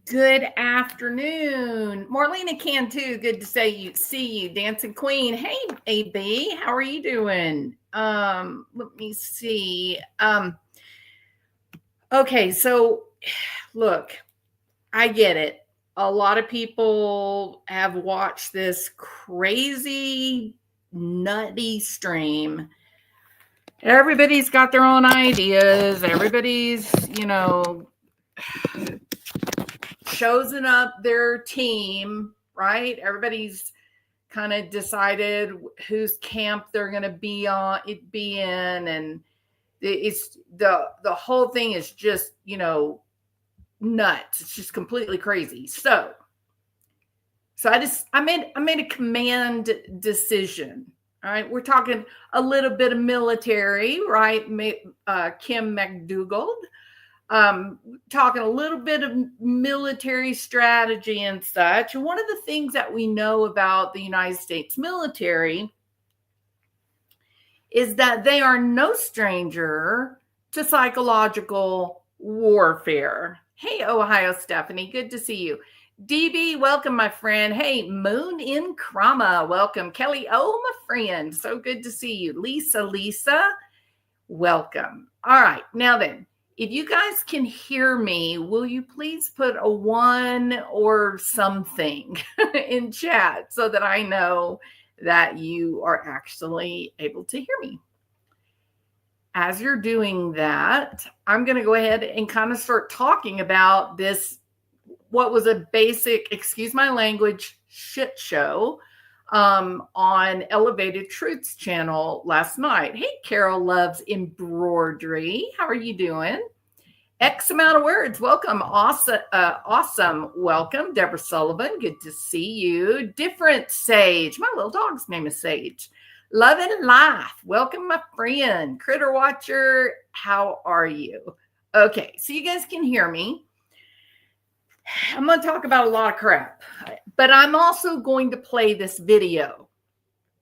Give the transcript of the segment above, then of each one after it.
Good afternoon. Marlena can too. Good to see you. Dancing Queen. Hey, AB, how are you doing? Let me see. Okay, so look, I get it. A lot of people have watched this crazy, nutty stream. Everybody's got their own ideas. Everybody's chosen up their team, right? Everybody's kind of decided whose camp they're going to be in, and it's the whole thing is just nuts. It's just completely crazy. So I made a command decision. All right, we're talking a little bit of military, right? Kim McDougald. Talking a little bit of military strategy and such. And one of the things that we know about the United States military is that they are no stranger to psychological warfare. Hey, Ohio Stephanie, good to see you. DB, welcome, my friend. Hey, Moon in Krama, welcome. Kelly, oh, my friend, so good to see you. Lisa, welcome. All right, now then, if you guys can hear me, will you please put a 1 or something in chat so that I know that you are actually able to hear me? As you're doing that, I'm going to go ahead and kind of start talking about this, what was a basic, excuse my language, shit show on Elevated Truths channel last night. Hey, Carol loves embroidery. How are you doing? X amount of words. Welcome. Awesome. Welcome. Deborah Sullivan. Good to see you. Different Sage. My little dog's name is Sage. Love and Life. Welcome, my friend. Critter Watcher. How are you? Okay, so you guys can hear me. I'm going to talk about a lot of crap, but I'm also going to play this video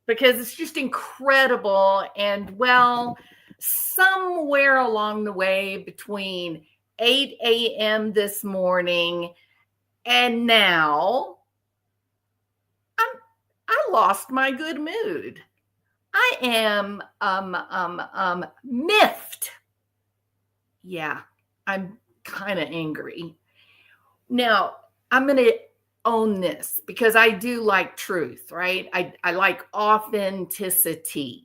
because it's just incredible. And well, somewhere along the way between 8 a.m. this morning and now, I lost my good mood. I am miffed. Yeah, I'm kind of angry. Now, I'm going to own this because I do like truth, right? I like authenticity.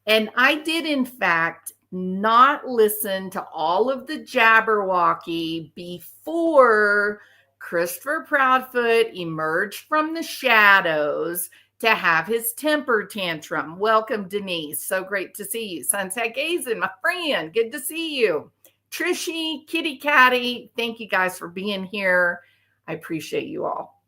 And I did, in fact, not listen to all of the jabberwocky before Christopher Proudfoot emerged from the shadows to have his temper tantrum. Welcome, Denise. So great to see you. Sunset Gazing, my friend. Good to see you. Trishy, Kitty Catty, thank you guys for being here. I appreciate you all.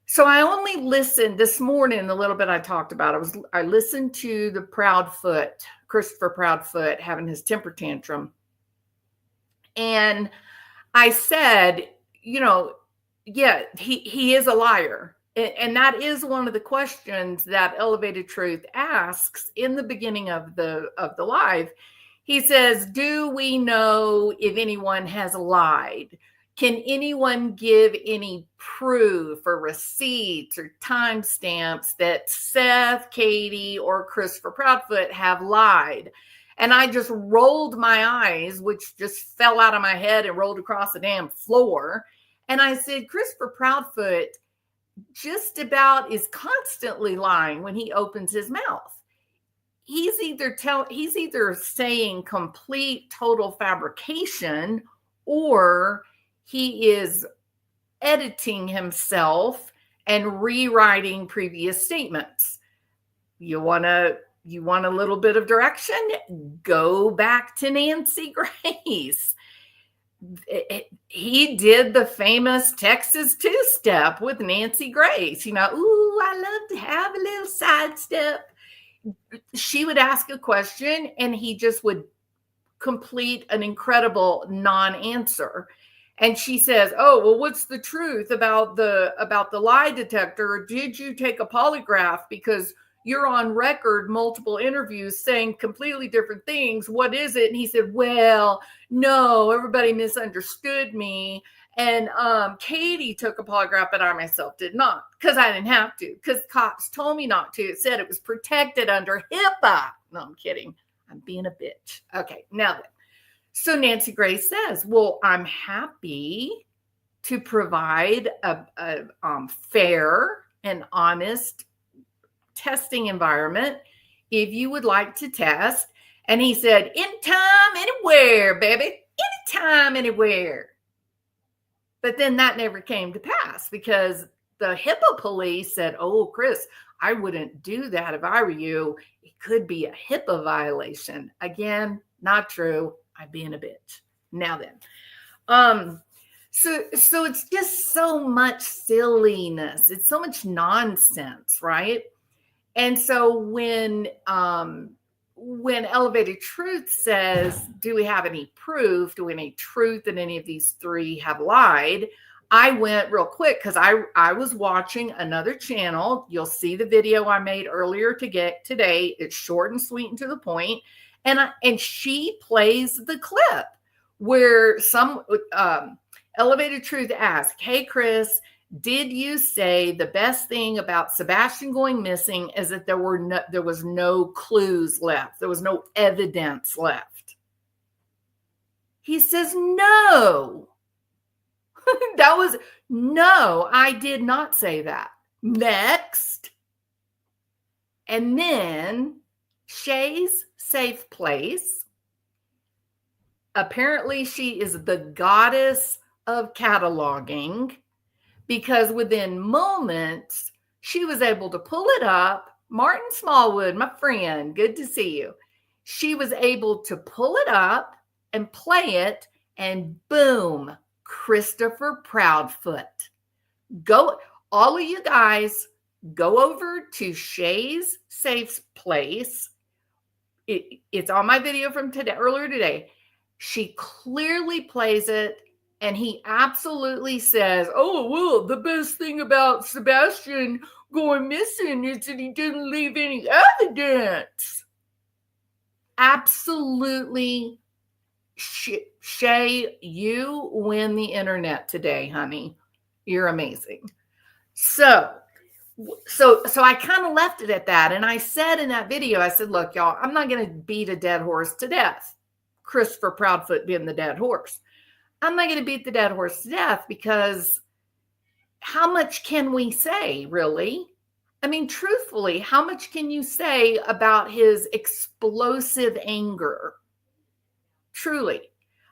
So I only listened this morning, a little bit I talked about. I listened to the Proudfoot, Christopher Proudfoot, having his temper tantrum. And I said, yeah, he is a liar. And that is one of the questions that Elevated Truth asks in the beginning of the live. He says, do we know if anyone has lied? Can anyone give any proof or receipts or timestamps that Seth, Katie, or Christopher Proudfoot have lied? And I just rolled my eyes, which just fell out of my head and rolled across the damn floor. And I said, Christopher Proudfoot just about is constantly lying when he opens his mouth. He's either saying complete total fabrication, or he is editing himself and rewriting previous statements. You want a little bit of direction? Go back to Nancy Grace. He did the famous Texas two-step with Nancy Grace. Ooh, I love to have a little sidestep. She would ask a question and he just would complete an incredible non-answer. And she says, oh, well, what's the truth about the lie detector? Or did you take a polygraph? Because you're on record, multiple interviews saying completely different things. What is it? And he said, well, no, everybody misunderstood me. And Katie took a polygraph, but I myself did not, because I didn't have to, because cops told me not to. It said it was protected under HIPAA. No, I'm kidding. I'm being a bitch. Okay, now then. So Nancy Grace says, well, I'm happy to provide a fair and honest testing environment if you would like to test. And he said, anytime, anywhere, baby. Anytime, anywhere. But then that never came to pass because the HIPAA police said, oh, Chris, I wouldn't do that if I were you. It could be a HIPAA violation. Again, not true. I'm being a bitch. Now then. So it's just so much silliness. It's so much nonsense, right? And so when Elevated Truth says, do we have any proof? Do we have any truth that any of these three have lied? I went real quick because I was watching another channel. You'll see the video I made earlier today. It's short and sweet and to the point. And she plays the clip where some Elevated Truth asked, hey, Chris, did you say the best thing about Sebastian going missing is that there was no clues left? There was no evidence left. He says, no. No, I did not say that. Next. And then Shay's safe place. Apparently, she is the goddess of cataloging because within moments, she was able to pull it up. Martin Smallwood, my friend, good to see you. She was able to pull it up and play it, and boom, Christopher Proudfoot. Go, all of you guys, go over to Shay's safe place. It's on my video from earlier today. She clearly plays it, and he absolutely says, oh, well, the best thing about Sebastian going missing is that he didn't leave any evidence. Absolutely. Shay, you win the internet today, honey. You're amazing. So I kind of left it at that. And I said in that video, I said, look, y'all, I'm not going to beat a dead horse to death. Christopher Proudfoot being the dead horse. I'm not going to beat the dead horse to death because how much can we say, really? I mean, truthfully, how much can you say about his explosive anger? Truly.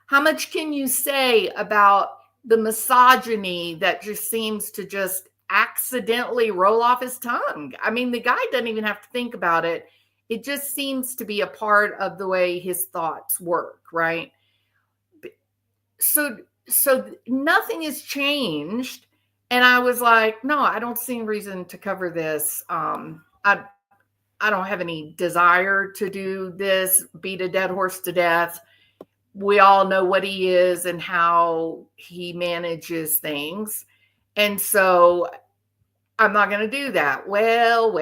How much can you say about the misogyny that just seems to just accidentally roll off his tongue? I mean, the guy doesn't even have to think about it. It just seems to be a part of the way his thoughts work, right? So nothing has changed. And I was like, no, I don't see any reason to cover this. I don't have any desire to do this, beat a dead horse to death. We all know what he is and how he manages things. And so I'm not going to do that. Well.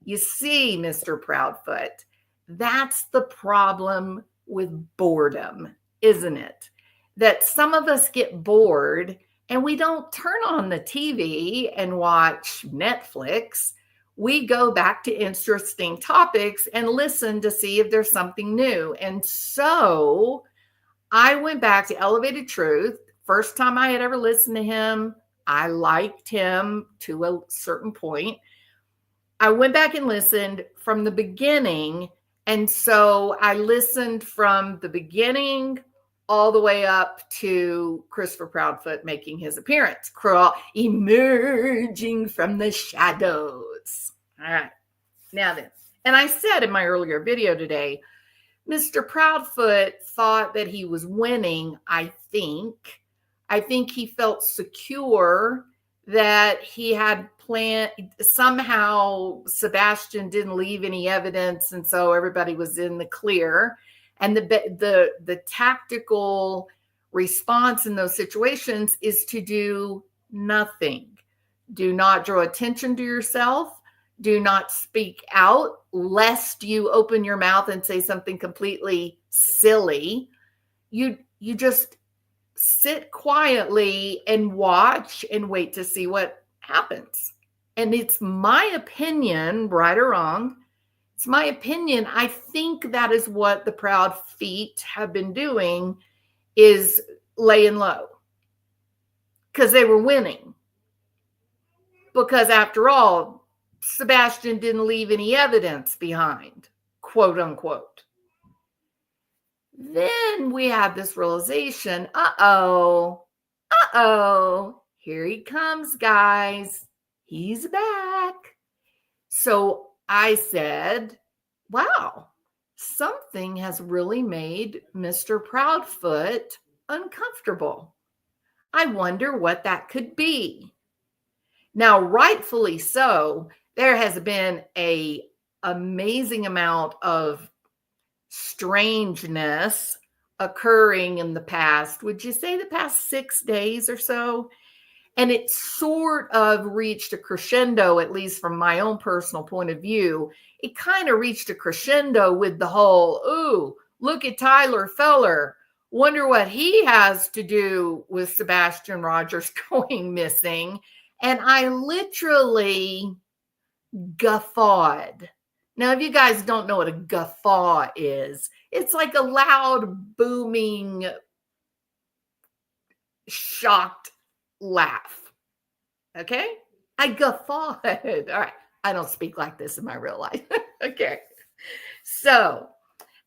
You see, Mr. Proudfoot, that's the problem with boredom, isn't it? That some of us get bored and we don't turn on the TV and watch Netflix. We go back to interesting topics and listen to see if there's something new. And so I went back to Elevated Truth. First time I had ever listened to him, I liked him to a certain point. I went back and listened from the beginning. And so I listened from the beginning all the way up to Christopher Proudfoot making his appearance, emerging from the shadows. All right. Now then, and I said in my earlier video today, Mr. Proudfoot thought that he was winning, I think. I think he felt secure that he had planned. Somehow Sebastian didn't leave any evidence, and so everybody was in the clear. And the tactical response in those situations is to do nothing. Do not draw attention to yourself. Do not speak out, lest you open your mouth and say something completely silly. You just sit quietly and watch and wait to see what happens. And it's my opinion, right or wrong, it's my opinion. I think that is what the Proud Feet have been doing, is laying low because they were winning. Because after all, Sebastian didn't leave any evidence behind, quote unquote. Then we had this realization, here he comes, guys. He's back. So I said, wow, something has really made Mr. Proudfoot uncomfortable. I wonder what that could be. Now, rightfully so, there has been an amazing amount of strangeness occurring in the past, would you say the past 6 days or so? And it sort of reached a crescendo, at least from my own personal point of view. It kind of reached a crescendo with the whole, ooh, look at Tyler Feller. Wonder what he has to do with Sebastian Rogers going missing. And I literally guffawed. Now, if you guys don't know what a guffaw is, it's like a loud, booming, shocked laugh. Okay? I guffawed. All right. I don't speak like this in my real life. Okay. So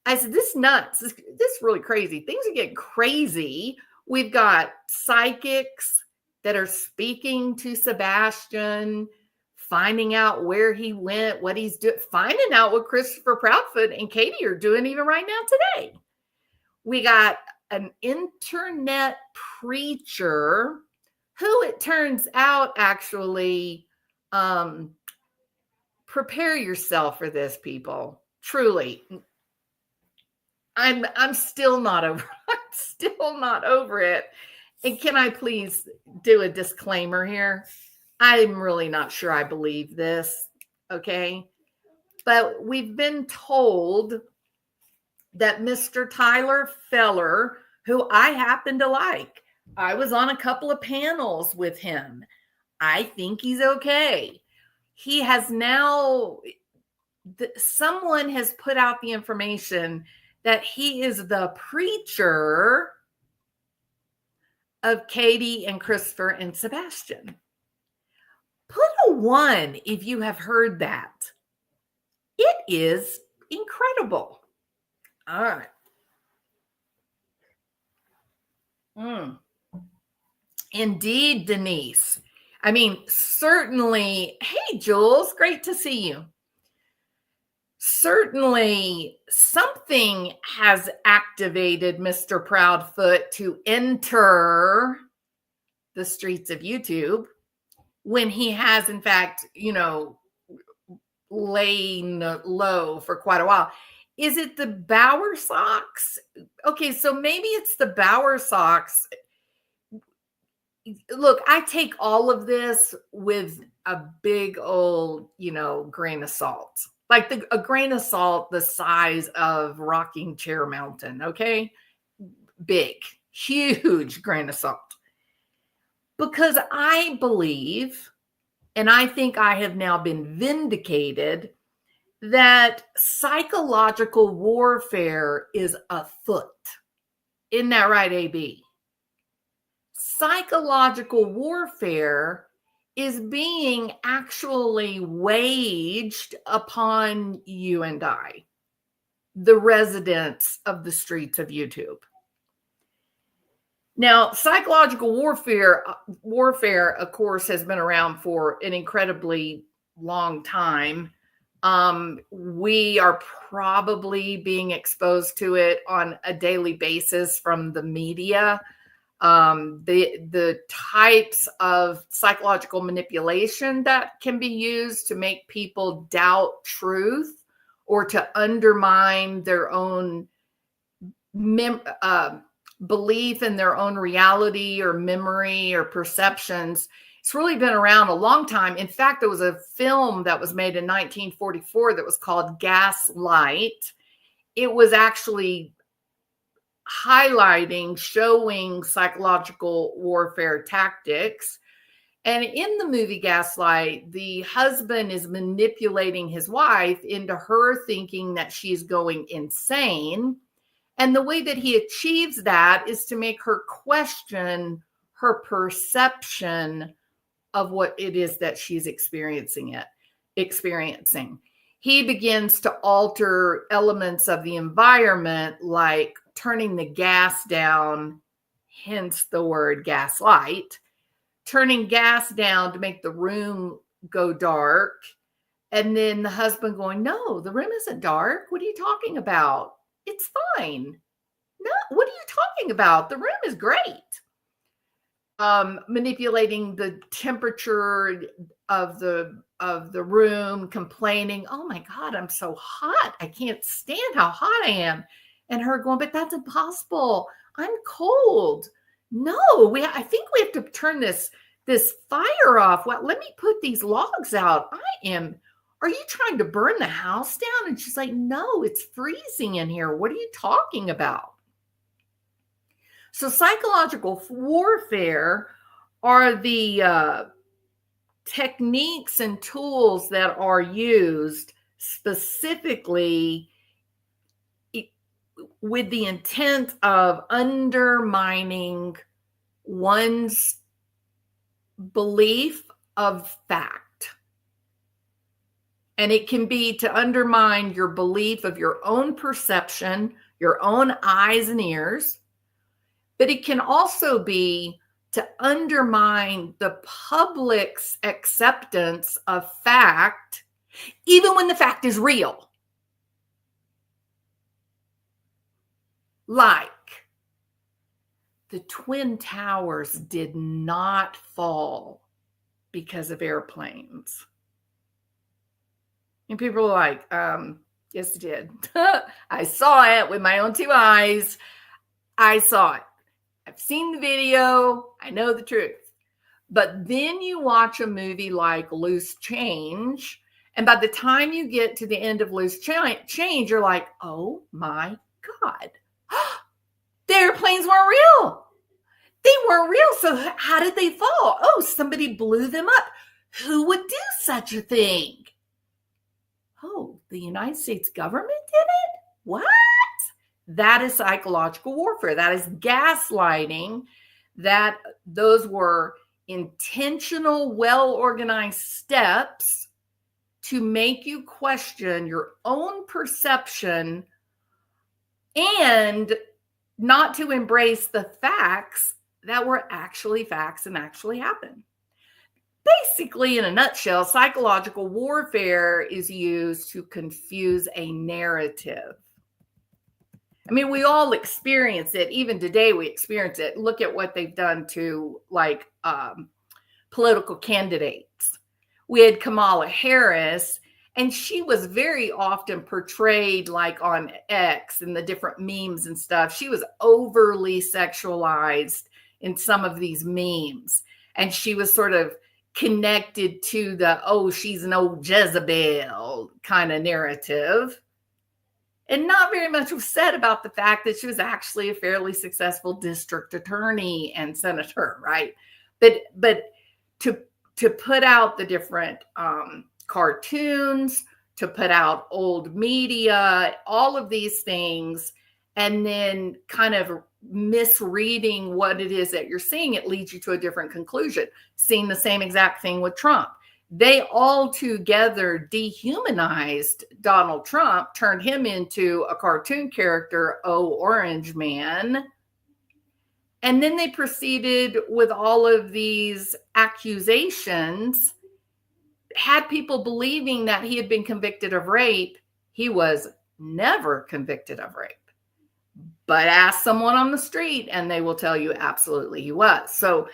I said, this is nuts. This is really crazy. Things are getting crazy. We've got psychics that are speaking to Sebastian, finding out where he went, what he's doing, finding out what Christopher Proudfoot and Katie are doing even right now today. We got an internet preacher who, it turns out, actually, prepare yourself for this, people. Truly. I'm still not over I'm still not over it. And can I please do a disclaimer here? I'm really not sure I believe this, okay? But we've been told that Mr. Tyler Feller, who I happen to like, I was on a couple of panels with him. I think he's okay. He has now, someone has put out the information that he is the preacher of Katie and Christopher and Sebastian. Put a 1 if you have heard that. It is incredible. All right. Indeed, Denise. I mean, certainly. Hey, Jules, great to see you. Certainly, something has activated Mr. Proudfoot to enter the streets of YouTube when he has, in fact, laying low for quite a while. Is it the Bowersox? Okay, so maybe it's the Bowersox. Look, I take all of this with a big old, grain of salt. Like a grain of salt the size of Rocking Chair Mountain, okay? Big, huge grain of salt. Because I believe, and I think I have now been vindicated, that psychological warfare is afoot. Isn't that right, AB? Psychological warfare is being actually waged upon you and I, the residents of the streets of YouTube. Now, psychological warfare, of course, has been around for an incredibly long time. We are probably being exposed to it on a daily basis from the media. The types of psychological manipulation that can be used to make people doubt truth or to undermine their own belief in their own reality or memory or perceptions. It's really been around a long time. In fact, there was a film that was made in 1944 that was called Gaslight. It was actually highlighting, showing psychological warfare tactics. And in the movie Gaslight, the husband is manipulating his wife into her thinking that she's going insane. And the way that he achieves that is to make her question her perception of what it is that she's experiencing. He begins to alter elements of the environment, like turning the gas down, hence the word gaslight, turning gas down to make the room go dark. And then the husband going, no, the room isn't dark. What are you talking about? It's fine. No, what are you talking about? The room is great. Manipulating the temperature of the room, complaining, oh my God, I'm so hot. I can't stand how hot I am. And her going, but that's impossible. I'm cold. No, I think we have to turn this fire off. Well, let me put these logs out. Are you trying to burn the house down? And she's like, no, it's freezing in here. What are you talking about? So psychological warfare are the techniques and tools that are used specifically with the intent of undermining one's belief of fact. And it can be to undermine your belief of your own perception, your own eyes and ears. But it can also be to undermine the public's acceptance of fact, even when the fact is real. Like, the Twin Towers did not fall because of airplanes. And people are like, yes, it did. I saw it with my own two eyes. I saw it. I've seen the video. I know the truth. But then you watch a movie like Loose Change, and by the time you get to the end of Loose Change, you're like, oh my God. The airplanes weren't real. They weren't real. So how did they fall? Oh, somebody blew them up. Who would do such a thing? Oh, the United States government did it? What? That is psychological warfare. That is gaslighting. Those were intentional, well-organized steps to make you question your own perception and not to embrace the facts that were actually facts and actually happened. Basically, in a nutshell, psychological warfare is used to confuse a narrative. I mean, we all experience it. Even today, we experience it. Look at what they've done to political candidates. We had Kamala Harris, and she was very often portrayed like on X and the different memes and stuff. She was overly sexualized in some of these memes. And she was sort of connected to she's an old Jezebel kind of narrative. And not very much was said about the fact that she was actually a fairly successful district attorney and senator, right? But to put out the different cartoons, to put out old media, all of these things, and then kind of misreading what it is that you're seeing, it leads you to a different conclusion. Seeing the same exact thing with Trump. They all together dehumanized Donald Trump, turned him into a cartoon character, Orange Man. And then they proceeded with all of these accusations, had people believing that he had been convicted of rape. He was never convicted of rape. But ask someone on the street and they will tell you absolutely he was. So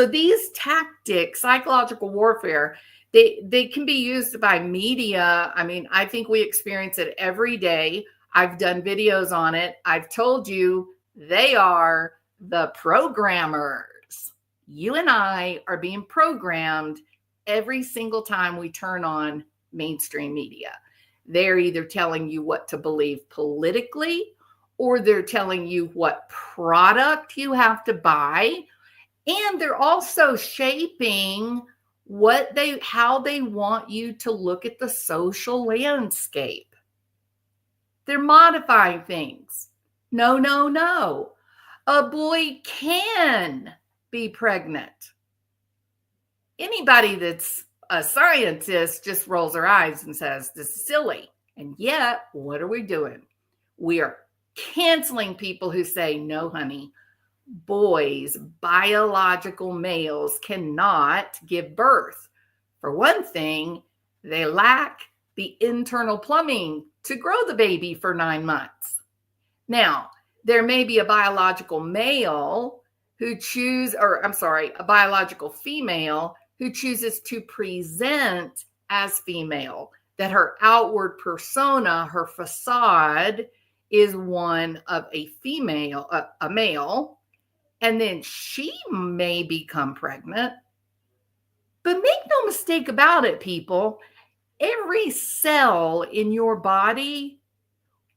these tactics, psychological warfare, they can be used by media. I mean, I think we experience it every day. I've done videos on it. I've told you they are the programmers. You and I are being programmed every single time we turn on mainstream media. They're either telling you what to believe politically, or they're telling you what product you have to buy, and they're also shaping how they want you to look at the social landscape. They're modifying things. No, no, no. A boy can be pregnant. Anybody that's a scientist just rolls their eyes and says, this is silly. And yet, what are we doing? We are canceling people who say, no, honey, boys, biological males cannot give birth. For one thing, they lack the internal plumbing to grow the baby for 9 months. Now, there may be a biological male a biological female who chooses to present as female, that her outward persona, her facade is one of a female, a male, and then she may become pregnant. But make no mistake about it, people, every cell in your body,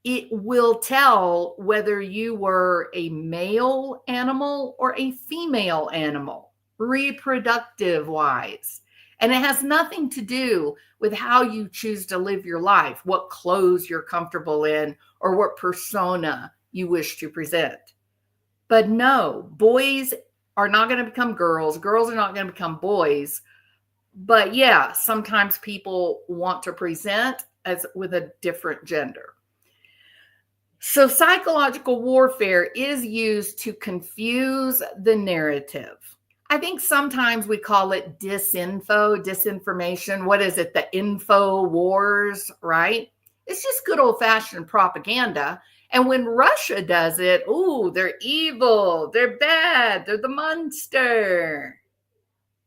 it will tell whether you were a male animal or a female animal, reproductive wise. And it has nothing to do with how you choose to live your life, what clothes you're comfortable in, or what persona you wish to present. But no, boys are not going to become girls. Girls are not going to become boys. But yeah, sometimes people want to present as with a different gender. So psychological warfare is used to confuse the narrative. I think sometimes we call it disinformation. What is it? The info wars, right? It's just good old-fashioned propaganda. And when Russia does it, they're evil, they're bad, they're the monster.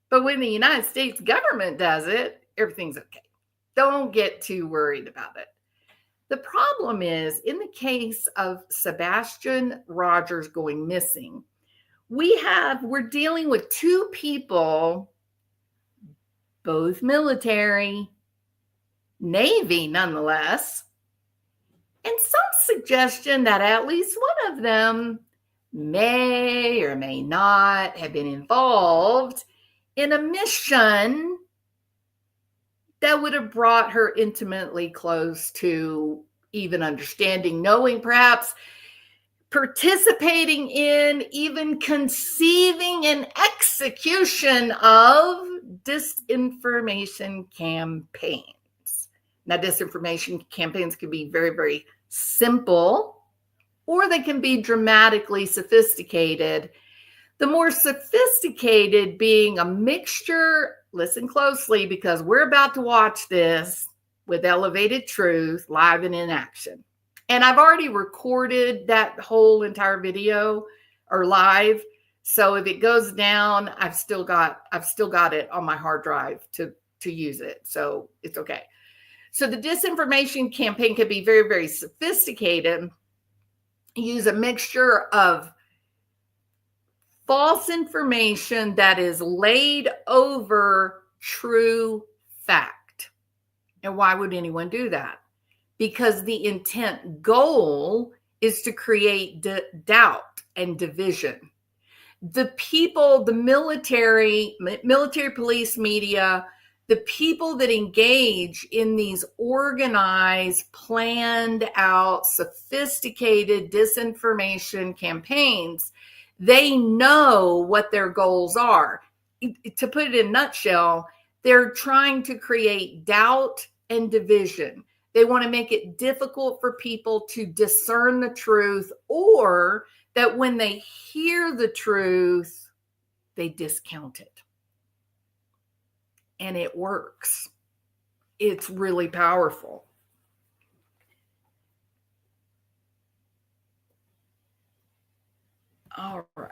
But when the United States government does it, everything's okay. Don't get too worried about it. The problem is, in the case of Sebastian Rogers going missing, we're dealing with two people, both military, Navy nonetheless, and some suggestion that at least one of them may or may not have been involved in a mission that would have brought her intimately close to even understanding, knowing, perhaps participating in, even conceiving and execution of disinformation campaigns. Now, disinformation campaigns can be very, very simple, or they can be dramatically sophisticated. The more sophisticated being a mixture, listen closely because we're about to watch this with elevated truth, live and in action. And I've already recorded that whole entire video or live. So if it goes down, I've still got it on my hard drive to use it. So it's okay. So the disinformation campaign can be very, very sophisticated. Use a mixture of false information that is laid over true fact. And why would anyone do that? Because the intent goal is to create doubt and division. The people, the military police, media, the people that engage in these organized, planned out, sophisticated disinformation campaigns, they know what their goals are. To put it in a nutshell, they're trying to create doubt and division. They want to make it difficult for people to discern the truth, or that when they hear the truth, they discount it. And it works. It's really powerful. All right.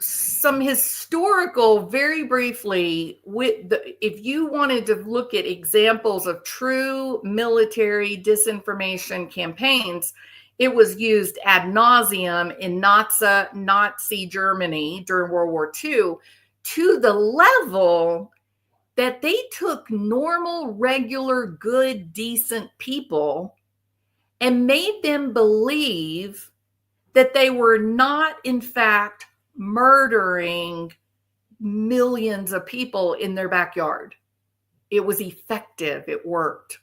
Some historical, very briefly, if you wanted to look at examples of true military disinformation campaigns, it was used ad nauseum in Nazi Germany during World War II, to the level that they took normal, regular, good, decent people and made them believe that they were not, in fact, murdering millions of people in their backyard. It was effective. It worked.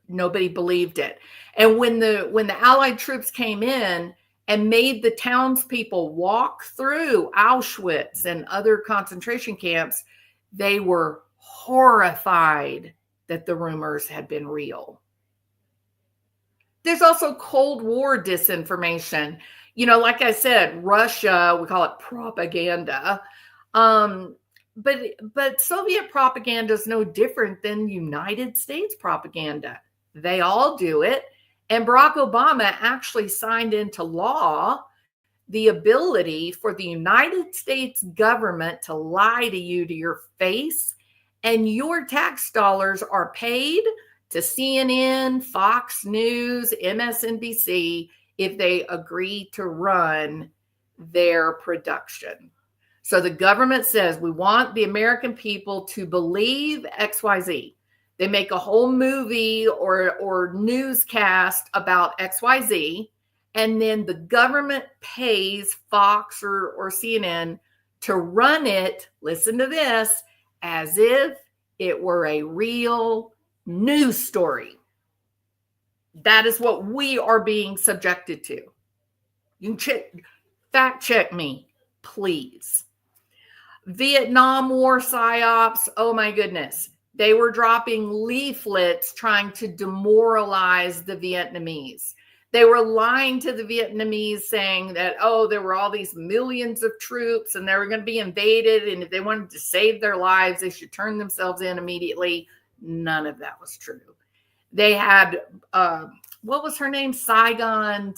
Nobody believed it. And when the Allied troops came in and made the townspeople walk through Auschwitz and other concentration camps, they were horrified that the rumors had been real. There's also Cold War disinformation. Like I said, Russia, we call it propaganda. But Soviet propaganda is no different than United States propaganda. They all do it. And Barack Obama actually signed into law the ability for the United States government to lie to you to your face, and your tax dollars are paid to CNN, Fox News, MSNBC if they agree to run their production. So the government says, we want the American people to believe XYZ. They make a whole movie or newscast about XYZ, and then the government pays Fox or CNN to run it, listen to this, as if it were a real news story. That is what we are being subjected to. You can fact check me, please. Vietnam War psyops, oh my goodness. They were dropping leaflets trying to demoralize the Vietnamese. They were lying to the Vietnamese saying that, there were all these millions of troops and they were going to be invaded. And if they wanted to save their lives, they should turn themselves in immediately. None of that was true. They had, what was her name? Saigon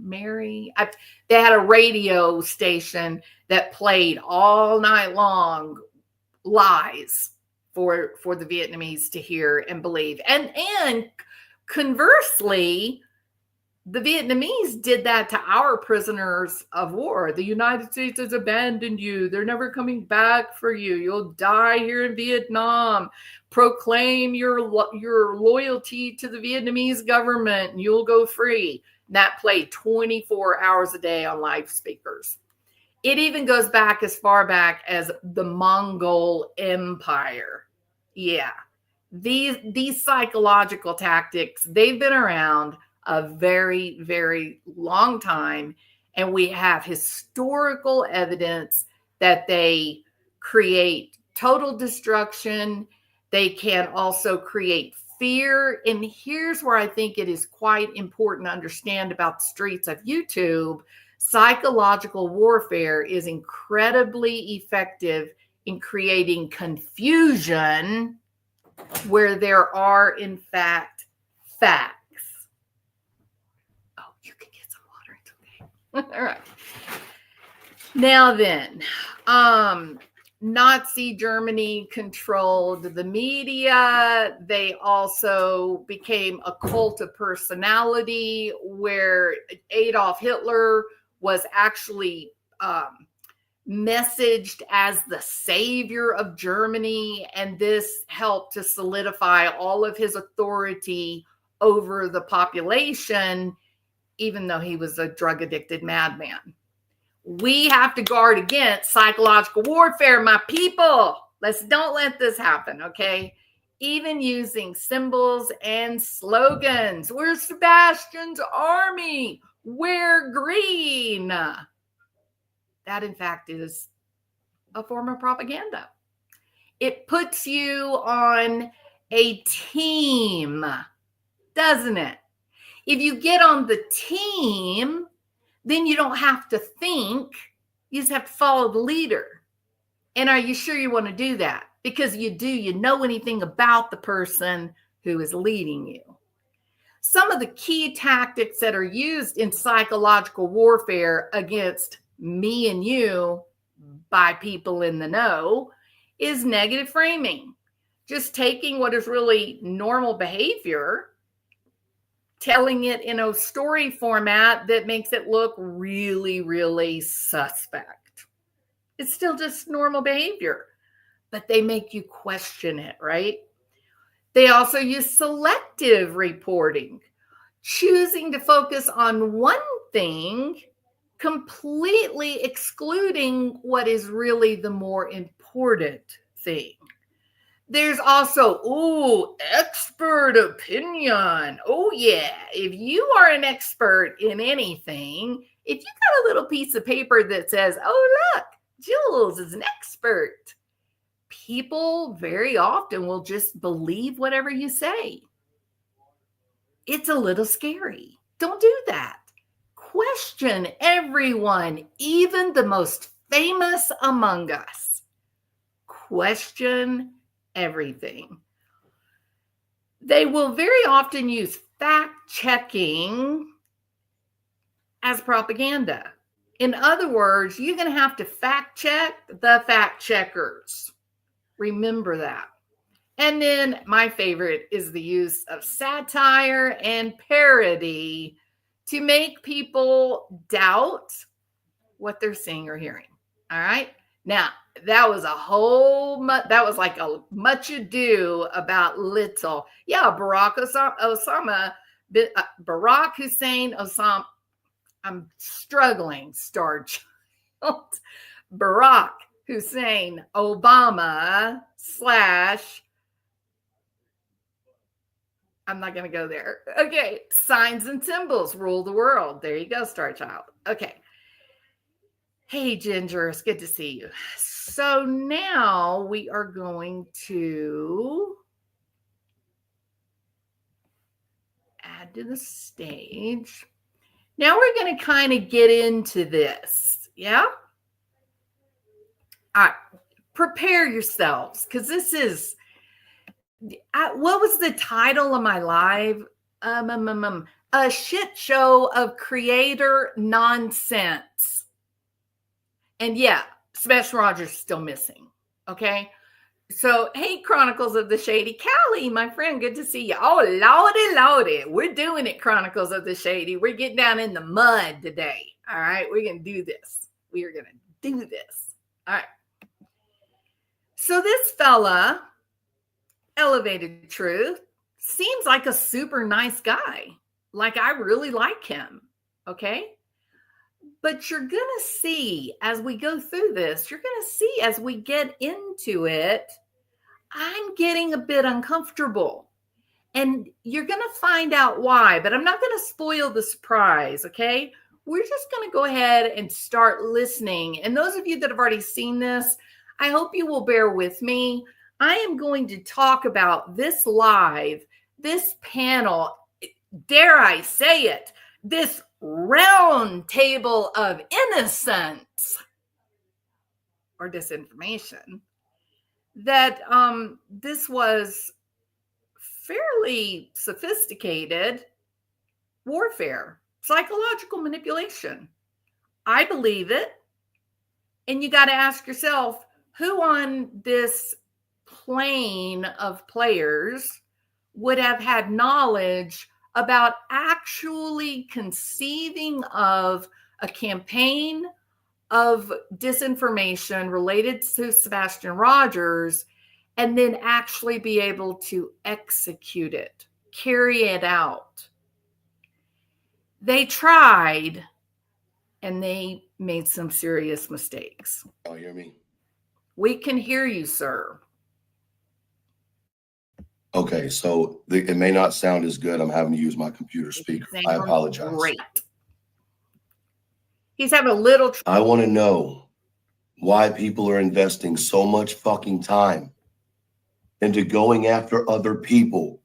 Mary. They had a radio station that played all night long lies for the Vietnamese to hear and believe. And conversely, the Vietnamese did that to our prisoners of war. The United States has abandoned you. They're never coming back for you. You'll die here in Vietnam. Proclaim your loyalty to the Vietnamese government and you'll go free. And that played 24 hours a day on live speakers. It even goes back as far back as the Mongol Empire. Yeah. These psychological tactics, they've been around a very, very long time. And we have historical evidence that they create total destruction. They can also create fear. And here's where I think it is quite important to understand about the streets of YouTube. Psychological warfare is incredibly effective in creating confusion where there are, in fact, facts. Oh, you can get some water. It's okay. All right. Now then, Nazi Germany controlled the media. They also became a cult of personality where Adolf Hitler was actually messaged as the savior of Germany. And this helped to solidify all of his authority over the population, even though he was a drug-addicted madman. We have to guard against psychological warfare, my people. Don't let this happen, okay? Even using symbols and slogans. We're Sebastian's army. Wear green. That, in fact, is a form of propaganda. It puts you on a team, doesn't it? If you get on the team, then you don't have to think. You just have to follow the leader. And are you sure you want to do that? Because you know anything about the person who is leading you. Some of the key tactics that are used in psychological warfare against me and you by people in the know is negative framing. Just taking what is really normal behavior, telling it in a story format that makes it look really, really suspect. It's still just normal behavior. but they make you question it, right? They also use selective reporting, choosing to focus on one thing, completely excluding what is really the more important thing. There's also, expert opinion. Oh, yeah. If you are an expert in anything, if you got a little piece of paper that says, oh, look, Jules is an expert, people very often will just believe whatever you say. It's a little scary. Don't do that. Question everyone, even the most famous among us. Question everything. They will very often use fact checking as propaganda. In other words, you're going to have to fact check the fact checkers. Remember that. And then my favorite is the use of satire and parody to make people doubt what they're seeing or hearing. All right. Now, that was that was like a much ado about little. Yeah, Barack Hussein Osama. I'm struggling, star child. Barack Hussein Obama / I'm not going to go there. Okay. Signs and symbols rule the world. There you go, star child. Okay. Hey, Ginger, it's good to see you. So now we are going to add to the stage. Now we're going to kind of get into this. Yeah? All right. Prepare yourselves, because this is, what was the title of my live? A shit show of creator nonsense. And yeah, Sebastian Rogers is still missing. Okay. So, hey, Chronicles of the Shady. Callie, my friend, good to see you. Oh, lordy. We're doing it, Chronicles of the Shady. We're getting down in the mud today. All right. We're going to do this. We are going to do this. All right. So this fella, Elevated Truth, seems like a super nice guy. Like, I really like him. Okay. But you're going to see as we go through this, you're going to see as we get into it, I'm getting a bit uncomfortable. And you're going to find out why, but I'm not going to spoil the surprise, okay? We're just going to go ahead and start listening. And those of you that have already seen this, I hope you will bear with me. I am going to talk about this live, this panel, dare I say it, this round table of innocence or disinformation, that this was fairly sophisticated warfare, psychological manipulation. I believe it. And you got to ask yourself, who on this plane of players would have had knowledge about actually conceiving of a campaign of disinformation related to Sebastian Rogers and then actually be able to execute it, carry it out? They tried and they made some serious mistakes. Oh, you hear me? We can hear you, sir. Okay, so it may not sound as good. I'm having to use my computer speaker. I apologize. Great. He's having a little trouble. I want to know why people are investing so much fucking time into going after other people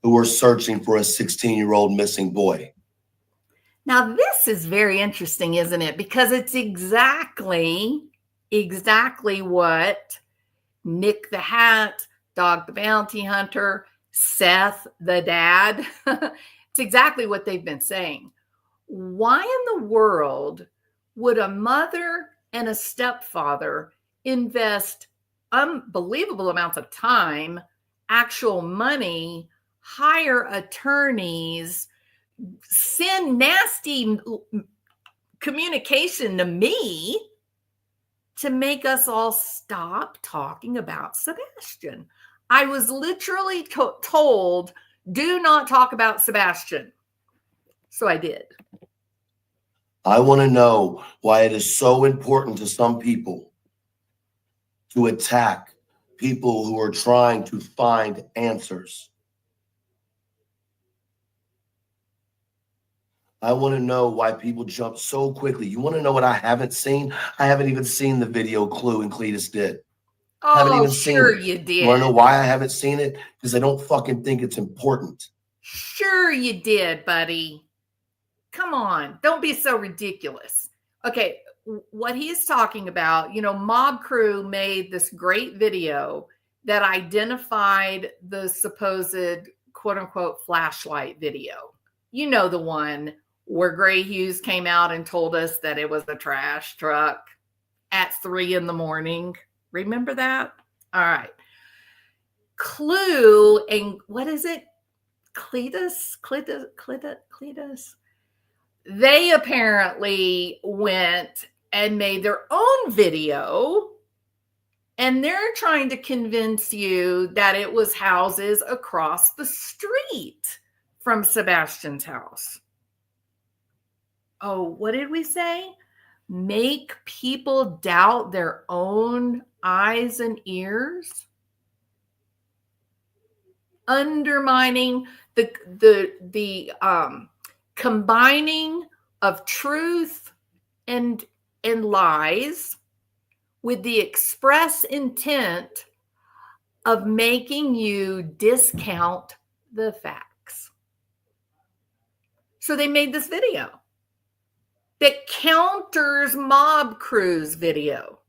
who are searching for a 16-year-old missing boy. Now, this is very interesting, isn't it? Because it's exactly what Nick the Hat, Dog the Bounty Hunter, Seth the Dad, it's exactly what they've been saying. Why in the world would a mother and a stepfather invest unbelievable amounts of time, actual money, hire attorneys, send nasty communication to me to make us all stop talking about Sebastian. I was literally told, do not talk about Sebastian. So I did. I want to know why it is so important to some people to attack people who are trying to find answers. I want to know why people jump so quickly. You want to know what I haven't seen? I haven't even seen the video Clue and Cletus did. Haven't Oh, even seen sure it. you You want to know did. why I haven't seen it? Because I don't fucking think it's important. Sure you did, buddy. Come on. Don't be so ridiculous. Okay, what he's talking about, Mob Crew made this great video that identified the supposed quote unquote flashlight video. You know, the one where Gray Hughes came out and told us that it was a trash truck at 3 a.m. Remember that? All right. Clue and what is it? Cletus? They apparently went and made their own video, and they're trying to convince you that it was houses across the street from Sebastian's house. Oh, what did we say? Make people doubt their own eyes and ears? Undermining the combining of truth and lies with the express intent of making you discount the facts. So they made this video that counters Mob Crew's video.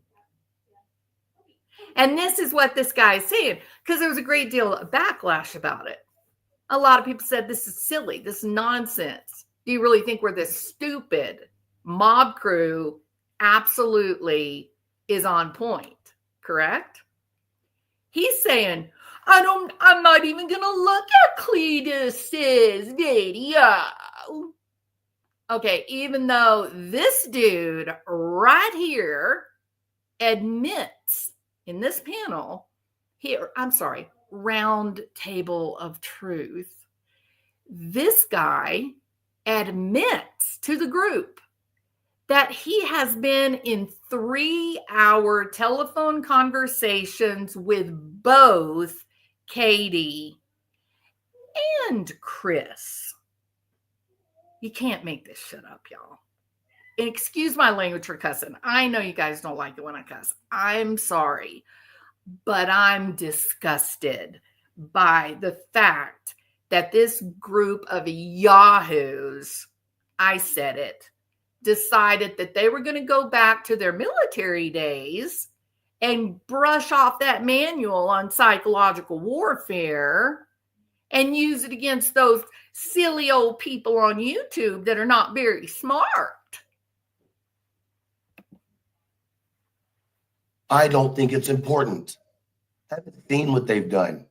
And this is what this guy is saying, because there was a great deal of backlash about it. A lot of people said, this is silly. This is nonsense. Do you really think we're this stupid? Mob Crew absolutely is on point, correct? He's saying, I'm not even going to look at Cletus's video. Okay, even though this dude right here admits in this panel here, I'm sorry, round table of truth, this guy admits to the group that he has been in 3-hour telephone conversations with both Katie and Chris. You can't make this shit up, y'all. And excuse my language for cussing. I know you guys don't like it when I cuss. I'm sorry. But I'm disgusted by the fact that this group of yahoos, I said it, decided that they were going to go back to their military days and brush off that manual on psychological warfare and use it against those silly old people on YouTube that are not very smart. I don't think it's important. I haven't seen what they've done.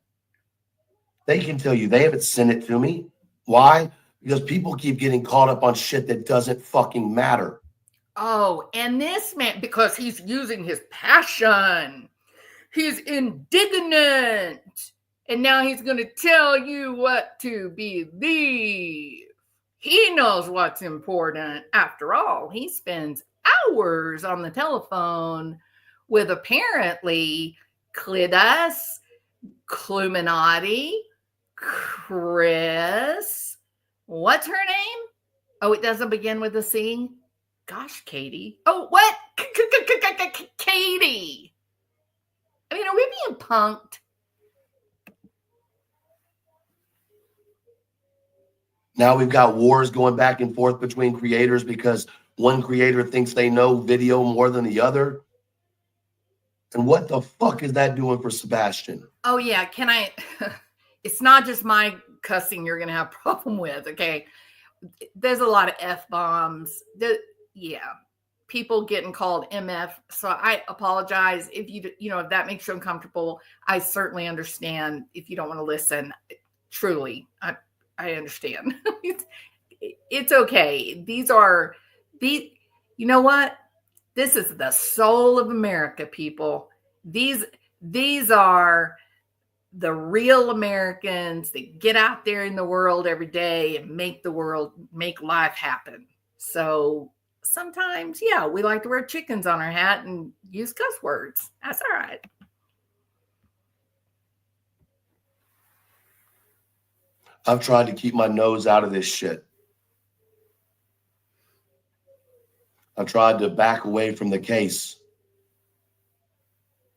They can tell you they haven't sent it to me. Why? Because people keep getting caught up on shit that doesn't fucking matter. Oh, and this man, because he's using his passion, he's indignant, and now he's going to tell you what to believe. He knows what's important. After all, he spends hours on the telephone with apparently Cletus, Cluminati, Chris. What's her name? Oh, it doesn't begin with a C? Gosh, Katie. Oh, what? Katie. I mean, are we being punked? Now we've got wars going back and forth between creators because one creator thinks they know video more than the other. And what the fuck is that doing for Sebastian? Oh, yeah. Can I? It's not just my cussing you're going to have a problem with, okay? There's a lot of F-bombs. Yeah. People getting called MF. So I apologize if if that makes you uncomfortable. I certainly understand if you don't want to listen. Truly, I understand. It's okay. You know what? This is the soul of America, people. These are the real Americans that get out there in the world every day and make life happen. So sometimes, yeah, we like to wear chickens on our hat and use cuss words. That's all right. I've tried to keep my nose out of this shit. I tried to back away from the case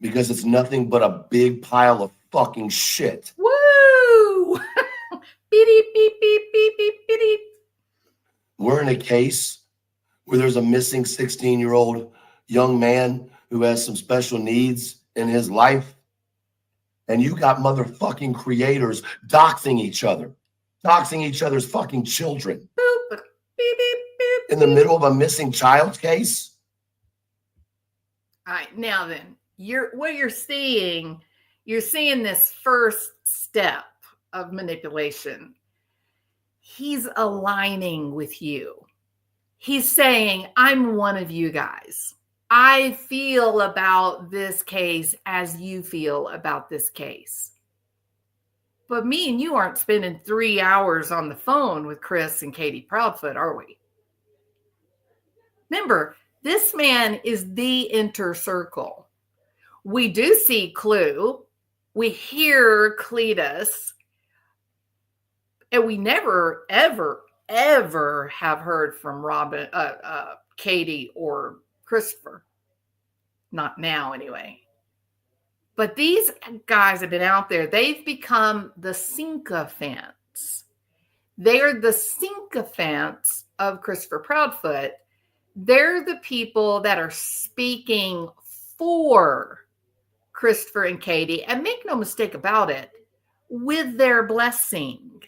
because it's nothing but a big pile of fucking shit. Woo! Beep, beep, beep, beep, beep, beep. We're in a case where there's a missing 16-year-old young man who has some special needs in his life. And you got motherfucking creators doxing each other's fucking children. Boop, beep, beep, beep, in the middle of a missing child case. All right, now then, you're seeing this first step of manipulation. He's aligning with you. He's saying, I'm one of you guys. I feel about this case as you feel about this case. But me and you aren't spending 3 hours on the phone with Chris and Katie Proudfoot, are we? Remember, this man is the inner circle. We do see Clue. We hear Cletus. And we never, ever, ever have heard from Katie or Christopher. Not now, anyway. But these guys have been out there. They've become the sycophants. They're the sycophants of Christopher Proudfoot. They're the people that are speaking for Christopher and Katie. And make no mistake about it, with their blessing.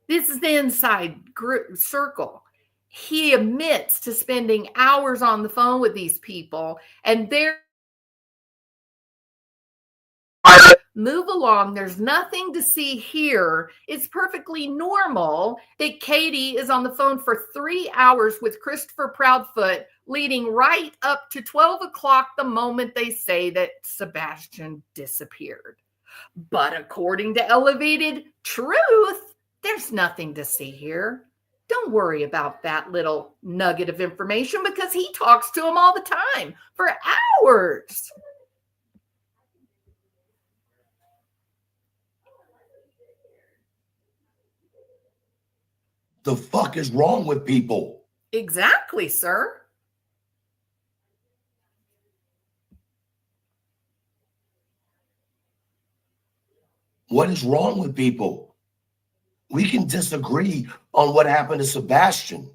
This is the inside group circle. He admits to spending hours on the phone with these people, and they're move along. There's nothing to see here. It's perfectly normal that Katie is on the phone for 3 hours with Christopher Proudfoot, leading right up to 12 o'clock the moment they say that Sebastian disappeared. But according to Elevated Truth, there's nothing to see here. Don't worry about that little nugget of information because he talks to him all the time for hours. The fuck is wrong with people? Exactly, sir. What is wrong with people? We can disagree on what happened to Sebastian.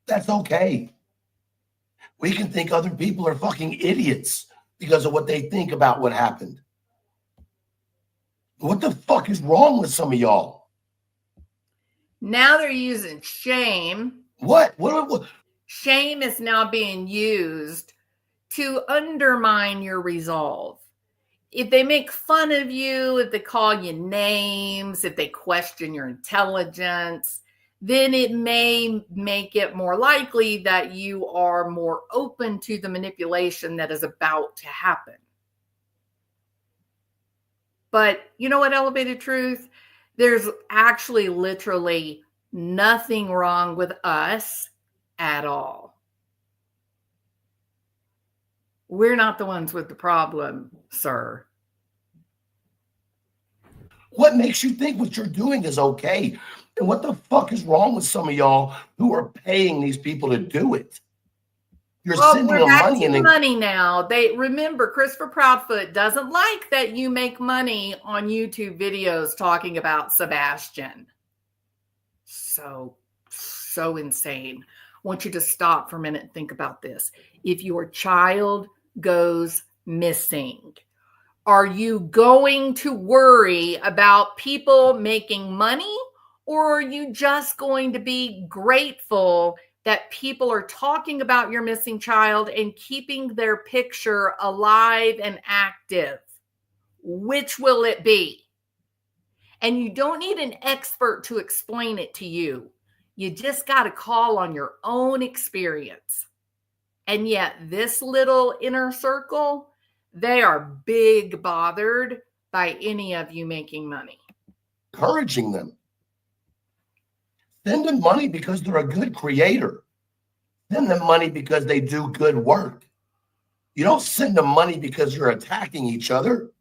That's okay. We can think other people are fucking idiots because of what they think about what happened. What the fuck is wrong with some of y'all? Now they're using shame. What? Shame is now being used to undermine your resolve. If they make fun of you, if they call you names, if they question your intelligence, then it may make it more likely that you are more open to the manipulation that is about to happen. But you know what, Elevated Truth? There's actually literally nothing wrong with us at all. We're not the ones with the problem, sir. What makes you think what you're doing is okay? And what the fuck is wrong with some of y'all who are paying these people to do it? You're sending them money and money now. They remember Christopher Proudfoot doesn't like that you make money on YouTube videos talking about Sebastian. So insane. I want you to stop for a minute and think about this. If your child goes missing, are you going to worry about people making money, or are you just going to be grateful that people are talking about your missing child and keeping their picture alive and active? Which will it be? And you don't need an expert to explain it to you. You just got to call on your own experience And yet this little inner circle, they are big bothered by any of you making money. Encouraging them. Send them money because they're a good creator. Send them money because they do good work. You don't send them money because you're attacking each other.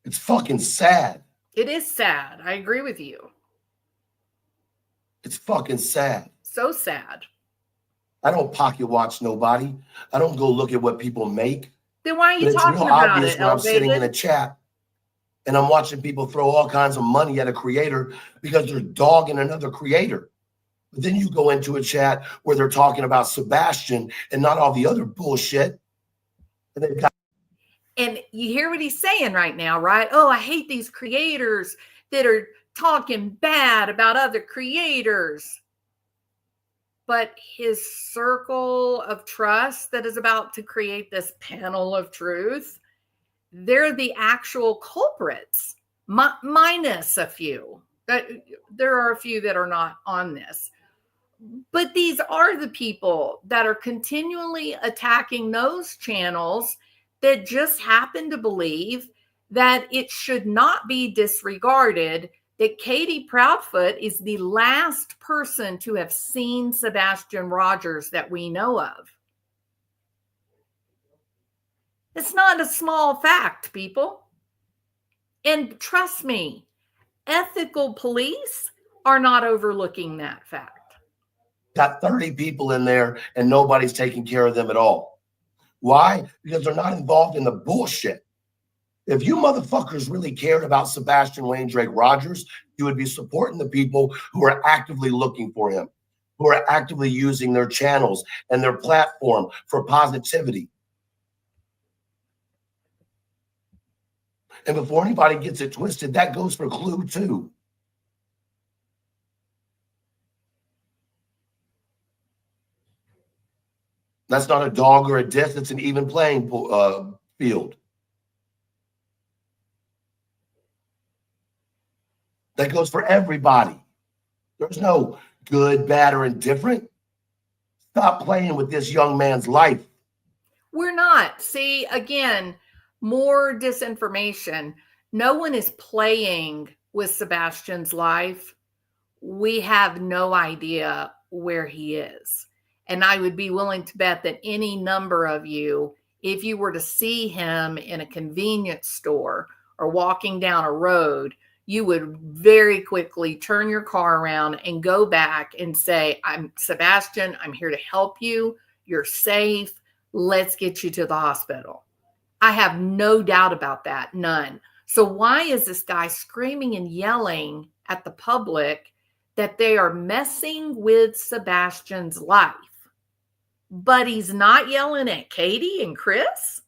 It's fucking sad. It is sad. I agree with you. It's fucking sad. So sad. I don't pocket watch nobody. I don't go look at what people make. Then why are you But it's talking real about obvious it, when I'm sitting in David? a chat and I'm watching people throw all kinds of money at a creator because they're dogging another creator. But then you go into a chat where they're talking about Sebastian and not all the other bullshit. And they've got. And you hear what he's saying right now, right? Oh, I hate these creators that are talking bad about other creators. But his circle of trust that is about to create this panel of truth, they're the actual culprits, minus a few. There are a few that are not on this. But these are the people that are continually attacking those channels that just happen to believe that it should not be disregarded that Katie Proudfoot is the last person to have seen Sebastian Rogers that we know of. It's not a small fact, people. And trust me, ethical police are not overlooking that fact. Got 30 people in there and nobody's taking care of them at all. Why? Because they're not involved in the bullshit. If you motherfuckers really cared about Sebastian Wayne Drake Rogers, you would be supporting the people who are actively looking for him, who are actively using their channels and their platform for positivity. And before anybody gets it twisted, that goes for Clue too. That's not a dog or a diss. It's an even playing field. That goes for everybody. There's no good, bad, or indifferent. Stop playing with this young man's life. We're not. See, again, more disinformation. No one is playing with Sebastian's life. We have no idea where he is. And I would be willing to bet that any number of you, if you were to see him in a convenience store or walking down a road, you would very quickly turn your car around and go back and say, I'm Sebastian, I'm here to help you. You're safe. Let's get you to the hospital. I have no doubt about that. None. So why is this guy screaming and yelling at the public that they are messing with Sebastian's life? But he's not yelling at Katie and Chris?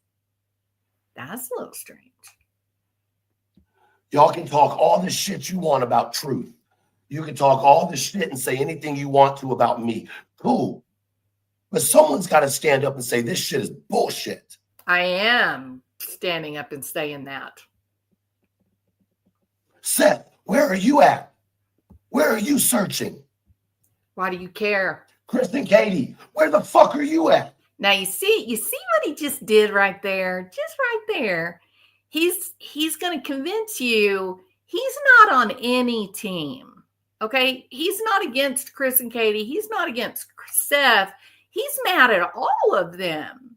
That's a little strange. Y'all can talk all the shit you want about truth. You can talk all the shit and say anything you want to about me. Cool. But someone's got to stand up and say this shit is bullshit. I am standing up and saying that. Seth, where are you at? Where are you searching? Why do you care? Chris and Katie, where the fuck are you at? Now you see what he just did right there? Just right there. He's going to convince you he's not on any team. Okay? He's not against Chris and Katie. He's not against Seth. He's mad at all of them.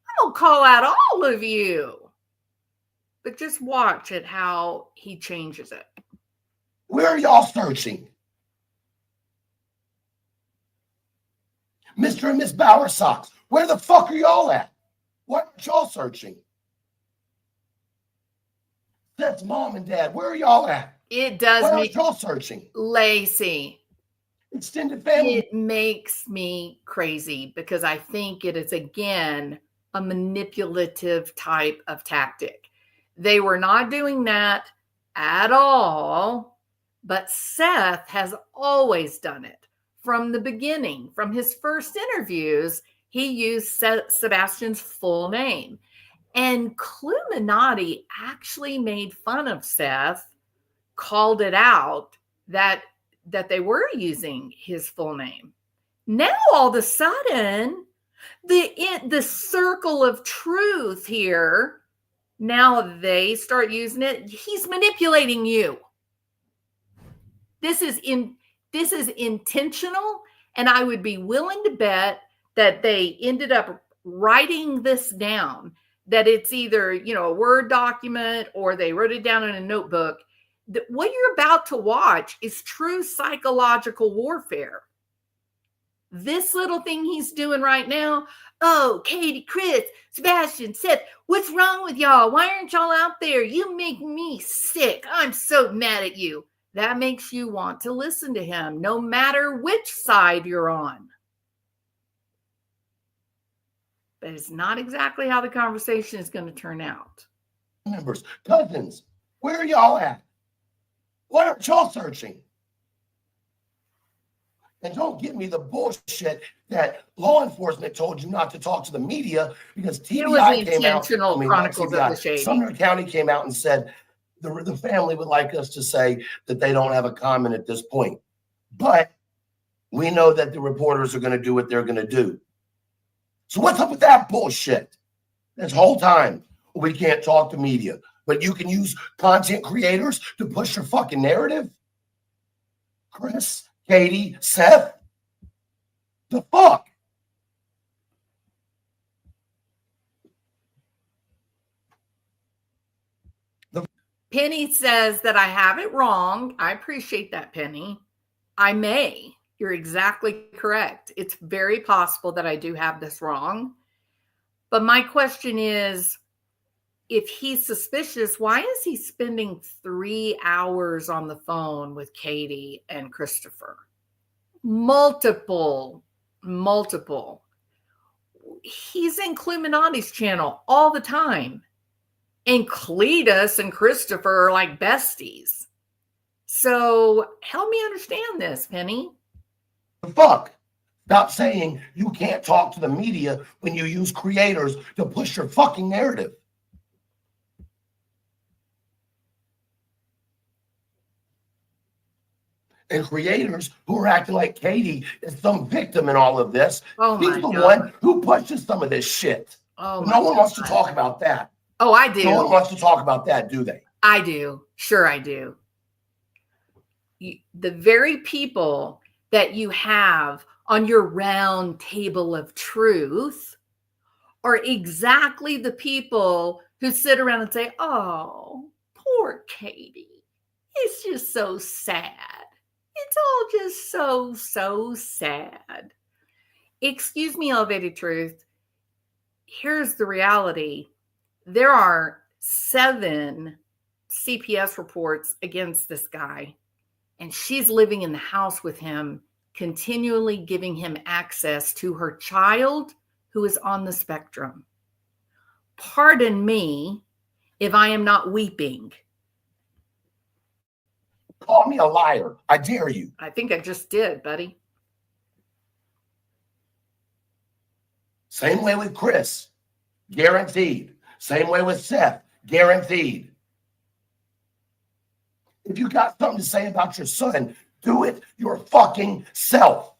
I'm going to call out all of you. But just watch at how he changes it. Where are y'all searching? Mr. and Miss Bowersox, where the fuck are y'all at? What are y'all searching? That's mom and dad. Where are y'all at? It does Where make y'all searching? Lacey. Extended family. It makes me crazy because I think it is, again, a manipulative type of tactic. They were not doing that at all, but Seth has always done it from the beginning. From his first interviews, he used Sebastian's full name. And Cluminati actually made fun of Seth, called it out that they were using his full name. Now all of a sudden, the circle of truth here, now they start using it. He's manipulating you. This is intentional, and I would be willing to bet that they ended up writing this down, that it's either, a Word document or they wrote it down in a notebook. What you're about to watch is true psychological warfare. This little thing he's doing right now. Oh, Katie, Chris, Sebastian, Seth, what's wrong with y'all? Why aren't y'all out there? You make me sick. I'm so mad at you. That makes you want to listen to him, no matter which side you're on. But it's not exactly how the conversation is going to turn out. Members, cousins, where are y'all at? Why aren't y'all searching? And don't give me the bullshit that law enforcement told you not to talk to the media because TBI came out. Chronicles of the Shady. Sumner County came out and said the family would like us to say that they don't have a comment at this point. But we know that the reporters are going to do what they're going to do. So what's up with that bullshit? This whole time, we can't talk to media, but you can use content creators to push your fucking narrative? Chris, Katie, Seth, the fuck? Penny says that I have it wrong. I appreciate that, Penny. I may. You're exactly correct. It's very possible that I do have this wrong. But my question is, if he's suspicious, why is he spending 3 hours on the phone with Katie and Christopher? Multiple. He's in Cluminati's channel all the time. And Cletus and Christopher are like besties. So help me understand this, Penny. The fuck? Stop saying you can't talk to the media when you use creators to push your fucking narrative. And creators who are acting like Katie is some victim in all of this. He's the one who pushes some of this shit. No one wants to talk about that. Oh, I do. No one wants to talk about that, do they? I do. Sure, I do. The very people that you have on your round table of truth are exactly the people who sit around and say, oh, poor Katie. It's just so sad. It's all just so sad. Excuse me, Elevated Truth. Here's the reality. There are 7 CPS reports against this guy, and she's living in the house with him, continually giving him access to her child who is on the spectrum. Pardon me if I am not weeping. Call me a liar. I dare you. I think I just did, buddy. Same way with Chris. Guaranteed. Same way with Seth. Guaranteed. If you got something to say about your son, do it your fucking self.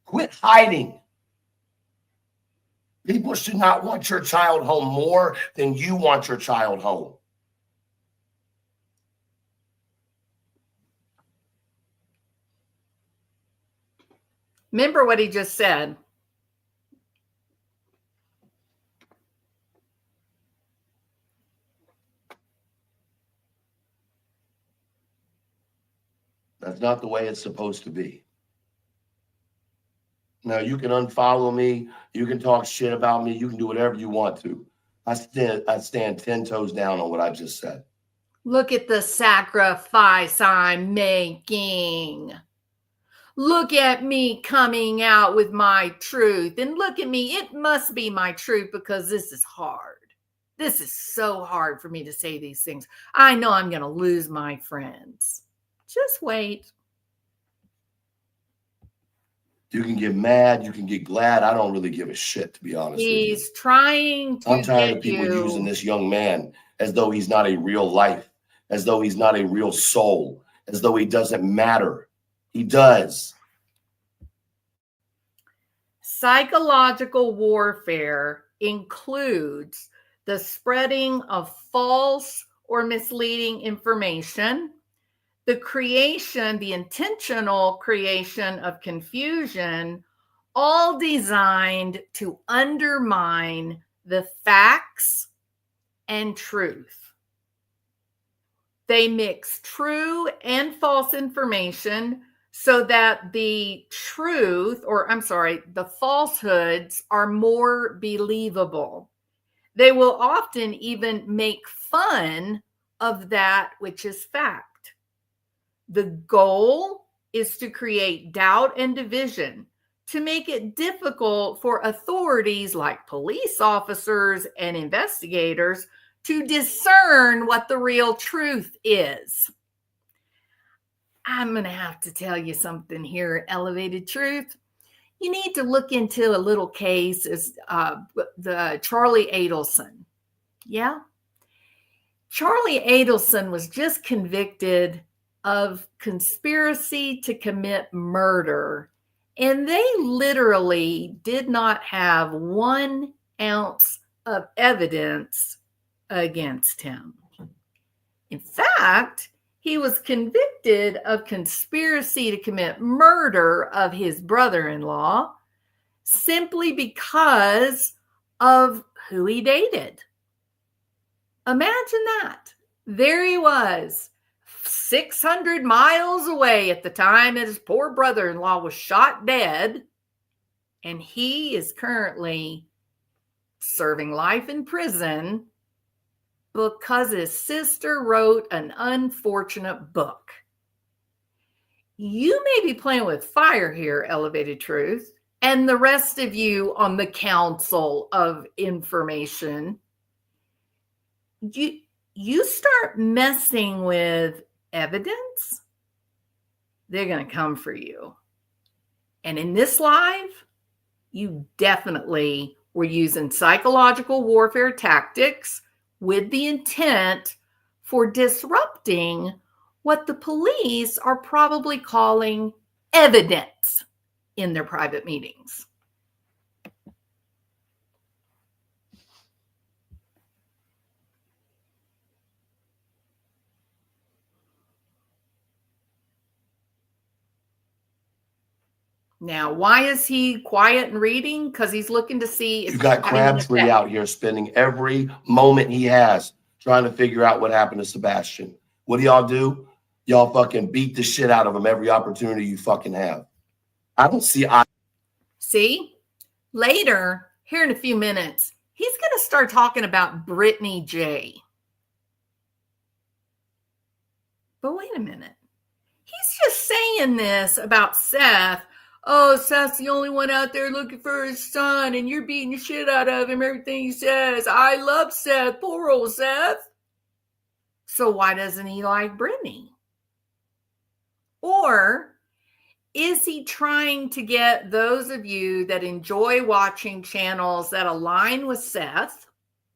Quit hiding. People should not want your child home more than you want your child home. Remember what he just said. That's not the way it's supposed to be. Now, you can unfollow me. You can talk shit about me. You can do whatever you want to. I stand 10 toes down on what I just said. Look at the sacrifice I'm making. Look at me coming out with my truth. And look at me. It must be my truth because this is hard. This is so hard for me to say these things. I know I'm going to lose my friends. Just wait. You can get mad, you can get glad. I don't really give a shit, to be honest with you. He's trying to I'm tired get of people you. using this young man as though he's not a real life, as though he's not a real soul, as though he doesn't matter. He does. Psychological warfare includes the spreading of false or misleading information, the intentional creation of confusion, all designed to undermine the facts and truth. They mix true and false information so that the falsehoods are more believable. They will often even make fun of that which is fact. The goal is to create doubt and division, to make it difficult for authorities like police officers and investigators to discern what the real truth is. I'm going to have to tell you something here, Elevated Truth. You need to look into a little case as the Charlie Adelson. Yeah? Charlie Adelson was just convicted of conspiracy to commit murder, and they literally did not have 1 ounce of evidence against him. In fact, he was convicted of conspiracy to commit murder of his brother-in-law simply because of who he dated. Imagine that. There he was, 600 miles away at the time that his poor brother-in-law was shot dead, and he is currently serving life in prison because his sister wrote an unfortunate book. You may be playing with fire here, Elevated Truth, and the rest of you on the Council of Information. You start messing with evidence, they're going to come for you. And in this live, you definitely were using psychological warfare tactics with the intent for disrupting what the police are probably calling evidence in their private meetings. Now, why is he quiet and reading? Because he's looking to see if you got Crabtree out here spending every moment he has trying to figure out what happened to Sebastian. What do y'all do? Y'all fucking beat the shit out of him every opportunity you fucking have. I don't see. See, later, here in a few minutes, he's going to start talking about Brittany J. But wait a minute. He's just saying this about Seth. Oh, Seth's the only one out there looking for his son, and you're beating the shit out of him, everything he says. I love Seth, poor old Seth. So why doesn't he like Brittany? Or is he trying to get those of you that enjoy watching channels that align with Seth,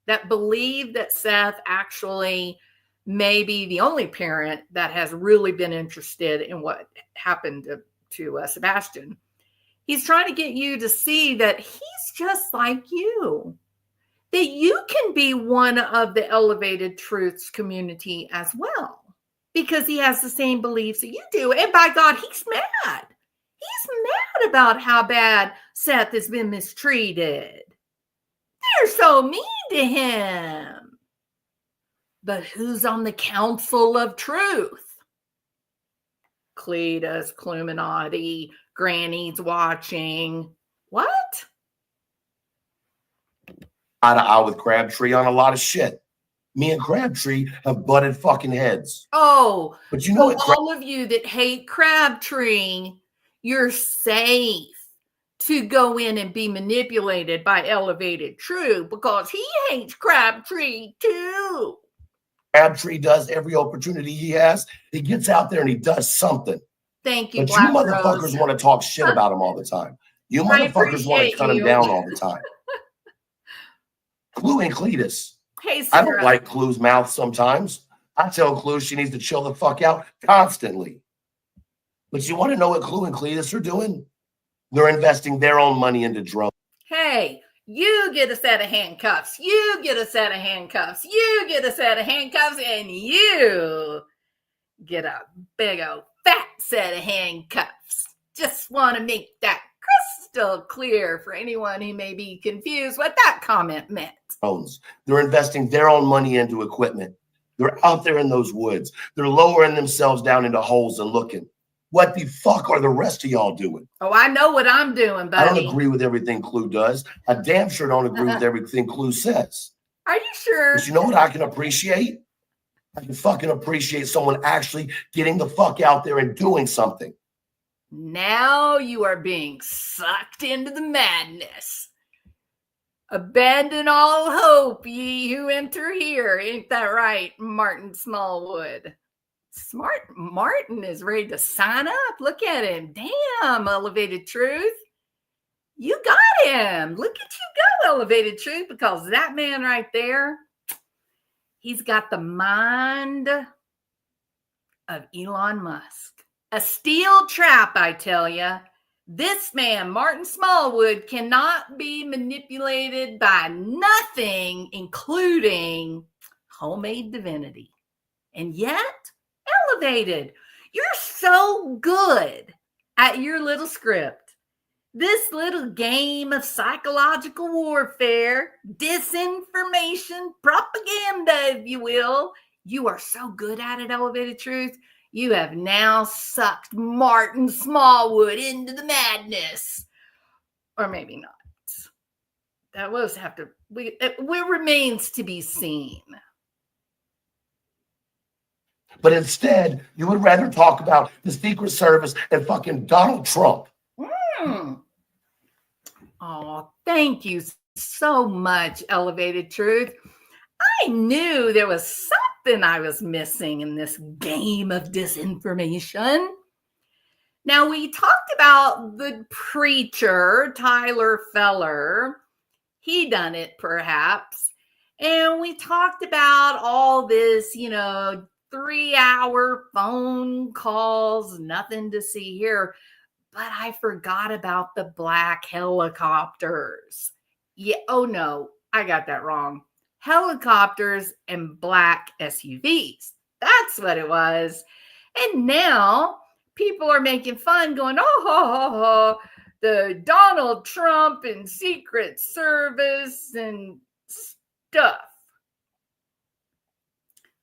that believe that Seth actually may be the only parent that has really been interested in what happened to Sebastian? He's trying to get you to see that he's just like you, that you can be one of the Elevated Truths community as well, because he has the same beliefs that you do. And by God, he's mad. He's mad about how bad Seth has been mistreated. They're so mean to him. But who's on the Council of Truth? Cletus, Cluminati, Granny's watching. What? Eye to eye with Crabtree on a lot of shit. Me and Crabtree have butted fucking heads. Oh, but you know what? All of you that hate Crabtree, you're safe to go in and be manipulated by Elevated Truth because he hates Crabtree too. Crabtree does every opportunity he has. He gets out there and he does something. Thank you, But you Black Rose. motherfuckers want to talk shit about him all the time. You I motherfuckers want to appreciate cut him you. down all the time. Clue and Cletus. Hey, I don't Sarah. like Clue's mouth sometimes. I tell Clue she needs to chill the fuck out constantly. But you want to know what Clue and Cletus are doing? They're investing their own money into drones. Hey, you get a set of handcuffs. You get a set of handcuffs. You get a set of handcuffs. And you get a big old fat set of handcuffs. Just want to make that crystal clear for anyone who may be confused what that comment meant. They're investing their own money into equipment. They're out there in those woods. They're lowering themselves down into holes and looking. What the fuck are the rest of y'all doing? Oh, I know what I'm doing, buddy. I don't agree with everything Clue does. I damn sure don't agree with everything Clue says. Are you sure? But you know what I can appreciate? I can fucking appreciate someone actually getting the fuck out there and doing something. Now you are being sucked into the madness. Abandon all hope, ye who enter here. Ain't that right, Martin Smallwood? Smart Martin is ready to sign up. Look at him. Damn, Elevated Truth. You got him. Look at you go, Elevated Truth, because that man right there, he's got the mind of Elon Musk. A steel trap, I tell you. This man, Martin Smallwood, cannot be manipulated by nothing, including homemade divinity. And yet, Elevated, you're so good at your little script. This little game of psychological warfare, disinformation, propaganda, if you will. You are so good at it, Elevated Truth. You have now sucked Martin Smallwood into the madness. Or maybe not. That was it remains to be seen. But instead, you would rather talk about the Secret Service and fucking Donald Trump. Oh, thank you so much, Elevated Truth. I knew there was something I was missing in this game of disinformation. Now, we talked about the preacher, Tyler Feller. He done it, perhaps. And we talked about all this, 3-hour phone calls, nothing to see here. But I forgot about the black helicopters. Yeah, oh no, I got that wrong. Helicopters and black SUVs. That's what it was. And now people are making fun, going, the Donald Trump and Secret Service and stuff.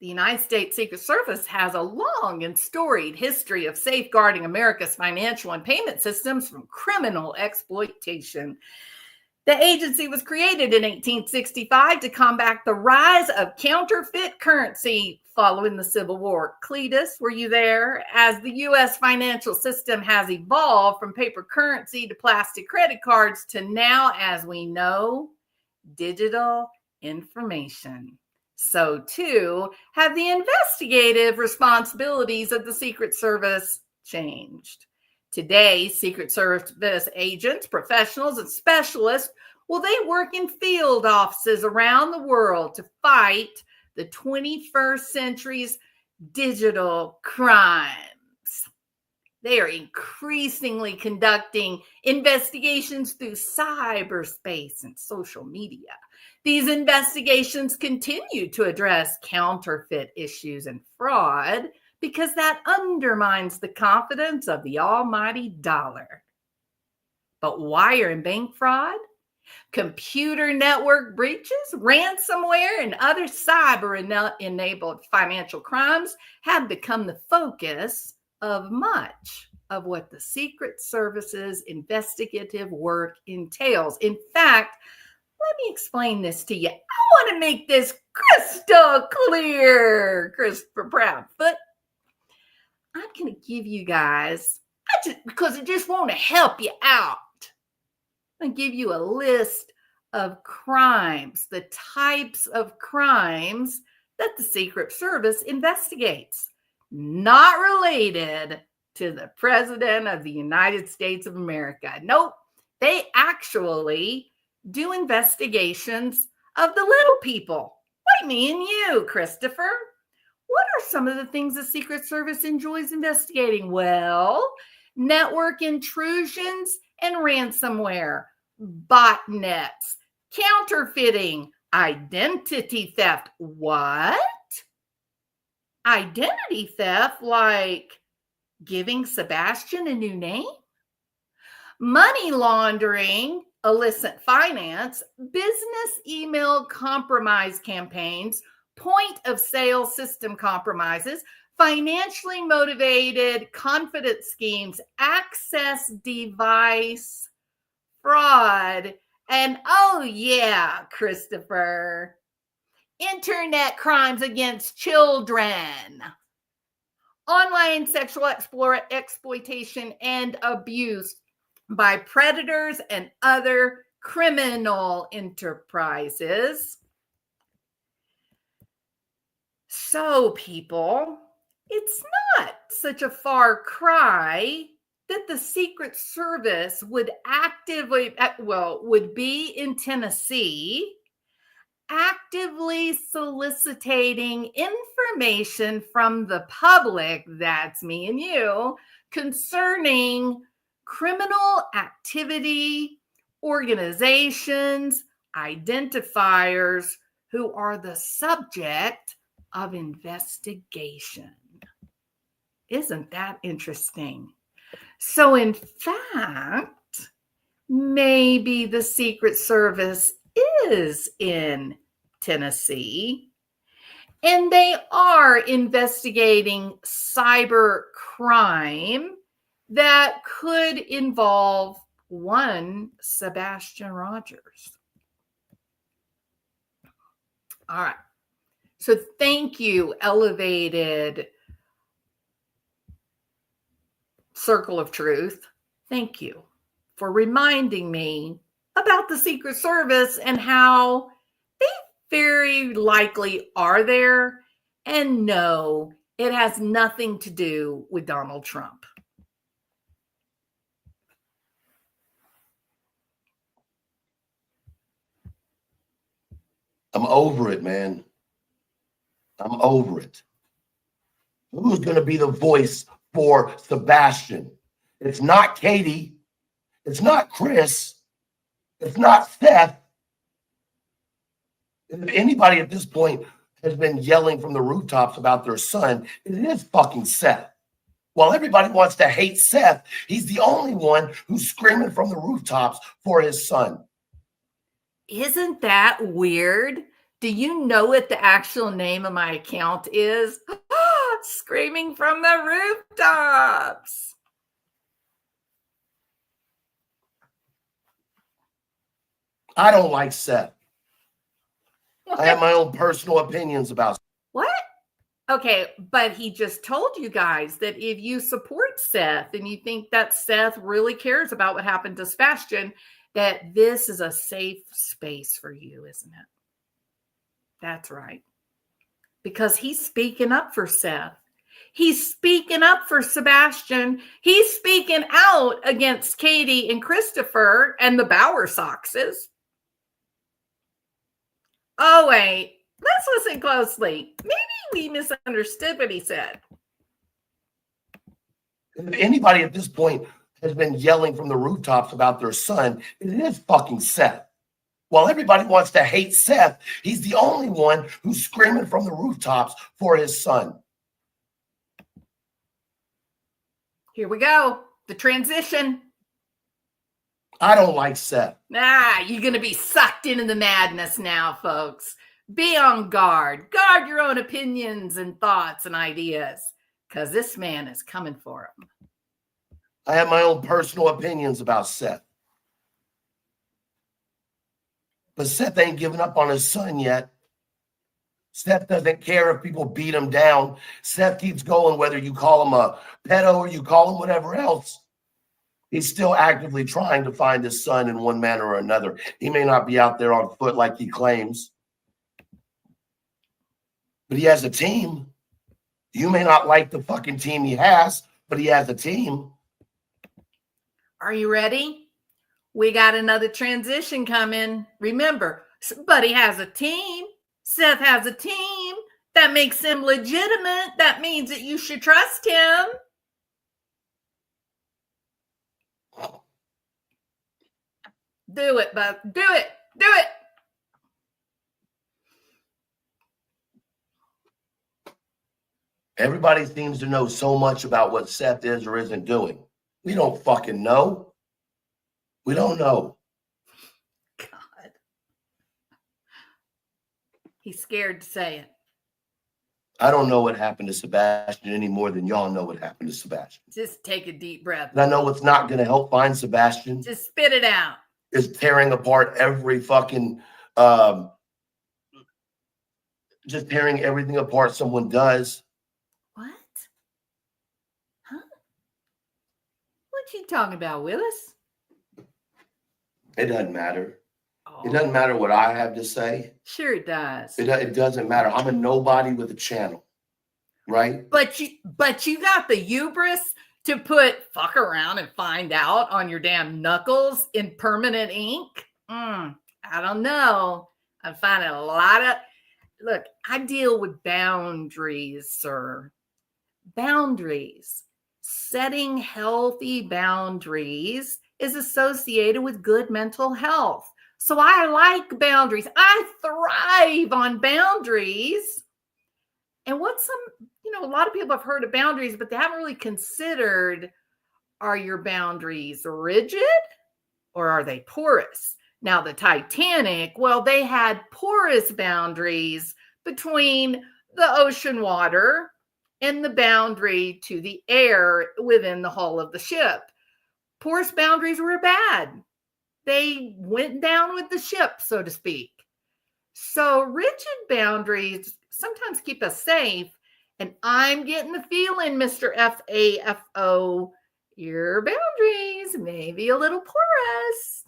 The United States Secret Service has a long and storied history of safeguarding America's financial and payment systems from criminal exploitation. The agency was created in 1865 to combat the rise of counterfeit currency following the Civil War. Cletus, were you there? As the U.S. financial system has evolved from paper currency to plastic credit cards to now, as we know, digital information. So, too, have the investigative responsibilities of the Secret Service changed. Today, Secret Service agents, professionals, and specialists, they work in field offices around the world to fight the 21st century's digital crimes. They are increasingly conducting investigations through cyberspace and social media. These investigations continue to address counterfeit issues and fraud because that undermines the confidence of the almighty dollar. But wire and bank fraud, computer network breaches, ransomware, and other cyber-enabled financial crimes have become the focus of much of what the Secret Service's investigative work entails. In fact, let me explain this to you. I want to make this crystal clear, Christopher Proudfoot. I'm going to give you guys, because I just want to help you out, I'm going to give you a list of crimes, the types of crimes that the Secret Service investigates. Not related to the President of the United States of America. Nope, they actually do investigations of the little people, like me and you, Christopher. What are some of the things the Secret Service enjoys investigating? Well, network intrusions and ransomware, botnets, counterfeiting, identity theft. What? Identity theft, like giving Sebastian a new name? Money laundering, illicit finance, business email compromise campaigns, point of sale system compromises, financially motivated confidence schemes, access device fraud, and oh yeah, Christopher, internet crimes against children, online sexual exploitation and abuse by predators and other criminal enterprises. So, people, it's not such a far cry that the Secret Service would would be in Tennessee, actively soliciting information from the public, that's me and you, concerning criminal activity, organizations, identifiers who are the subject of investigation. Isn't that interesting? So, in fact, maybe the Secret Service is in Tennessee and they are investigating cyber crime that could involve one Sebastian Rogers. All right. So thank you, Elevated Circle of Truth. Thank you for reminding me about the Secret Service and how they very likely are there. And no, it has nothing to do with Donald Trump. I'm over it, man. I'm over it. Who's going to be the voice for Sebastian? It's not Katie. It's not Chris. It's not Seth. If anybody at this point has been yelling from the rooftops about their son, it is fucking Seth. While everybody wants to hate Seth, he's the only one who's screaming from the rooftops for his son. Isn't that weird? Do you know what the actual name of my account is? Screaming from the rooftops. I don't like Seth. I have my own personal opinions about Seth. What? Okay, but he just told you guys that if you support Seth and you think that Seth really cares about what happened to Sebastian, that this is a safe space for you, isn't it? That's right. Because he's speaking up for Seth. He's speaking up for Sebastian. He's speaking out against Katie and Christopher and the Bowersoxes. Oh, wait. Let's listen closely. Maybe we misunderstood what he said. If anybody at this point has been yelling from the rooftops about their son, it is fucking Seth. While everybody wants to hate Seth, he's the only one who's screaming from the rooftops for his son. Here we go. The transition. I don't like Seth. You're going to be sucked into the madness now, folks. Be on guard. Guard your own opinions and thoughts and ideas, because this man is coming for them. I have my own personal opinions about Seth. But Seth ain't giving up on his son yet. Seth doesn't care if people beat him down. Seth keeps going, whether you call him a pedo or you call him whatever else. He's still actively trying to find his son in one manner or another. He may not be out there on foot like he claims, but he has a team. You may not like the fucking team he has, but he has a team. Are you ready? We got another transition coming. Remember, Buddy has a team. Seth has a team. That makes him legitimate. That means that you should trust him. Do it, bud. Do it. Do it. Everybody seems to know so much about what Seth is or isn't doing. We don't fucking know. We don't know. God. He's scared to say it. I don't know what happened to Sebastian any more than y'all know what happened to Sebastian. Just take a deep breath. And I know what's not going to help find Sebastian. Just spit it out. Is tearing apart every fucking, just tearing everything apart someone does. What? Huh? What you talking about, Willis? It doesn't matter. Oh. It doesn't matter what I have to say. Sure it does. It doesn't matter. I'm a nobody with a channel, right? But you got the hubris to put "fuck around and find out" on your damn knuckles in permanent ink. I don't know. I'm finding a lot of. Look, I deal with boundaries, sir. Boundaries. Setting healthy boundaries is associated with good mental health. So I like boundaries. I thrive on boundaries. And what's a lot of people have heard of boundaries, but they haven't really considered, are your boundaries rigid or are they porous? Now, the Titanic, well, they had porous boundaries between the ocean water and the boundary to the air within the hull of the ship. Porous boundaries were bad. They went down with the ship, so to speak. So rigid boundaries sometimes keep us safe. And I'm getting the feeling, Mr. FAFO, your boundaries may be a little porous.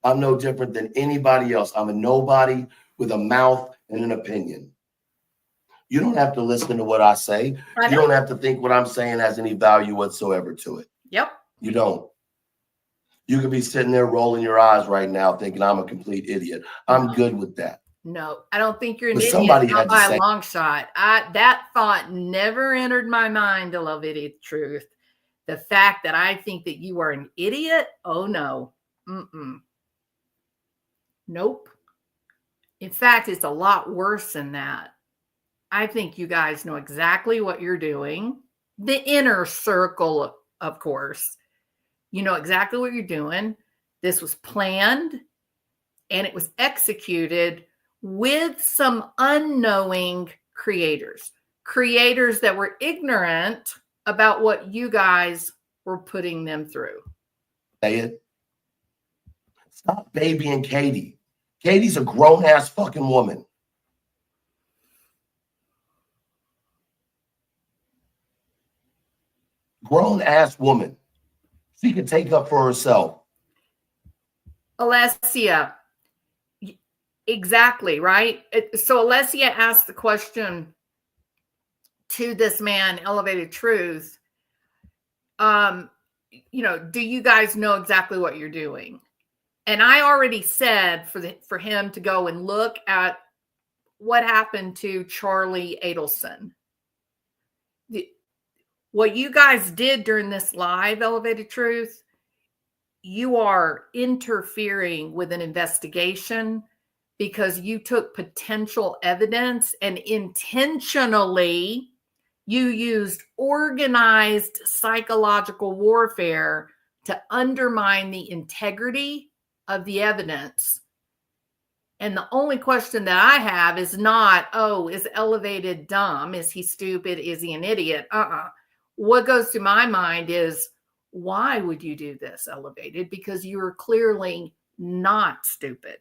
I'm no different than anybody else. I'm a nobody with a mouth and an opinion. You don't have to listen to what I say. You don't have to think what I'm saying has any value whatsoever to it. Yep. You don't. You could be sitting there rolling your eyes right now thinking I'm a complete idiot. I'm good with that. No, I don't think you're an But idiot. somebody Not had to by say- a long shot. That thought never entered my mind to love idiot truth. The fact that I think that you are an idiot, oh no. Nope. In fact, it's a lot worse than that. I think you guys know exactly what you're doing. The inner circle, of course. You know exactly what you're doing. This was planned and it was executed with some unknowing creators that were ignorant about what you guys were putting them through. Say it. Stop babying Katie. Katie's a grown-ass fucking woman. Grown-ass woman. She can take up for herself. Alessia, exactly, right? So Alessia asked the question to this man, Elevated Truth, do you guys know exactly what you're doing? And I already said for him to go and look at what happened to Charlie Adelson. What you guys did during this live, Elevated Truth, you are interfering with an investigation because you took potential evidence and intentionally you used organized psychological warfare to undermine the integrity of the evidence. And the only question that I have is not, is Elevated dumb? Is he stupid? Is he an idiot? What goes to my mind is, why would you do this, Elevated? Because you're clearly not stupid.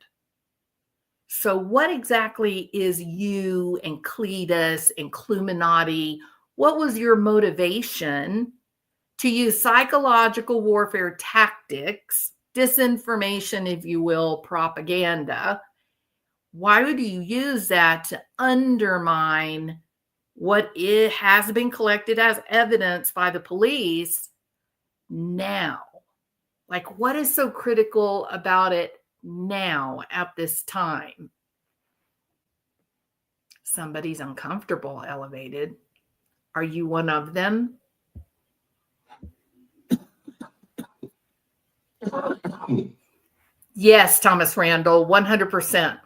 So what exactly is you and Cletus and Cluminati? What was your motivation to use psychological warfare tactics, disinformation, if you will, propaganda? Why would you use that to undermine what it has been collected as evidence by the police now. Like, what is so critical about it now at this time? Somebody's uncomfortable, Elevated. Are you one of them? Yes, Thomas Randall, 100%.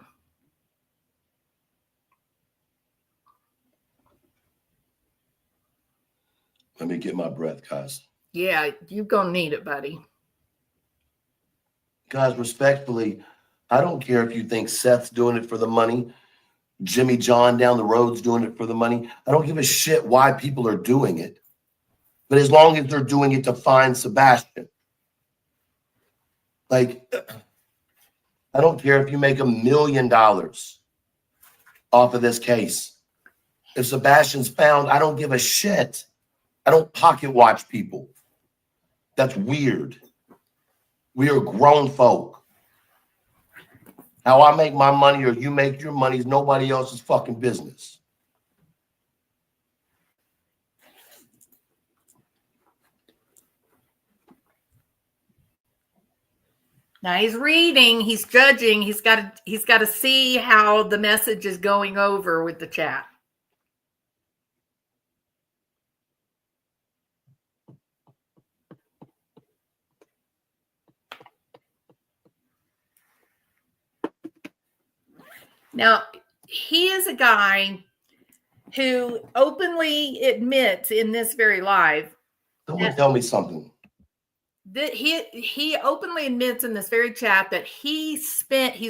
Let me get my breath, guys. Yeah, you're going to need it, buddy. Guys, respectfully, I don't care if you think Seth's doing it for the money, Jimmy John down the road's doing it for the money. I don't give a shit why people are doing it. But as long as they're doing it to find Sebastian. Like, I don't care if you make $1 million off of this case. If Sebastian's found, I don't give a shit. I don't pocket watch people. That's weird. We are grown folk. How I make my money or you make your money is nobody else's fucking business. Now he's reading, he's judging, he's got to see how the message is going over with the chat. Now, he is a guy who openly admits in this very live. Someone tell me something. That he openly admits in this very chat that he's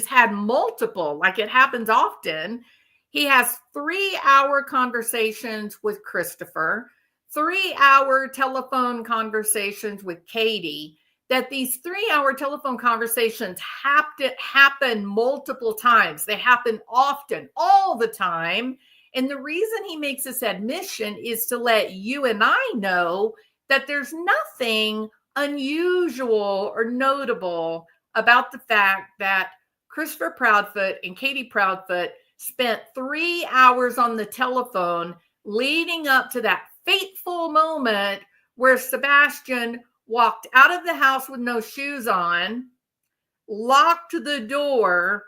had multiple, like it happens often. He has 3-hour conversations with Christopher, 3-hour telephone conversations with Katie. That these 3-hour telephone conversations happen multiple times. They happen often, all the time. And the reason he makes this admission is to let you and I know that there's nothing unusual or notable about the fact that Christopher Proudfoot and Katie Proudfoot spent 3 hours on the telephone leading up to that fateful moment where Sebastian walked out of the house with no shoes on, locked the door,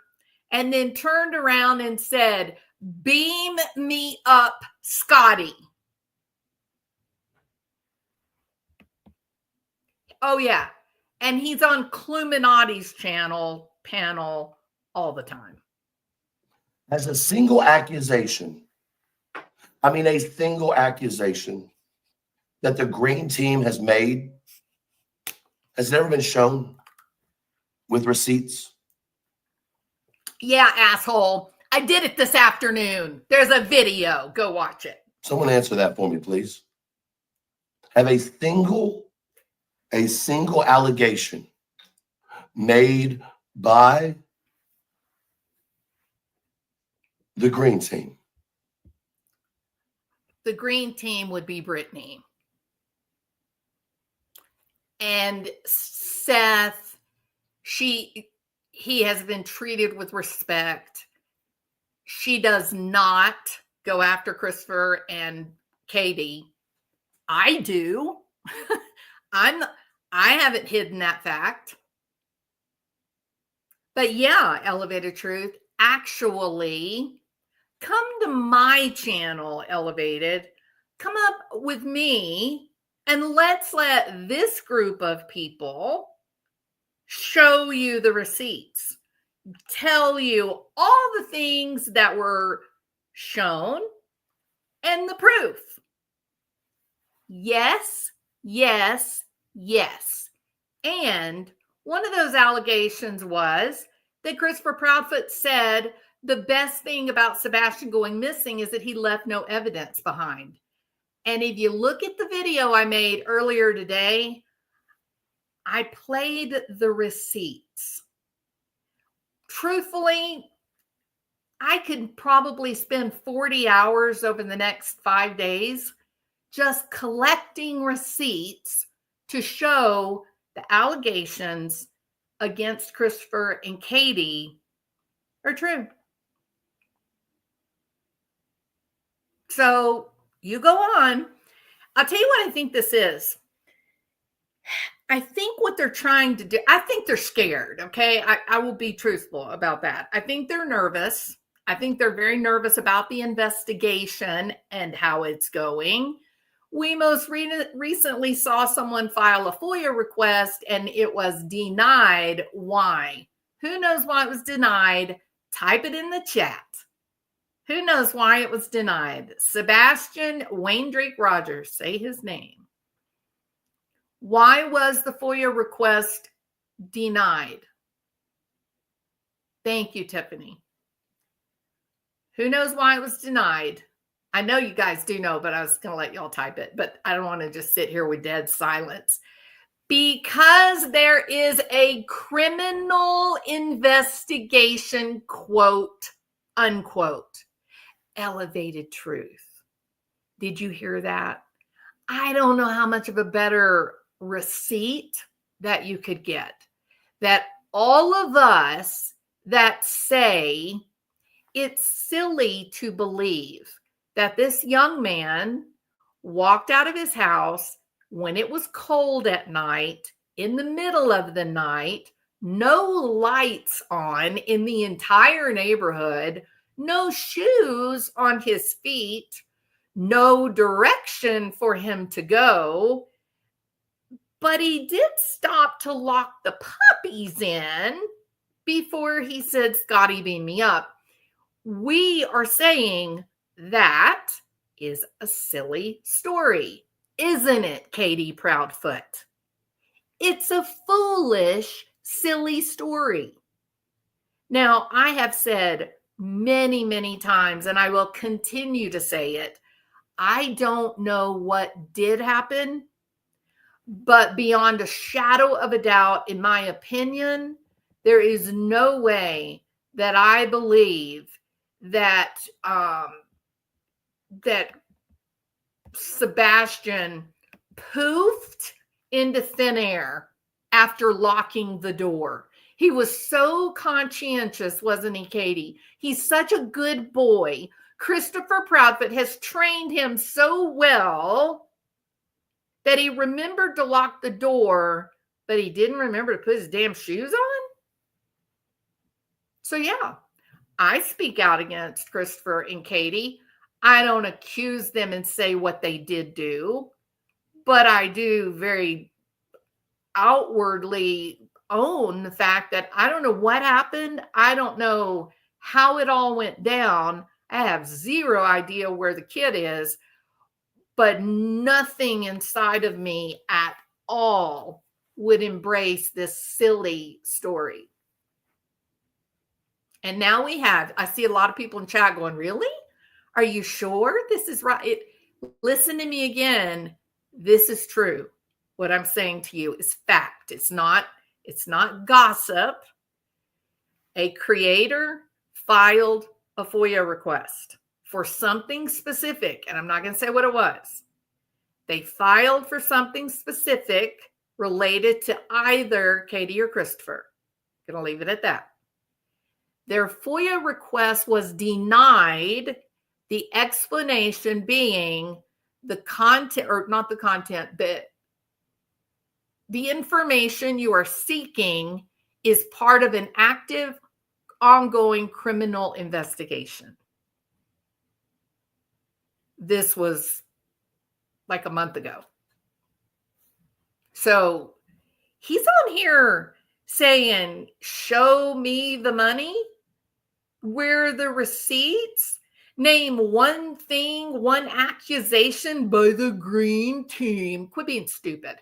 and then turned around and said, "Beam me up, Scotty." Oh, yeah. And he's on Cluminati's panel all the time. As a single accusation, a single accusation that the green team has made has never been shown with receipts. Yeah, asshole. I did it this afternoon. There's a video. Go watch it. Someone answer that for me, please. Have a single allegation made by the green team. The green team would be Brittany. And Seth, he has been treated with respect. She does not go after Christopher and Katie. I do. I haven't hidden that fact. But yeah, Elevated Truth, actually, come to my channel, Elevated. Come up with me and let's let this group of people show you the receipts, tell you all the things that were shown and the proof. Yes, yes, yes. And one of those allegations was that Christopher Proudfoot said the best thing about Sebastian going missing is that he left no evidence behind. And if you look at the video I made earlier today, I played the receipts. Truthfully, I could probably spend 40 hours over the next 5 days just collecting receipts to show the allegations against Christopher and Katie are true. So you go on. I'll tell you what I think this is. I think what they're trying to do, I think they're scared. Okay. I will be truthful about that. I think they're nervous. I think they're very nervous about the investigation and how it's going. We most recently saw someone file a FOIA request and it was denied. Why? Who knows why it was denied? Type it in the chat. Who knows why it was denied? Sebastian Wayne Drake Rogers, say his name. Why was the FOIA request denied? Thank you, Tiffany. Who knows why it was denied? I know you guys do know, but I was going to let y'all type it, but I don't want to just sit here with dead silence. Because there is a criminal investigation, quote, unquote, elevated truth. Did you hear that? I don't know how much of a better receipt that you could get. That all of us that say it's silly to believe that this young man walked out of his house when it was cold at night, in the middle of the night, no lights on in the entire neighborhood, no shoes on his feet, no direction for him to go. But he did stop to lock the puppies in before he said, Scotty, beam me up. We are saying that is a silly story, isn't it, Katie Proudfoot? It's a foolish, silly story. Now, I have said many, many times, and I will continue to say it, I don't know what did happen, but beyond a shadow of a doubt, in my opinion, there is no way that I believe that that Sebastian poofed into thin air after locking the door. He was so conscientious, wasn't he, Katie? He's such a good boy. Christopher Proudfoot has trained him so well that he remembered to lock the door, but he didn't remember to put his damn shoes on. So yeah, I speak out against Christopher and Katie. I don't accuse them and say what they did do, but I do very outwardly own the fact that I don't know what happened. I don't know how it all went down. I have zero idea where the kid is, but nothing inside of me at all would embrace this silly story. And now I see a lot of people in chat going, really? Are you sure this is right? Listen to me again. This is true. What I'm saying to you is fact. It's not gossip. A creator filed a FOIA request for something specific, and I'm not going to say what it was. They filed for something specific related to either Katie or Christopher. I'm going to leave it at that. Their FOIA request was denied, the explanation being the content, or not the content, but the information you are seeking is part of an active, ongoing criminal investigation. This was like a month ago. So he's on here saying, show me the money. Where are the receipts? Name one thing, one accusation by the green team. Quit being stupid.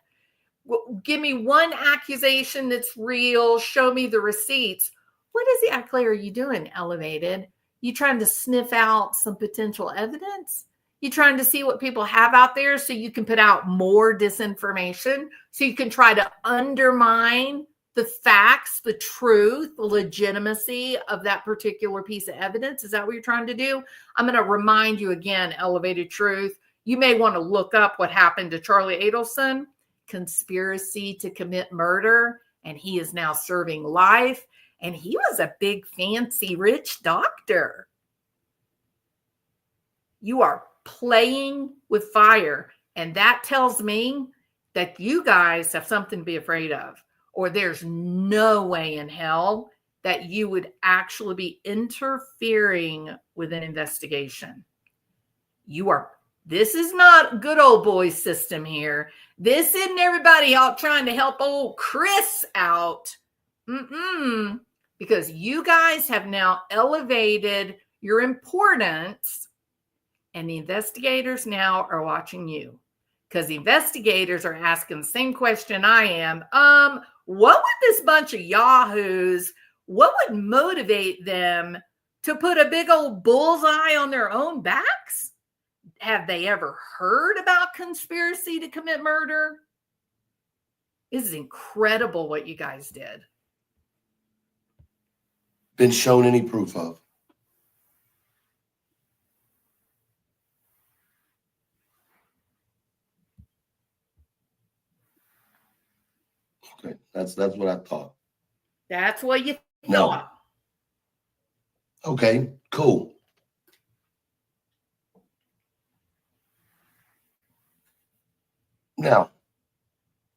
Give me one accusation that's real. Show me the receipts. What exactly are you doing, Elevated? You trying to sniff out some potential evidence? You trying to see what people have out there so you can put out more disinformation, so you can try to undermine the facts, the truth, the legitimacy of that particular piece of evidence? Is that what you're trying to do? I'm going to remind you again, Elevated Truth. You may want to look up what happened to Charlie Adelson, conspiracy to commit murder, and he is now serving life. And he was a big, fancy, rich doctor. You are playing with fire. And that tells me that you guys have something to be afraid of, or there's no way in hell that you would actually be interfering with an investigation. This is not good old boy system here. This isn't everybody out trying to help old Chris out. Because you guys have now elevated your importance, and the investigators now are watching you. Because the investigators are asking the same question I am. What would this bunch of yahoos, what would motivate them to put a big old bullseye on their own backs? Have they ever heard about conspiracy to commit murder? This is incredible what you guys did. Been shown any proof of? Okay, that's what I thought. That's what you No. thought. Okay, cool. Now,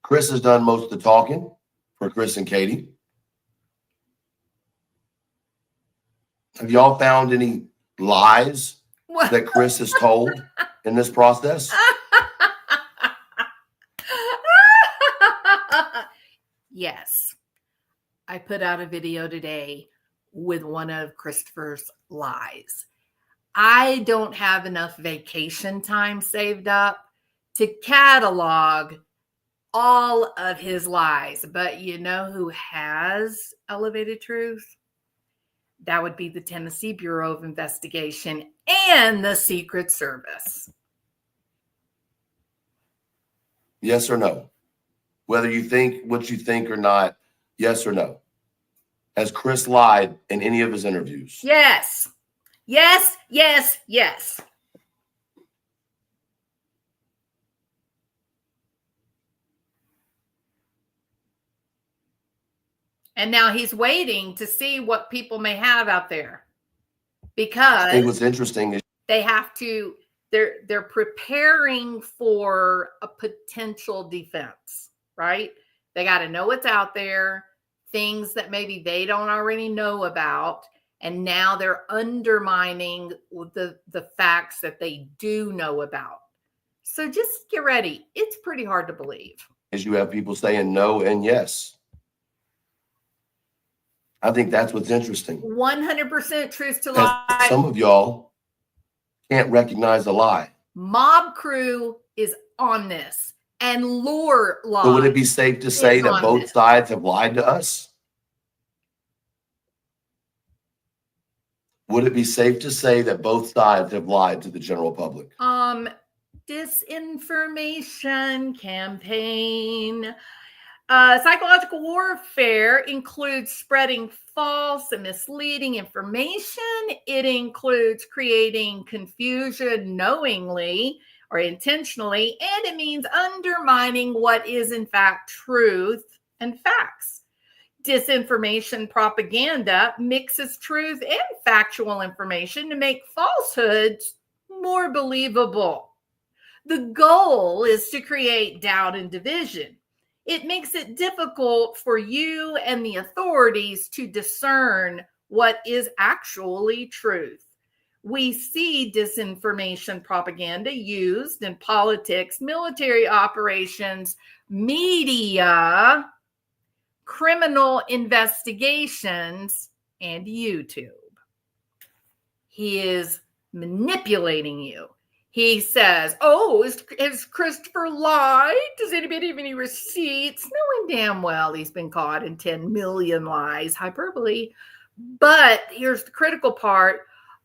Chris has done most of the talking for Chris and Katie. Have y'all found any lies that Chris has told in this process? Yes. I put out a video today with one of Christopher's lies. I don't have enough vacation time saved up to catalog all of his lies. But you know who has elevated truth? That would be the Tennessee Bureau of Investigation and the Secret Service. Yes or no? Whether you think what you think or not, yes or no? Has Chris lied in any of his interviews? Yes. Yes, yes, yes. And now he's waiting to see what people may have out there, because I think what's interesting is they have to, they're preparing for a potential defense, right? They got to know what's out there, things that maybe they don't already know about. And now they're undermining the facts that they do know about. So just get ready. It's pretty hard to believe. you have people saying no and yes. I think that's what's interesting. 100% truth to lie. Some of y'all can't recognize a lie. Mob Crew is on this, and Lore Law. So would it be safe to say that both sides have lied to us? Would it be safe to say that both sides have lied to the general public? Disinformation campaign. Psychological warfare includes spreading false and misleading information. It includes creating confusion knowingly or intentionally, and it means undermining what is in fact truth and facts. Disinformation propaganda mixes truth and factual information to make falsehoods more believable. The goal is to create doubt and division. It makes it difficult for you and the authorities to discern what is actually truth. We see disinformation propaganda used in politics, military operations, media, criminal investigations, and YouTube. He is manipulating you. He says, oh, is Christopher lied? Does anybody have any receipts? Knowing damn well he's been caught in 10 million lies, hyperbole. But here's the critical part.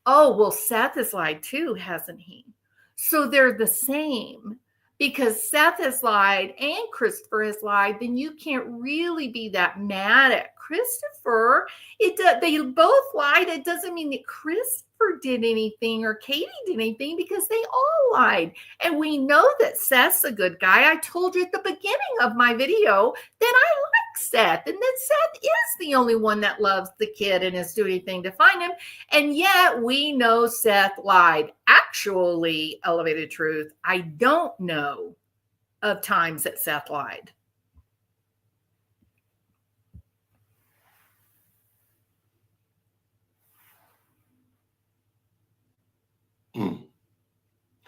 Oh, well, Seth has lied too, hasn't he? So they're the same. Because Seth has lied and Christopher has lied, then you can't really be that mad at Christopher. They both lied. It doesn't mean that Christopher did anything or Katie did anything, because they all lied. And we know that Seth's a good guy. I told you at the beginning of my video that I like Seth, and that Seth is the only one that loves the kid and is doing anything to find him. And yet we know Seth lied. Actually, actually, Elevated Truth, I don't know of times that Seth lied.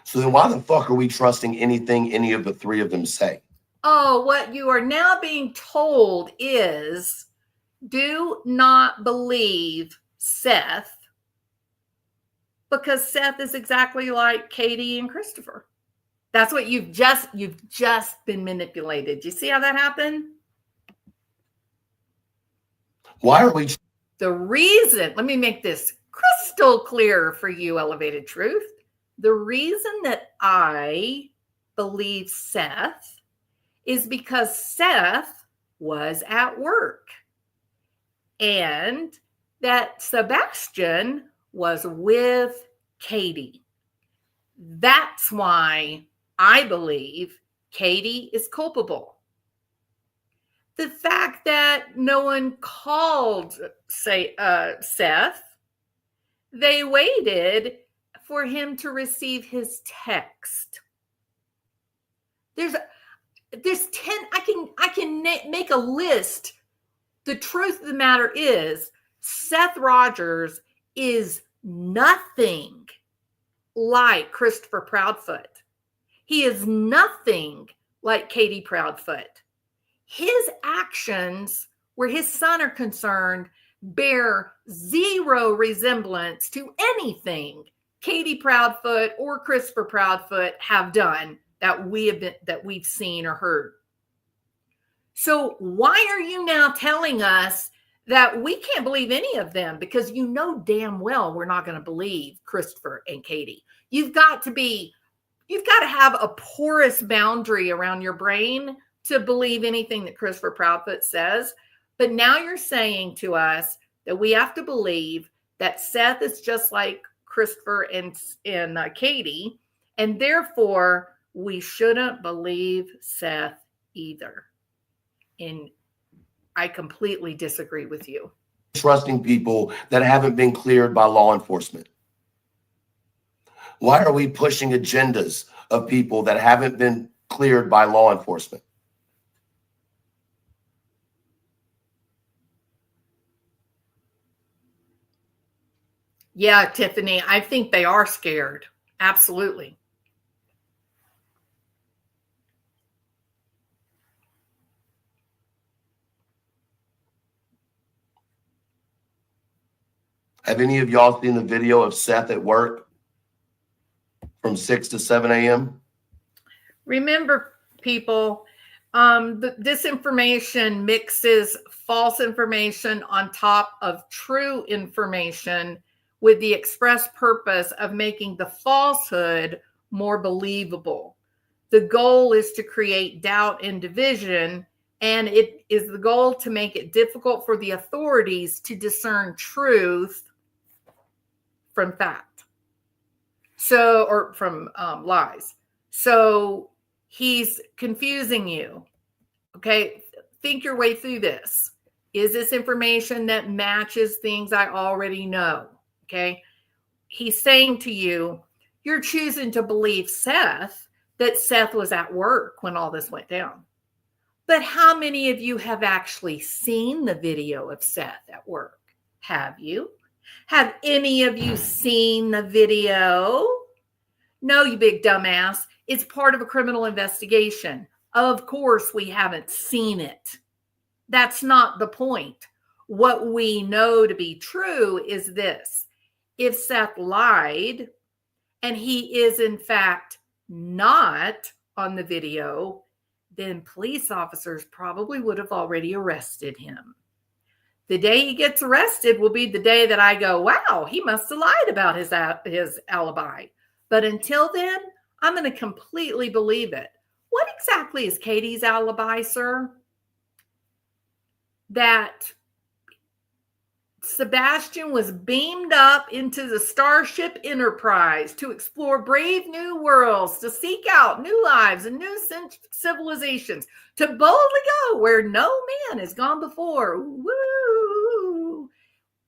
So then why the fuck are we trusting anything any of the three of them say? Oh, what you are now being told is do not believe Seth, because Seth is exactly like Katie and Christopher. That's what you've just been manipulated. You see how that happened? Why are we? The reason, let me make this crystal clear for you, Elevated Truth. The reason that I believe Seth is because Seth was at work and that Sebastian was with Katie. That's why I believe Katie is culpable. The fact that no one called, Seth, they waited for him to receive his text. There's 10, I can make a list. The truth of the matter is Seth Rogers is nothing like Christopher Proudfoot. He is nothing like Katie Proudfoot. His actions, where his son are concerned, bear zero resemblance to anything Katie Proudfoot or Christopher Proudfoot have done that we've seen or heard. So why are you now telling us that we can't believe any of them? Because you know damn well we're not going to believe Christopher and Katie. You've got to have a porous boundary around your brain to believe anything that Christopher Proudfoot says. But now you're saying to us that we have to believe that Seth is just like Christopher and Katie, and therefore we shouldn't believe Seth either. And I completely disagree with you. Trusting people that haven't been cleared by law enforcement? Why are we pushing agendas of people that haven't been cleared by law enforcement? Yeah, Tiffany, I think they are scared. Absolutely. Have any of y'all seen the video of Seth at work from 6 to 7 a.m.? Remember, people, this information mixes false information on top of true information with the express purpose of making the falsehood more believable. The goal is to create doubt and division, and it is the goal to make it difficult for the authorities to discern truth from fact. So, or from lies. So he's confusing you. Okay. Think your way through this. Is this information that matches things I already know? Okay. He's saying to you, you're choosing to believe Seth, that Seth was at work when all this went down. But how many of you have actually seen the video of Seth at work? Have you? Have any of you seen the video? No, you big dumbass. It's part of a criminal investigation. Of course, we haven't seen it. That's not the point. What we know to be true is this. If Seth lied and he is in fact not on the video, then police officers probably would have already arrested him. The day he gets arrested will be the day that I go, wow, he must have lied about his alibi. But until then, I'm going to completely believe it. What exactly is Katie's alibi, sir? That Sebastian was beamed up into the Starship Enterprise to explore brave new worlds, to seek out new lives and new civilizations, to boldly go where no man has gone before. Woo!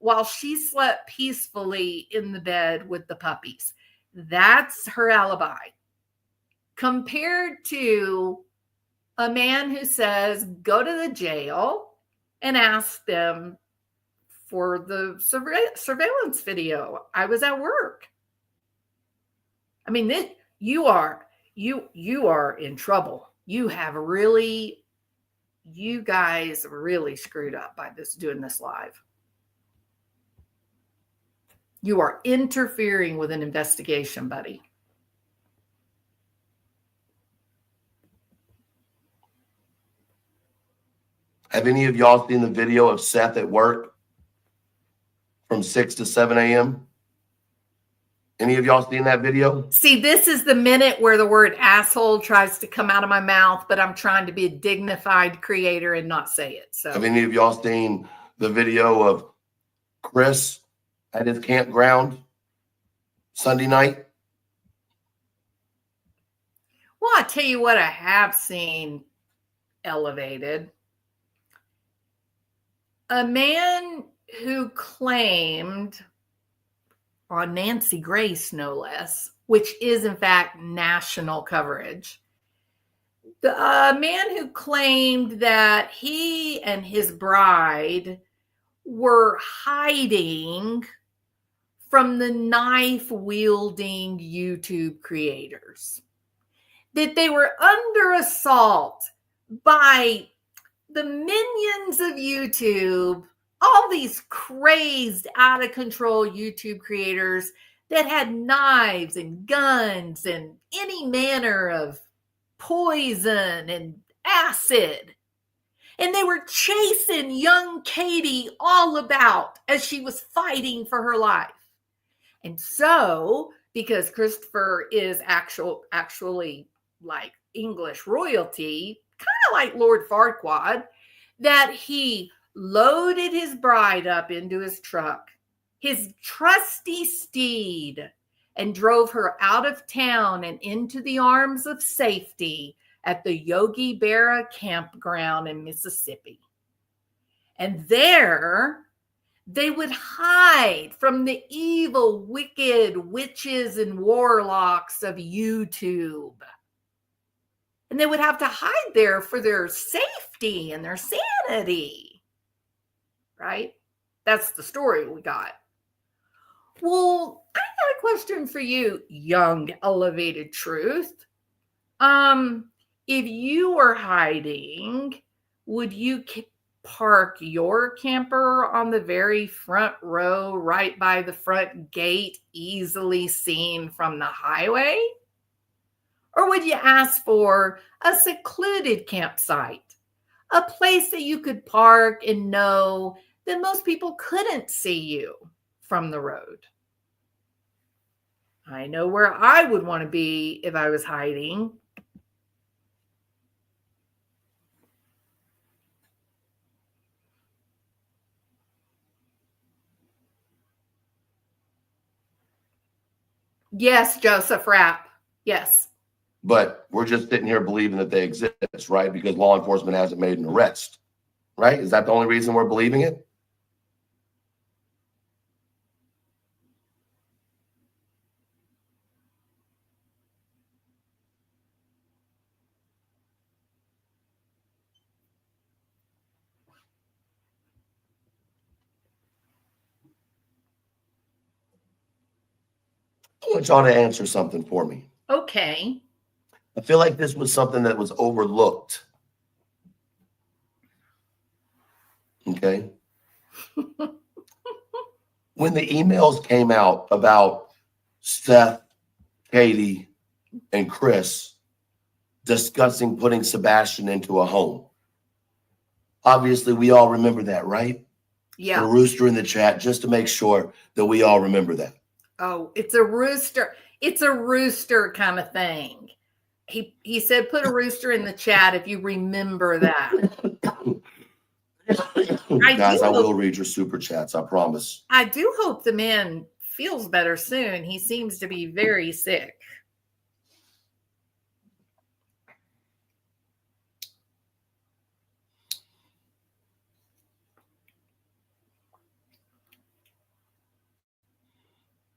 While she slept peacefully in the bed with the puppies. That's her alibi. Compared to a man who says, go to the jail and ask them for the surveillance video. I was at work. I mean, you are in trouble. You guys really screwed up by doing this live. You are interfering with an investigation, buddy. Have any of y'all seen the video of Seth at work from 6 to 7 a.m.? Any of y'all seen that video? See, this is the minute where the word asshole tries to come out of my mouth, but I'm trying to be a dignified creator and not say it. So, have any of y'all seen the video of Chris at his campground Sunday night? Well, I tell you what, I have seen elevated. A man who claimed on Nancy Grace, no less, which is in fact national coverage. The man who claimed that he and his bride were hiding from the knife-wielding YouTube creators, that they were under assault by the minions of YouTube, all these crazed, out of control YouTube creators that had knives and guns and any manner of poison and acid. And they were chasing young Katie all about as she was fighting for her life. And so, because Christopher is actually like English royalty, kind of like Lord Farquaad, that he loaded his bride up into his truck, his trusty steed, and drove her out of town and into the arms of safety at the Yogi Berra campground in Mississippi. And there they would hide from the evil, wicked witches and warlocks of YouTube. And they would have to hide there for their safety and their sanity. Right? That's the story we got. Well, I got a question for you, young elevated truth. If you were hiding, would you park your camper on the very front row, right by the front gate, easily seen from the highway? Or would you ask for a secluded campsite, a place that you could park and know that most people couldn't see you from the road? I know where I would want to be if I was hiding. Yes, Joseph Rapp. Yes. But we're just sitting here believing that they exist, right? Because law enforcement hasn't made an arrest, right? Is that the only reason we're believing it? I want y'all to answer something for me. Okay. I feel like this was something that was overlooked. Okay. When the emails came out about Seth, Katie, and Chris discussing putting Sebastian into a home, obviously we all remember that, right? Yeah. Put a rooster in the chat just to make sure that we all remember that. Oh, it's a rooster. It's a rooster kind of thing. He said, put a rooster in the chat if you remember that. Guys, I will read your super chats, I promise. I do hope the man feels better soon. He seems to be very sick.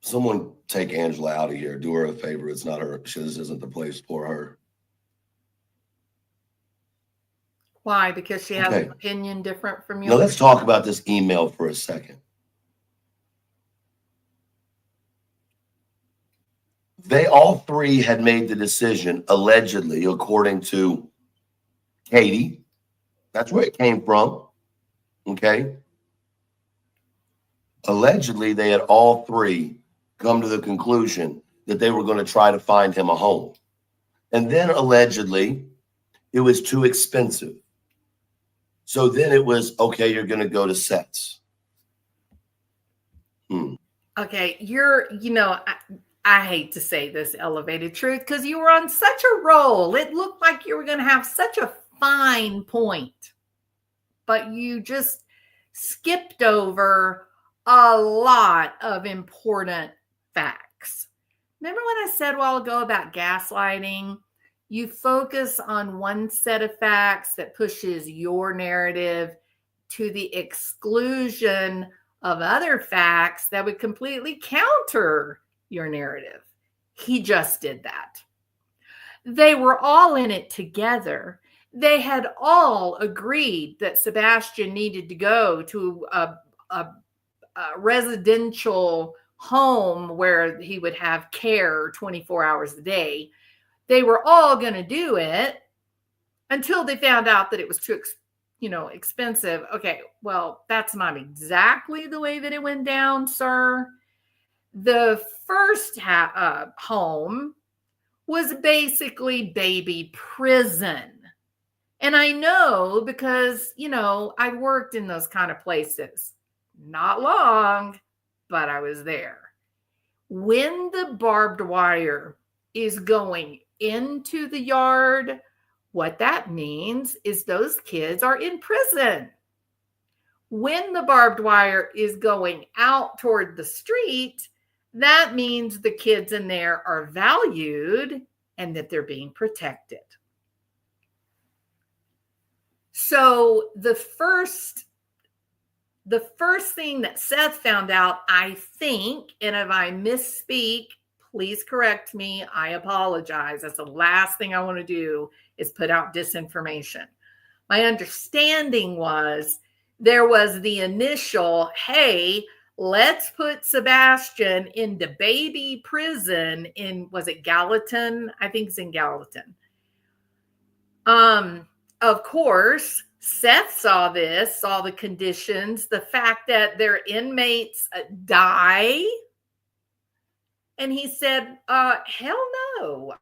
Someone take Angela out of here. Do her a favor. It's not her. This isn't the place for her. Why? Because she has Okay. an opinion different from Now yours? let's talk about this email for a second. They all three had made the decision, allegedly, according to Katie. That's where it came from. Okay. Allegedly, they had all three come to the conclusion that they were going to try to find him a home. And then allegedly, it was too expensive. So then it was, okay, you're going to go to Seth's. Okay, I hate to say this, Elevated Truth, because you were on such a roll. It looked like you were going to have such a fine point, but you just skipped over a lot of important facts. Remember when I said a while ago about gaslighting? You focus on one set of facts that pushes your narrative to the exclusion of other facts that would completely counter your narrative. He just did that. They were all in it together. They had all agreed that Sebastian needed to go to a residential home where he would have care 24 hours a day. They were all going to do it until they found out that it was too expensive. Okay, well, that's not exactly the way that it went down, sir. The first home was basically baby prison. And I know because, I worked in those kind of places. Not long, but I was there. When the barbed wire is going into the yard, what that means is those kids are in prison. When the barbed wire is going out toward the street, that means the kids in there are valued and that they're being protected. So the first thing that Seth found out, I think, and if I misspeak, please correct me. I apologize. That's the last thing I want to do is put out disinformation. My understanding was there was the initial, hey, let's put Sebastian into baby prison in, was it Gallatin? I think it's in Gallatin. Of course, Seth saw this, saw the conditions, the fact that their inmates die. And he said, hell no.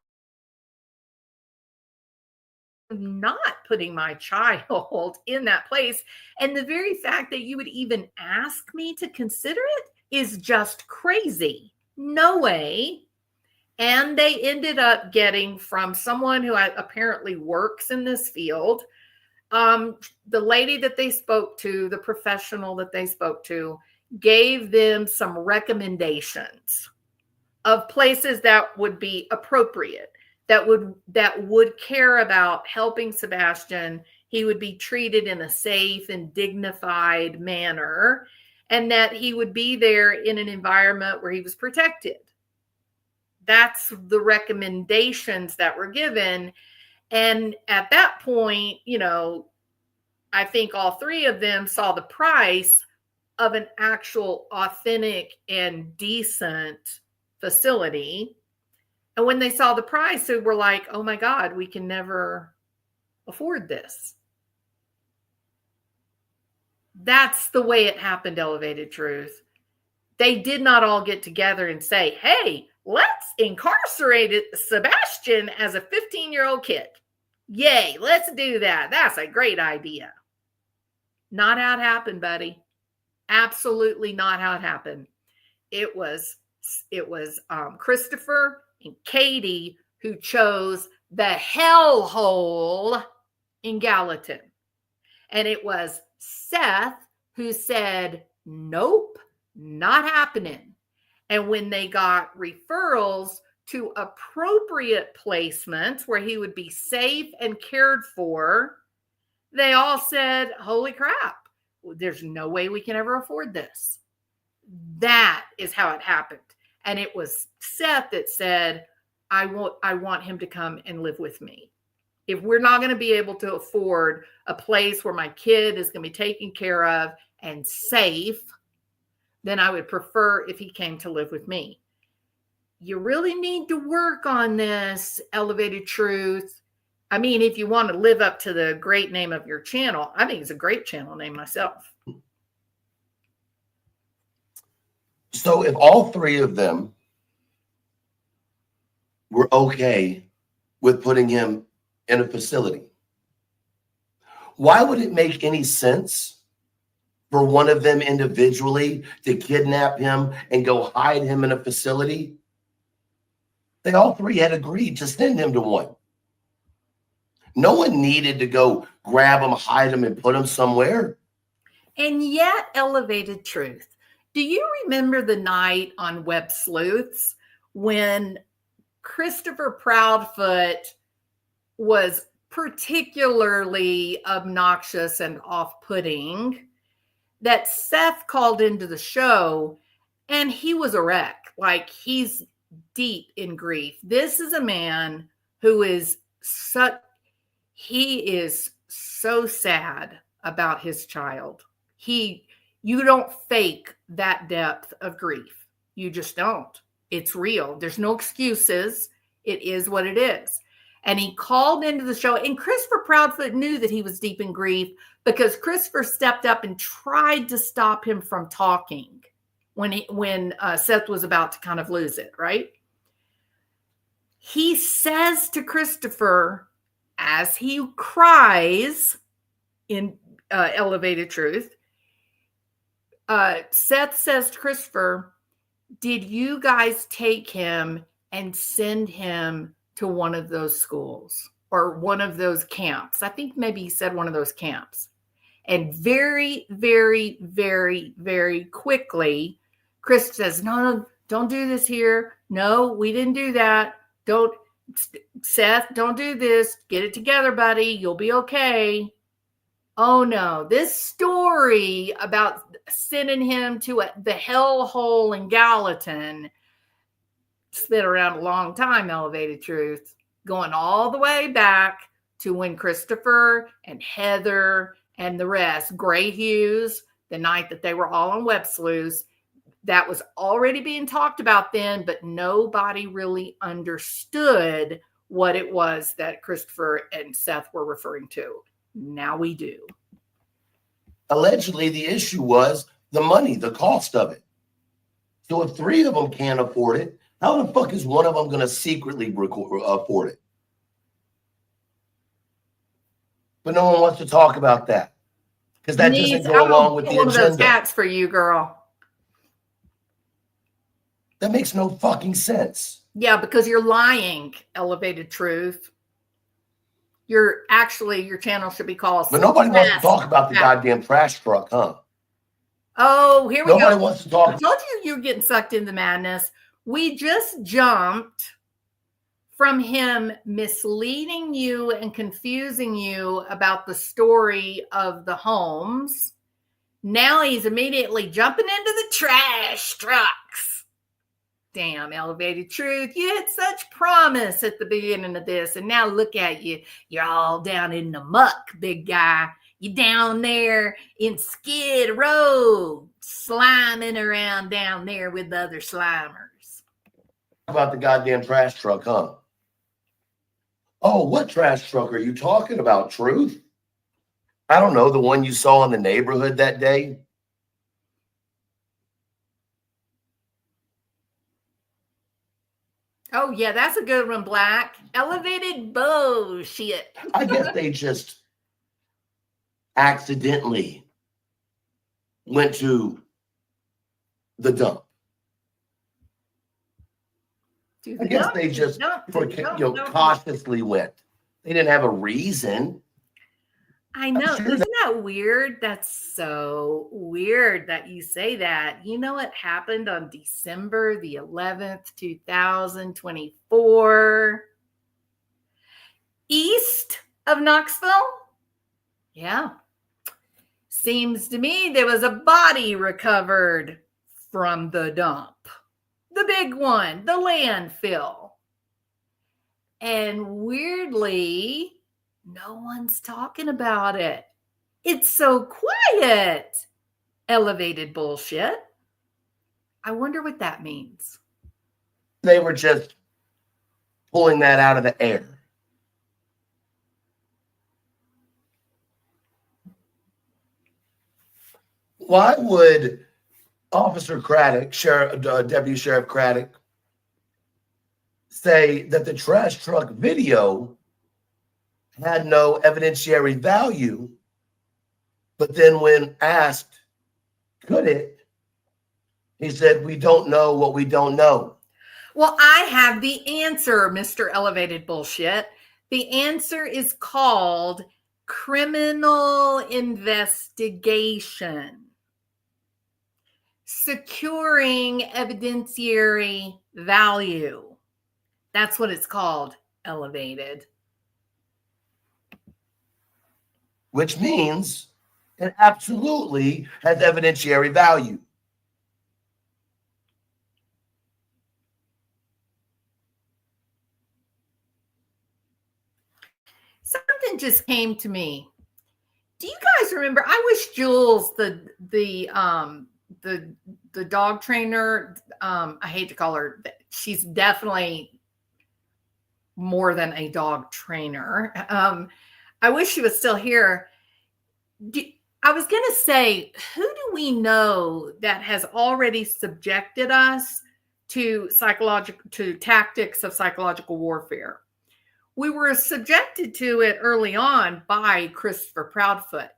I'm not putting my child in that place. And the very fact that you would even ask me to consider it is just crazy. No way. And they ended up getting from someone who apparently works in this field, the lady that they spoke to, the professional that they spoke to, gave them some recommendations of places that would be appropriate, that would care about helping Sebastian. He would be treated in a safe and dignified manner, and that he would be there in an environment where he was protected. That's the recommendations that were given. And at that point, I think all three of them saw the price of an actual authentic and decent facility. And when they saw the price, they were like, oh my God, we can never afford this. That's the way it happened, Elevated Truth. They did not all get together and say, hey, let's incarcerate Sebastian as a 15-year-old kid. Yay, let's do that. That's a great idea. Not how it happened, buddy. Absolutely not how it happened. It was Christopher and Katie who chose the hellhole in Gallatin. And it was Seth who said, nope, not happening. And when they got referrals to appropriate placements where he would be safe and cared for, they all said, holy crap, there's no way we can ever afford this. That is how it happened. And it was Seth that said, I want him to come and live with me. If we're not going to be able to afford a place where my kid is going to be taken care of and safe, then I would prefer if he came to live with me. You really need to work on this, Elevated Truth. I mean, if you want to live up to the great name of your channel, I think it's a great channel name myself. So if all three of them were okay with putting him in a facility, why would it make any sense for one of them individually to kidnap him and go hide him in a facility? They all three had agreed to send him to one. No one needed to go grab him, hide him, and put him somewhere. And yet, Elevated Truth, do you remember the night on Web Sleuths when Christopher Proudfoot was particularly obnoxious and off-putting, that Seth called into the show and he was a wreck? Like, he's deep in grief. This is a man who is he is so sad about his child. You don't fake that depth of grief. You just don't. It's real. There's no excuses. It is what it is. And he called into the show, and Christopher Proudfoot knew that he was deep in grief because Christopher stepped up and tried to stop him from talking when Seth was about to kind of lose it, right? He says to Christopher, as he cries in Elevated Truth, Seth says to Christopher, did you guys take him and send him to one of those schools or one of those camps? I think maybe he said one of those camps. And very, very, very, very quickly, Chris says, no, don't do this here. No, we didn't do that. Seth, don't do this. Get it together, buddy. You'll be okay. Oh no, this story about sending him to the hellhole in Gallatin has been around a long time, Elevated Truth, going all the way back to when Christopher and Heather and the rest, Gray Hughes, the night that they were all on Web Sleuths, that was already being talked about then, but nobody really understood what it was that Christopher and Seth were referring to. Now we do. Allegedly, the issue was the money, the cost of it. So if three of them can't afford it, how the fuck is one of them going to secretly afford it? But no one wants to talk about that because that doesn't go along with the agenda. One of those hats for you, girl. That makes no fucking sense. Yeah, because you're lying, Elevated Truth. Your channel should be called. But nobody wants to talk about the goddamn trash truck, huh? Oh, here we go. Nobody wants to talk. I told you you're getting sucked into madness. We just jumped from him misleading you and confusing you about the story of the homes. Now he's immediately jumping into the trash trucks. Damn, Elevated Truth. You had such promise at the beginning of this, and now look at you. You're all down in the muck, big guy. You're down there in Skid Row, sliming around down there with the other slimers. About the goddamn trash truck, huh? Oh, what trash truck are you talking about, Truth? I don't know, the one you saw in the neighborhood that day? Oh, yeah, that's a good one, Black. Elevated bullshit. I guess they just accidentally went to the dump. I guess they just cautiously went. They didn't have a reason. I know. Isn't that weird? That's so weird that you say that. You know what happened on December the 11th, 2024? East of Knoxville? Yeah. Seems to me there was a body recovered from the dump. the big one, the landfill. And weirdly, no one's talking about it. It's so quiet. Elevated bullshit. I wonder what that means. They were just pulling that out of the air. Why would Officer Craddock, Deputy Sheriff Craddock, say that the trash truck video had no evidentiary value, but then when asked, could it, he said, we don't know what we don't know. Well, I have the answer, Mr. Elevated Bullshit. The answer is called criminal investigation. Securing evidentiary value. That's what it's called, Elevated. Which means it absolutely has evidentiary value. Something just came to me. Do you guys remember? I wish Jules, the dog trainer, I hate to call her, she's definitely more than a dog trainer. I wish she was still here. I was going to say, who do we know that has already subjected us to tactics of psychological warfare? We were subjected to it early on by Christopher Proudfoot.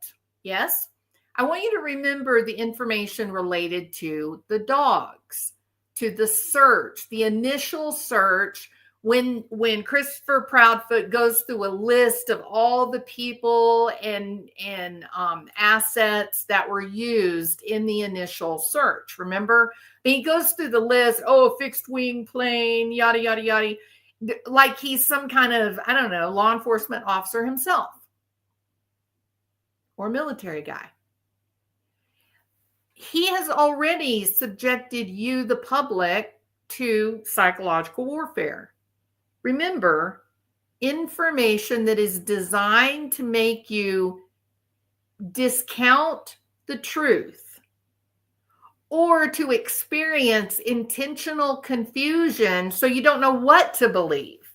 Yes? I want you to remember the information related to the dogs, to the search, the initial search, when Christopher Proudfoot goes through a list of all the people and assets that were used in the initial search. Remember? He goes through the list, fixed wing plane, yada, yada, yada, like he's some kind of, I don't know, law enforcement officer himself or military guy. He has already subjected you, the public, to psychological warfare. Remember, information that is designed to make you discount the truth or to experience intentional confusion so you don't know what to believe.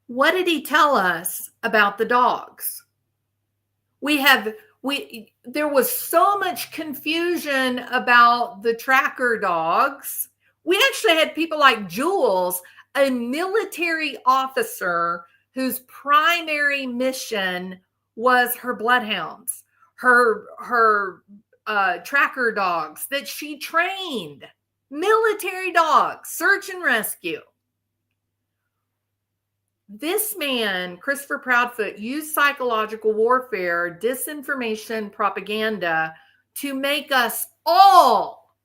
What did he tell us about the dogs? There was so much confusion about the tracker dogs. We actually had people like Jules, a military officer whose primary mission was her bloodhounds, her tracker dogs that she trained, military dogs, search and rescue. This man, Christopher Proudfoot, used psychological warfare, disinformation, propaganda to make us all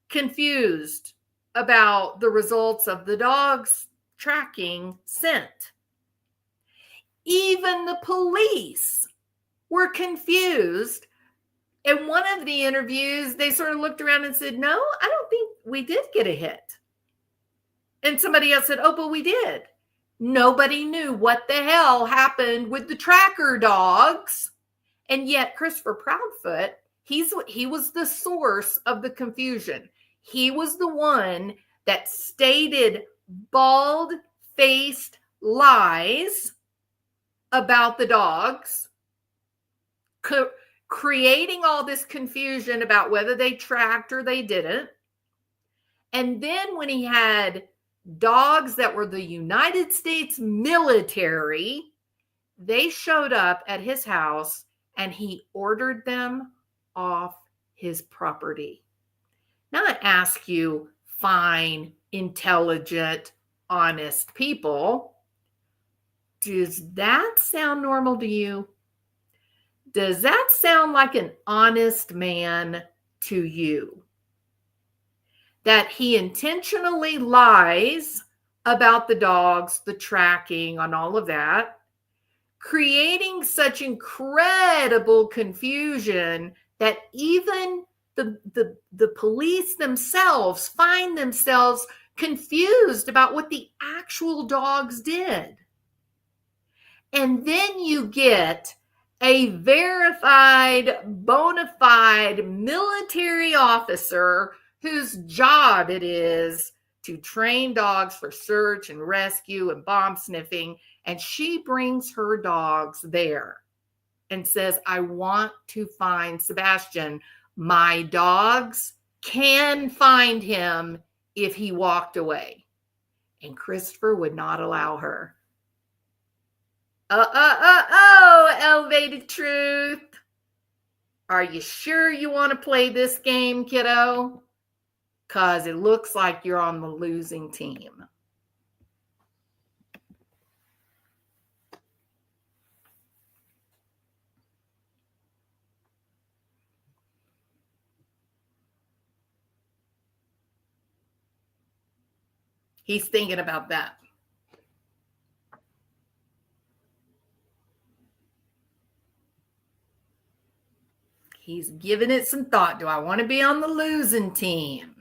confused about the results of the dog's tracking scent. Even the police were confused. In one of the interviews, they sort of looked around and said, no, I don't think we did get a hit. And somebody else said, but we did. Nobody knew what the hell happened with the tracker dogs. And yet Christopher Proudfoot, he was the source of the confusion. He was the one that stated bald-faced lies about the dogs, creating all this confusion about whether they tracked or they didn't. And then when he had dogs that were the United States military, they showed up at his house and he ordered them off his property. Now I ask you, fine, intelligent, honest people, does that sound normal to you? Does that sound like an honest man to you? That he intentionally lies about the dogs, the tracking, on all of that, creating such incredible confusion that even the police themselves find themselves confused about what the actual dogs did. And then you get a verified, bona fide military officer whose job it is to train dogs for search and rescue and bomb sniffing. And she brings her dogs there and says, I want to find Sebastian. My dogs can find him if he walked away. And Christopher would not allow her. Elevated truth. Are you sure you want to play this game, kiddo? Because it looks like you're on the losing team. He's thinking about that. He's giving it some thought. Do I want to be on the losing team?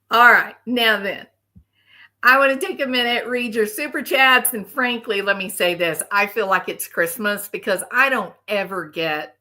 All right. Now then, I want to take a minute, read your super chats. And frankly, let me say this. I feel like it's Christmas because I don't ever get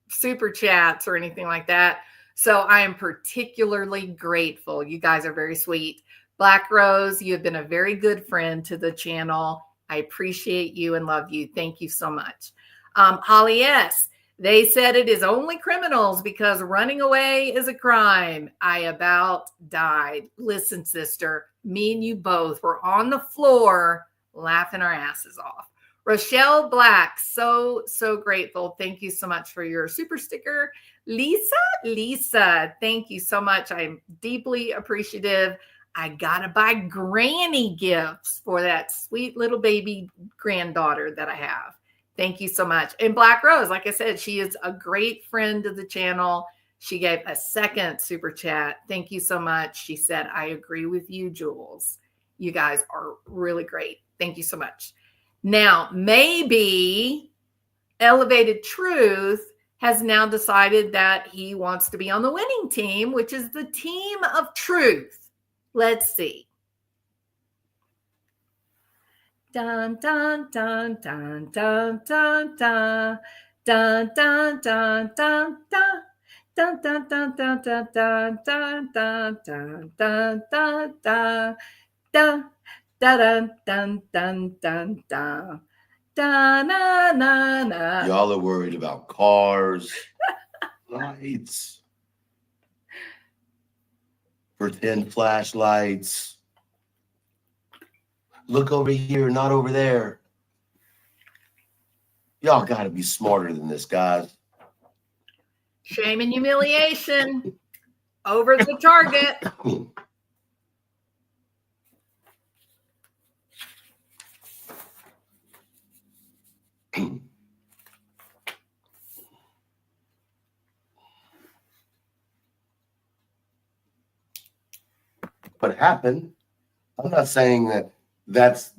super chats or anything like that. So I am particularly grateful. You guys are very sweet. Black Rose, you have been a very good friend to the channel. I appreciate you and love you. Thank you so much. Holly S., they said it is only criminals because running away is a crime. I about died. Listen, sister, me and you both were on the floor laughing our asses off. Rochelle Black, so grateful. Thank you so much for your super sticker. Lisa, thank you so much. I'm deeply appreciative. I gotta buy granny gifts for that sweet little baby granddaughter that I have. Thank you so much. And Black Rose, like I said, she is a great friend of the channel. She gave a second super chat. Thank you so much. She said, I agree with you, Jules. You guys are really great. Thank you so much. Now, maybe Elevated Truth has now decided that he wants to be on the winning team, which is the team of truth. Let's see. Dun, dun, dun, dun, dun, dun, dun. Dun, dun, dun, dun, dun. Dun, dun, dun, dun, dun, dun, dun, dun, dun, dun, dun, dun. Dun, dun, dun, dun, dun, dun. Da, na, na, na. Y'all are worried about cars, lights, pretend flashlights. Look over here, not over there. Y'all got to be smarter than this, guys. Shame and humiliation over the target. What happened? I'm not saying that's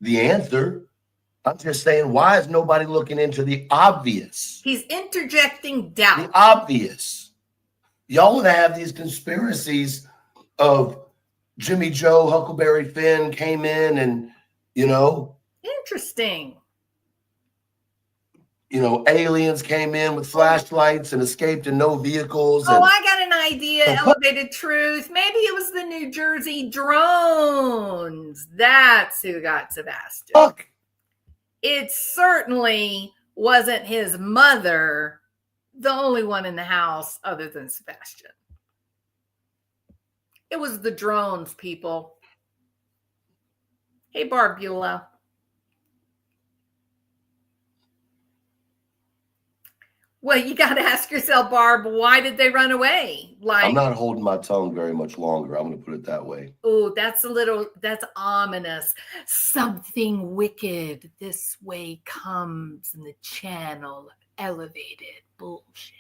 the answer. I'm just saying, why is nobody looking into the obvious? He's interjecting doubt. The obvious. Y'all want to have these conspiracies of Jimmy Joe, Huckleberry Finn came in and, Interesting. Aliens came in with flashlights and escaped in no vehicles. Oh, I got an idea. Elevated Truth. Maybe it was the New Jersey drones. That's who got Sebastian. Fuck. It certainly wasn't his mother, the only one in the house other than Sebastian. It was the drones, people. Hey, Barbula. Well, you got to ask yourself, Barb, why did they run away? I'm not holding my tongue very much longer. I'm going to put it that way. Oh, that's ominous. Something wicked this way comes in the channel of elevated bullshit.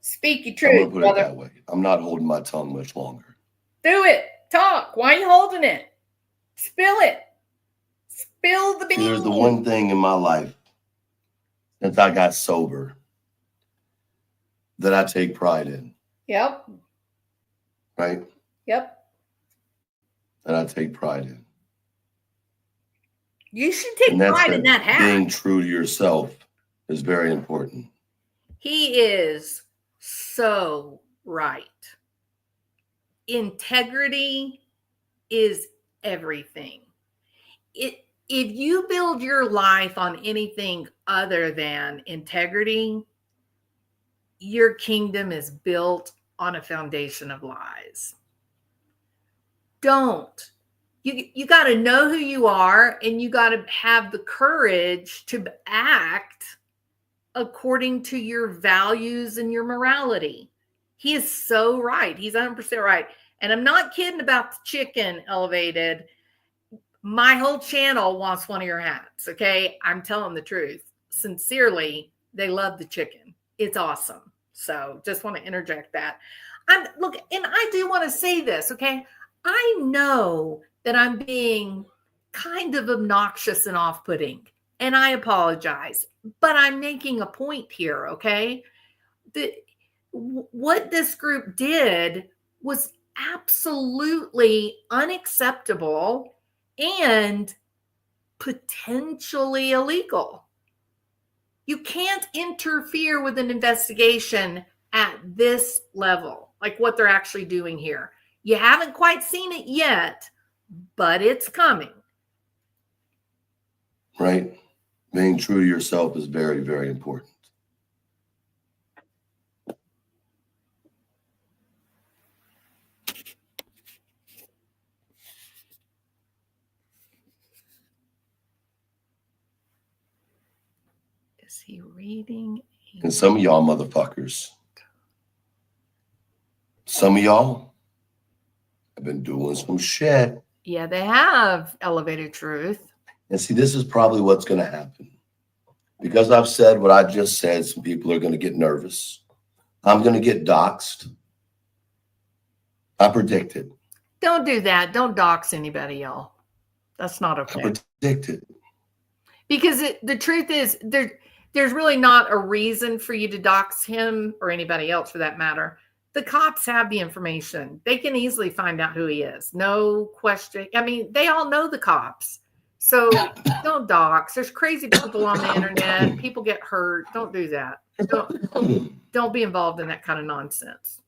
Speak your I'm truth, going to put brother. it that way. I'm not holding my tongue much longer. Do it. Talk. Why are you holding it? Spill it. Spill the beans. See, there's the one thing in my life since I got sober that I take pride in. Yep. Right? Yep. That I take pride in. You should take pride in that hat. Being true to yourself is very important. He is so right. Integrity is everything. If you build your life on anything other than integrity, your kingdom is built on a foundation of lies. Don't. You got to know who you are, and you got to have the courage to act according to your values and your morality. He is so right. He's 100% right. And I'm not kidding about the chicken, Elevated. My whole channel wants one of your hats, okay? I'm telling the truth. Sincerely, they love the chicken. It's awesome. So just want to interject that. Look, and I do want to say this, okay? I know that I'm being kind of obnoxious and off-putting, and I apologize, but I'm making a point here, okay? What this group did was absolutely unacceptable and potentially illegal. You can't interfere with an investigation at this level, like what they're actually doing here. You haven't quite seen it yet, but it's coming. Right? Being true to yourself is very, very important. Is he reading? And some of y'all motherfuckers, some of y'all have been doing some shit. Yeah, they have, Elevated Truth. And see, this is probably what's going to happen. Because I've said what I just said, some people are going to get nervous. I'm going to get doxxed. I predict it. Don't do that. Don't dox anybody, y'all. That's not okay. I predict it. Because the truth is, there's really not a reason for you to dox him or anybody else for that matter. The cops have the information. They can easily find out who he is. No question. I mean, they all know the cops. So don't dox. There's crazy people on the internet. People get hurt. Don't do that. Don't be involved in that kind of nonsense.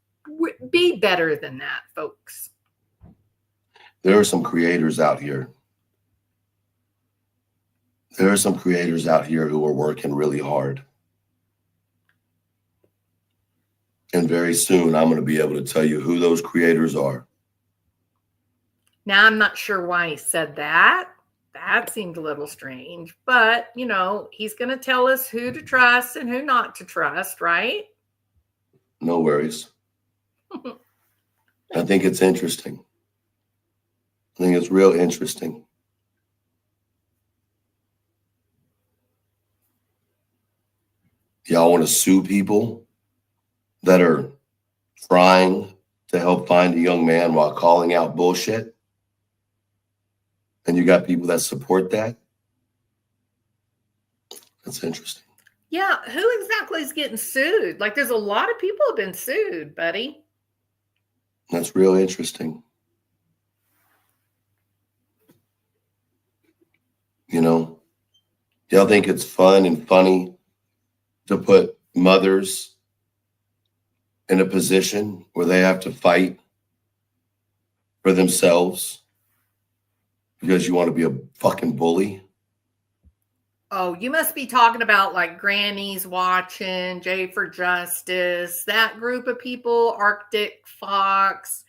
Be better than that, folks. There are some creators out here. There are some creators out here who are working really hard. And very soon, I'm going to be able to tell you who those creators are. Now, I'm not sure why he said that. That seemed a little strange. But, you know, he's going to tell us who to trust and who not to trust, right? No worries. I think it's interesting. I think it's real interesting. Y'all want to sue people that are trying to help find a young man while calling out bullshit? And you got people that support that? That's interesting. Yeah, who exactly is getting sued? Like, there's a lot of people have been sued, buddy. That's real interesting. You know, y'all think it's fun and funny to put mothers in a position where they have to fight for themselves because you want to be a fucking bully? Oh, you must be talking about like Granny's Watching, Jay for Justice, that group of people, Arctic Fox,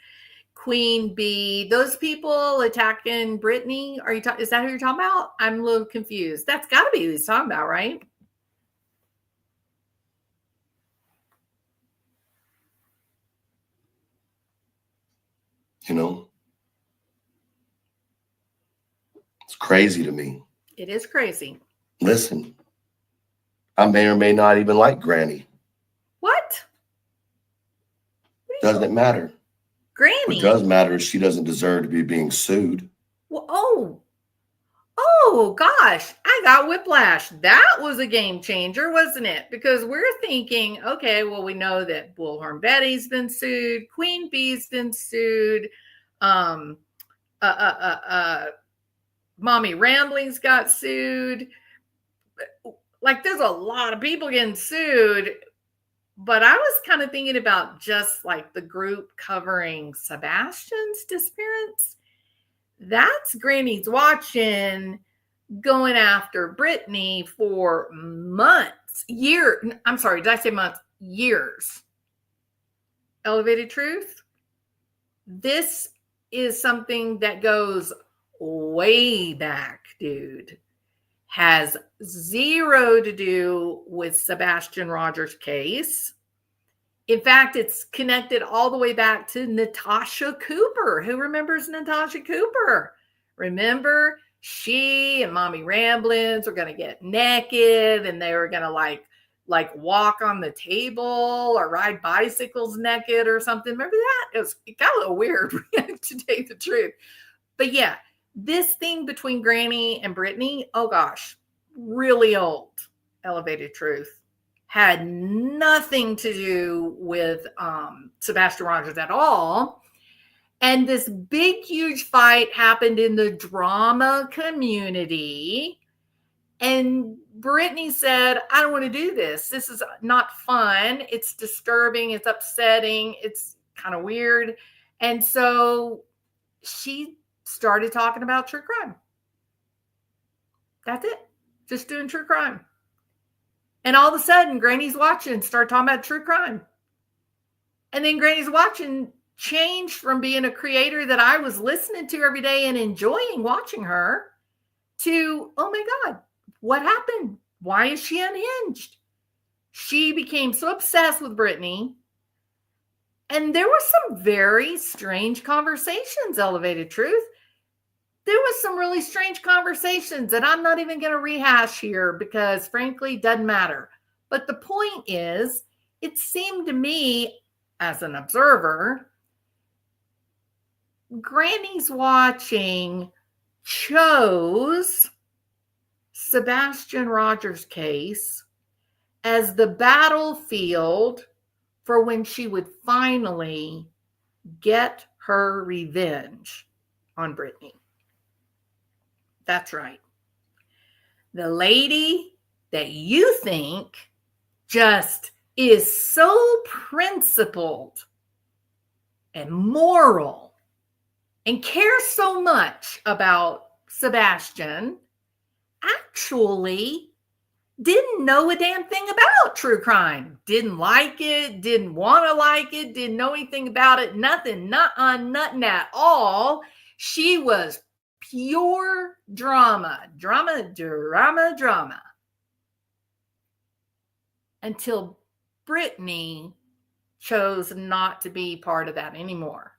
Queen Bee, those people attacking Brittany. Is that who you're talking about? I'm a little confused. That's got to be who he's talking about, right? You know, it's crazy to me. It is crazy. Listen, I may or may not even like Granny. What? Doesn't matter. Granny. What does matter is she doesn't deserve to be being sued. Well, oh gosh, I got whiplash. That was a game changer, wasn't it? Because we're thinking, okay, well, we know that Bullhorn Betty's been sued, Queen Bee's been sued, um, Mommy Ramblings got sued. Like, there's a lot of people getting sued. But I was kind of thinking about just like the group covering Sebastian's disappearance. That's Granny's watching going after Brittany for months, I'm sorry, did I say months? Years. Elevated Truth. This is something that goes way back, dude. Has zero to do with Sebastian Rogers' case. In fact, it's connected all the way back to Natasha Cooper. Who remembers Natasha Cooper? Remember, she and Mommy Ramblins were going to get naked and they were going to like walk on the table or ride bicycles naked or something. Remember that? It got a little weird, to tell you the truth. But yeah, this thing between Granny and Brittany, oh gosh, really old. Elevated Truth. Had nothing to do with Sebastian Rogers at all. And this big, huge fight happened in the drama community. And Brittany said, I don't want to do this. This is not fun. It's disturbing. It's upsetting. It's kind of weird. And so she started talking about true crime. That's it. Just doing true crime. And all of a sudden, Granny's watching, start talking about true crime. And then Granny's watching changed from being a creator that I was listening to every day and enjoying watching her to, oh my God, what happened? Why is she unhinged? She became so obsessed with Brittany. And there were some very strange conversations, Elevated Truth. There was some really strange conversations that I'm not even going to rehash here because, frankly, it doesn't matter. But the point is, it seemed to me, as an observer, Granny's watching chose Sebastian Rogers' case as the battlefield for when she would finally get her revenge on Brittany. That's right. The lady that you think just is so principled and moral and cares so much about Sebastian actually didn't know a damn thing about true crime. Didn't like it, didn't want to like it, didn't know anything about it, nothing, nothing at all. She was pure drama. Until Brittany chose not to be part of that anymore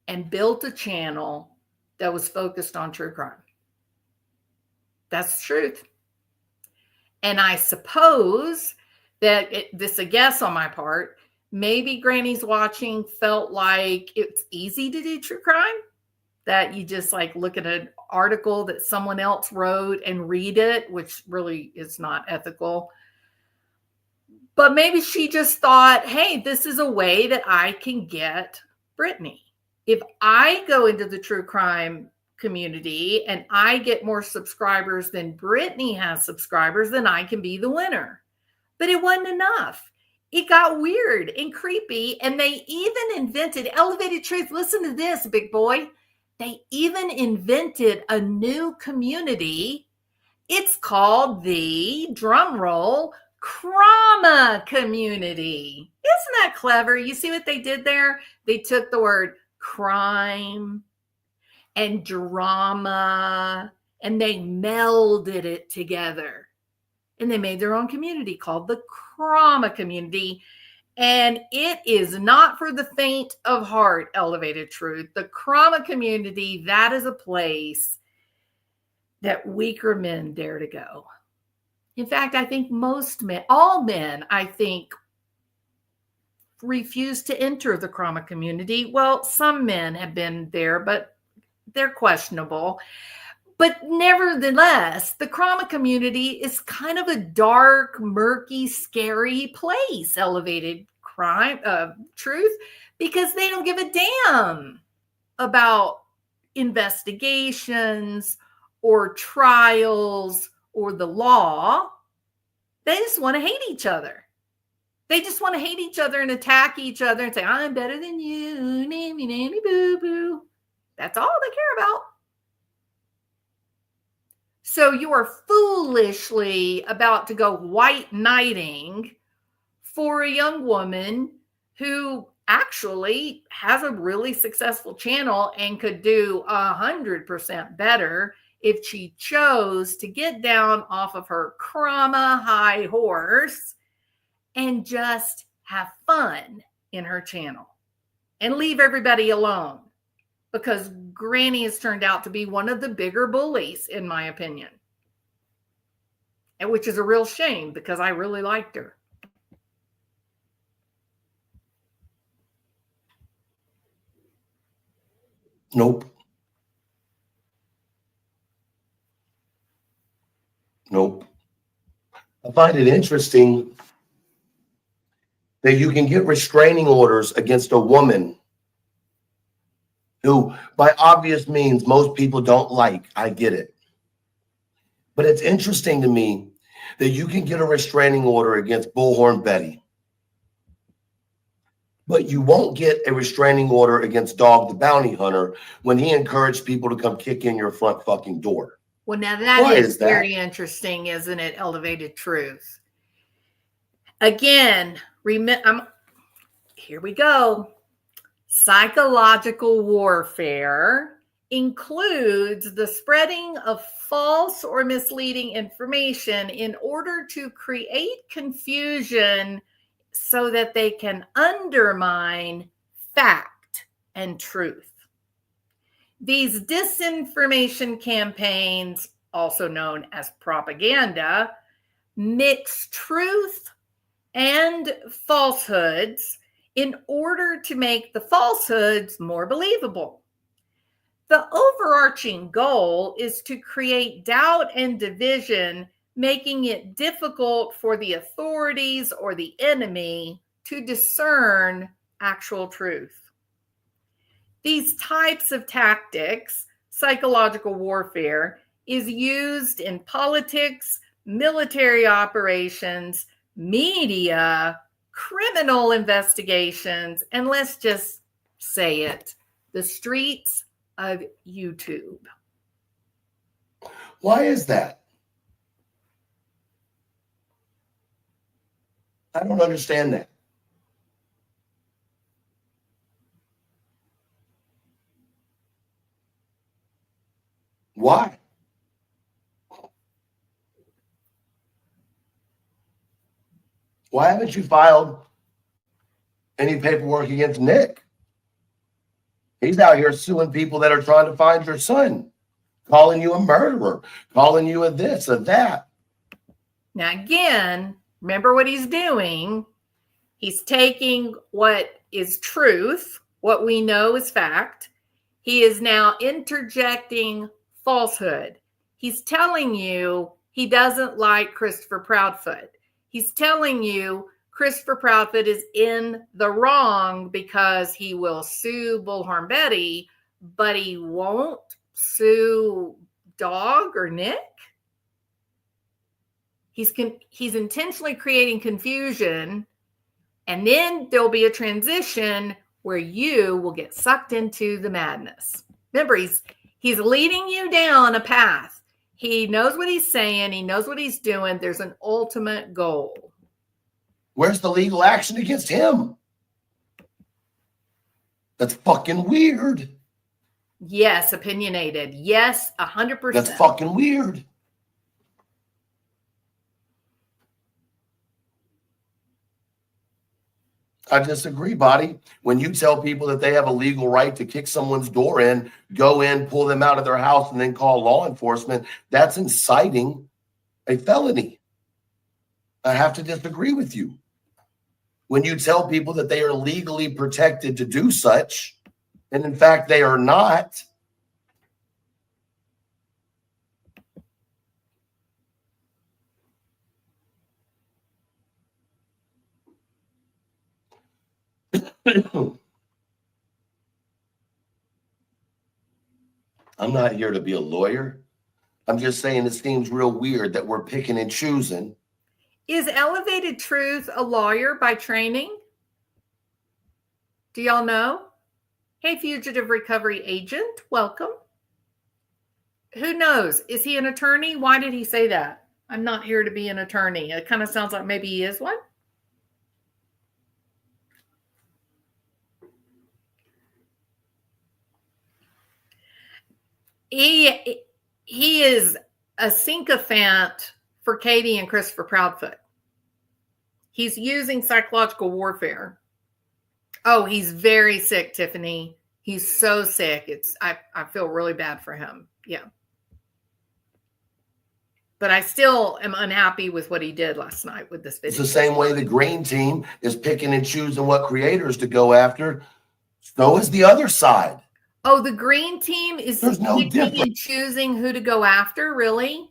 and built a channel that was focused on true crime. That's the truth. And I suppose that this is a guess on my part. Maybe Granny's watching felt like it's easy to do true crime. That you just like look at an article that someone else wrote and read it, which really is not ethical. But maybe she just thought, hey, this is a way that I can get Brittany. If I go into the true crime community and I get more subscribers than Brittany has subscribers, then I can be the winner. But it wasn't enough. It got weird and creepy. And they even invented Elevated Truth. Listen to this, big boy. They even invented a new community. It's called the, drumroll, Crama community. Isn't that clever? You see what they did there? They took the word crime and drama and they melded it together. And they made their own community called the Crama community. And it is not for the faint of heart, Elevated Truth. The Crama community, that is a place that weaker men dare to go. In fact, I think most men, all men, I think, refused to enter the trauma community. Well, some men have been there, but they're questionable. But nevertheless, the trauma community is kind of a dark, murky, scary place, elevated crime, truth, because they don't give a damn about investigations or trials or the law. They just want to hate each other. They just want to hate each other and attack each other and say, I'm better than you, namey, namey, boo, boo. That's all they care about. So you are foolishly about to go white knighting for a young woman who actually has a really successful channel and could do 100% better if she chose to get down off of her trauma high horse and just have fun in her channel and leave everybody alone. Because Granny has turned out to be one of the bigger bullies, in my opinion. And which is a real shame because I really liked her. Nope. I find it interesting that you can get restraining orders against a woman who, by obvious means, most people don't like. I get it. But it's interesting to me that you can get a restraining order against Bullhorn Betty, but you won't get a restraining order against Dog the Bounty Hunter when he encouraged people to come kick in your front fucking door. Well, now that is very interesting, isn't it? Elevated truth. Again, here we go. Psychological warfare includes the spreading of false or misleading information in order to create confusion so that they can undermine fact and truth. These disinformation campaigns, also known as propaganda, mix truth and falsehoods in order to make the falsehoods more believable. The overarching goal is to create doubt and division, making it difficult for the authorities or the enemy to discern actual truth. These types of tactics, psychological warfare, is used in politics, military operations, media, criminal investigations, and let's just say it, the streets of YouTube. Why is that? I don't understand that. Why? Why haven't you filed any paperwork against Nick? He's out here suing people that are trying to find your son, calling you a murderer, calling you a this, a that. Now, again, remember what he's doing. He's taking what is truth, what we know is fact. He is now interjecting falsehood. He's telling you he doesn't like Christopher Proudfoot. He's telling you Christopher Proudfoot is in the wrong because he will sue Bullhorn Betty, but he won't sue Dog or Nick. He's intentionally creating confusion, and then there'll be a transition where you will get sucked into the madness. Remember, he's leading you down a path. He knows what he's saying. He knows what he's doing. There's an ultimate goal. Where's the legal action against him? That's fucking weird. Yes, opinionated. Yes, 100%. That's fucking weird. I disagree, Body. When you tell people that they have a legal right to kick someone's door in, go in, pull them out of their house, and then call law enforcement, that's inciting a felony. I have to disagree with you. when you tell people that they are legally protected to do such, and in fact, they are not. I'm not here to be a lawyer. I'm just saying it seems real weird that we're picking and choosing. Is Elevated Truth a lawyer by training? Do y'all know? Hey, fugitive recovery agent, welcome. Who knows? Is he an attorney? Why did he say that? I'm not here to be an attorney. It kind of sounds like maybe he is one. He is a sycophant for Katie and Christopher Proudfoot. He's using psychological warfare. Oh, he's very sick, Tiffany. He's so sick. I feel really bad for him. Yeah. But I still am unhappy with what he did last night with this video. It's the same way the green team is picking and choosing what creators to go after. So is the other side. Oh, the green team is picking and choosing who to go after? Really?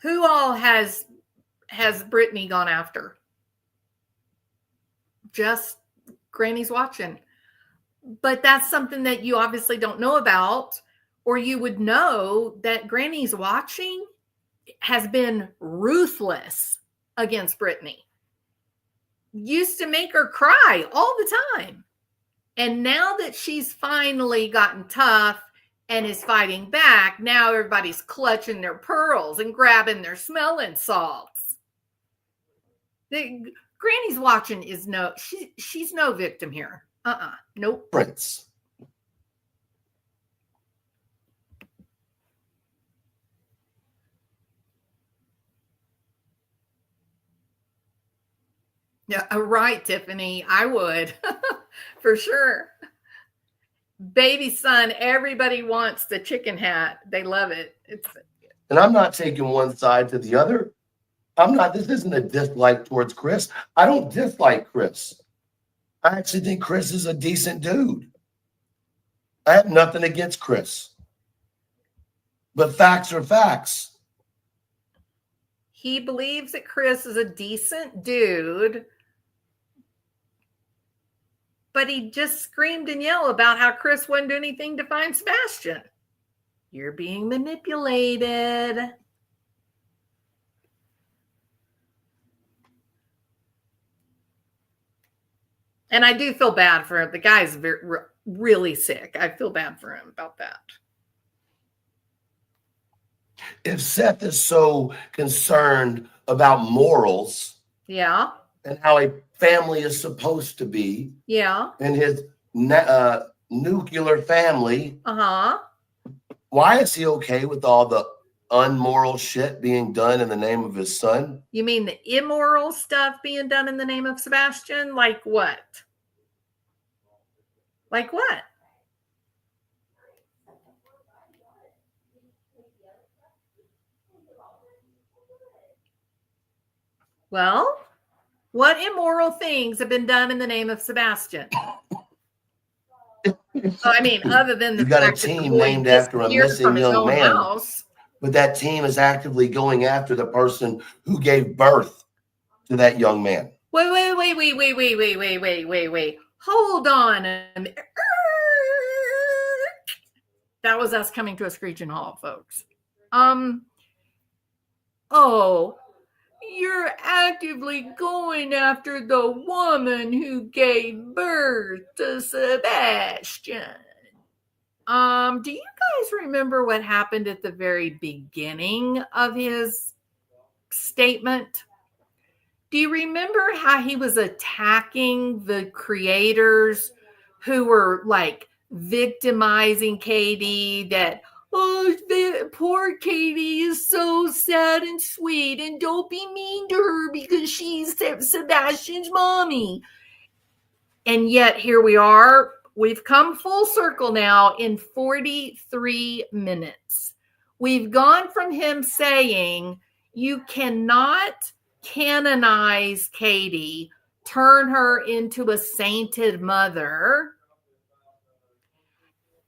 Who all has Brittany gone after? Just Granny's watching. But that's something that you obviously don't know about, or you would know that Granny's watching has been ruthless against Brittany. Used to make her cry all the time. And now that she's finally gotten tough and is fighting back, now everybody's clutching their pearls and grabbing their smelling salts. Granny's watching is she's no victim here. Nope. Prince. Yeah, right, Tiffany. I would. For sure. Baby son, everybody wants the chicken hat. They love it. And I'm not taking one side to the other. This isn't a dislike towards Chris. I don't dislike Chris. I actually think Chris is a decent dude. I have nothing against Chris. But facts are facts. He believes that Chris is a decent dude. But he just screamed and yelled about how Chris wouldn't do anything to find Sebastian. You're being manipulated. And I do feel bad for him. The guy's really sick. I feel bad for him about that. If Seth is so concerned about morals, yeah, and how a family is supposed to be, yeah, and his nuclear family, why is he okay with all the unmoral shit being done in the name of his son? You mean the immoral stuff being done in the name of Sebastian? Like what? Like what? Well, what immoral things have been done in the name of Sebastian? I mean, other than the you got a team named after a missing young man, but that team is actively going after the person who gave birth to that young man. Wait. Hold on. That was us coming to a screeching halt, folks. Oh, you're actively going after the woman who gave birth to Sebastian. Do you guys remember what happened at the very beginning of his statement? Do you remember how he was attacking the creators who were like victimizing Katie, that, oh, poor Katie is so sad and sweet, and don't be mean to her because she's Sebastian's mommy. And yet here we are. We've come full circle now in 43 minutes. We've gone from him saying you cannot canonize Katie turn her into a sainted mother,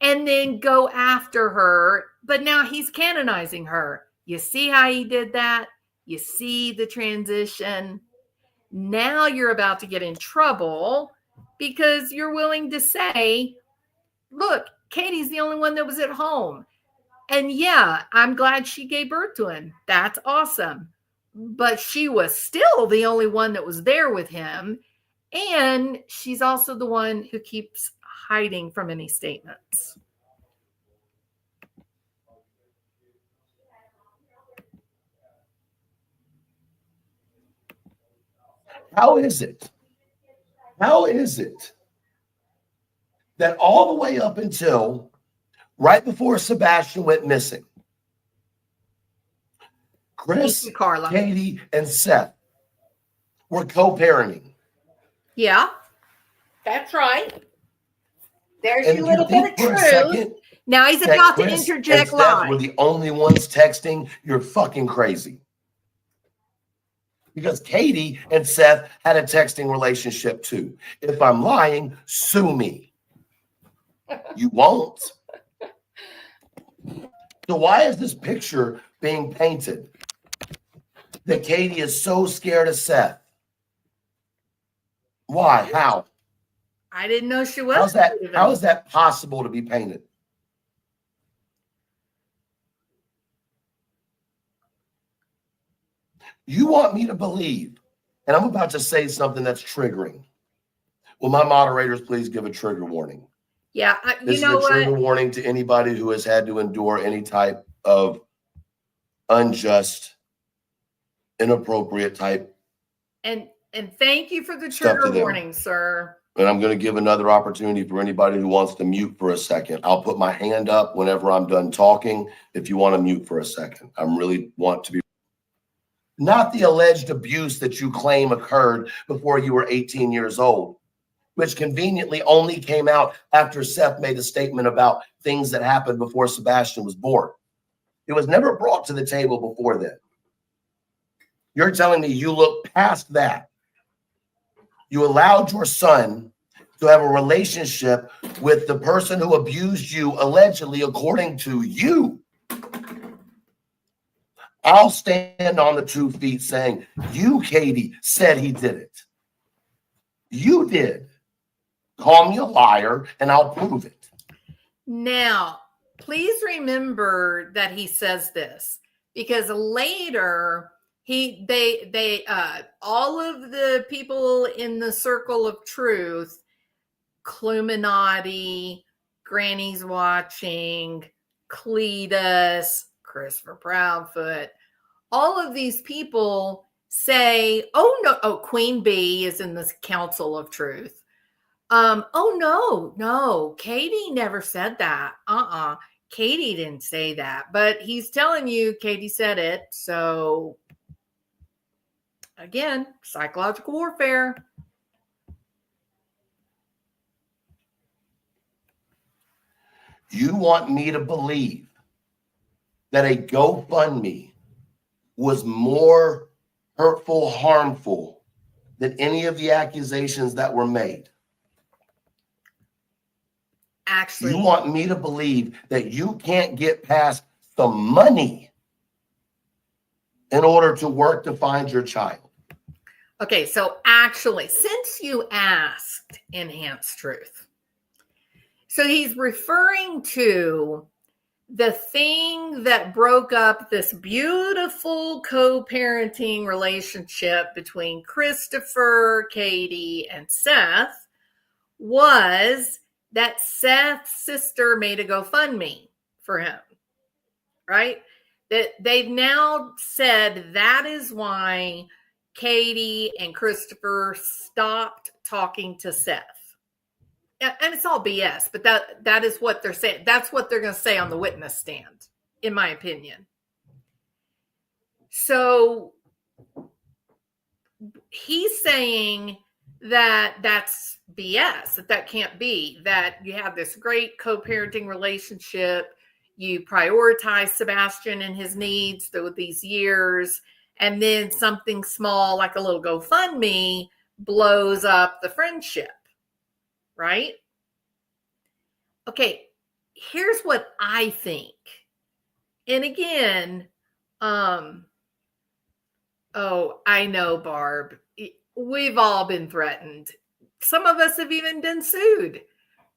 and then go after her. But now he's canonizing her. You see how he did that? You see the transition? Now you're about to get in trouble because you're willing to say, look, Katie's the only one that was at home. And yeah, I'm glad she gave birth to him. That's awesome. But she was still the only one that was there with him. And she's also the one who keeps hiding from any statements. How is it? How is it that all the way up until right before Sebastian went missing, Chris, Carla, Katie, and Seth were co-parenting? Yeah, that's right. There's And your if you little bit of think for a truth. second Now he's that about to Chris interject and Seth were lies. the only ones texting, you're fucking crazy. Because Katie and Seth had a texting relationship too. If I'm lying, sue me. You won't. So why is this picture being painted that Katie is so scared of Seth? Why? How? I didn't know she was. How is that possible to be painted? You want me to believe, and I'm about to say something that's triggering. Will my moderators please give a trigger warning? Yeah, This is a trigger warning to anybody who has had to endure any type of unjust, inappropriate type. And thank you for the trigger warning, sir. And I'm going to give another opportunity for anybody who wants to mute for a second. I'll put my hand up whenever I'm done talking if you want to mute for a second. I really want to be. Not the alleged abuse that you claim occurred before you were 18 years old, which conveniently only came out after Seth made a statement about things that happened before Sebastian was born. It was never brought to the table before then. You're telling me you look past that. You allowed your son to have a relationship with the person who abused you, allegedly, according to you. I'll stand on the 2 feet saying, you, Katie, said he did it. You did. Call me a liar and I'll prove it. Now, please remember that he says this because later all of the people in the circle of truth, Cluminati, Granny's Watching, Cletus, Christopher Proudfoot, all of these people say, Queen Bee is in this council of truth. No, Katie never said that. Katie didn't say that, but he's telling you Katie said it. So again, psychological warfare. You want me to believe that a GoFundMe was more hurtful, harmful than any of the accusations that were made? Actually, you want me to believe that you can't get past the money in order to work to find your child? Okay, so actually, since you asked Enhanced Truth, so he's referring to the thing that broke up this beautiful co-parenting relationship between Christopher, Katie, and Seth was that Seth's sister made a GoFundMe for him, right? That they've now said that is why Katie and Christopher stopped talking to Seth. And it's all BS, but that is what they're saying. That's what they're going to say on the witness stand, in my opinion. So he's saying that that's BS, that can't be, that you have this great co-parenting relationship. You prioritize Sebastian and his needs through these years. And then something small like a little GoFundMe blows up the friendship, right? Okay, here's what I think. And again, oh, I know, Barb. We've all been threatened. Some of us have even been sued.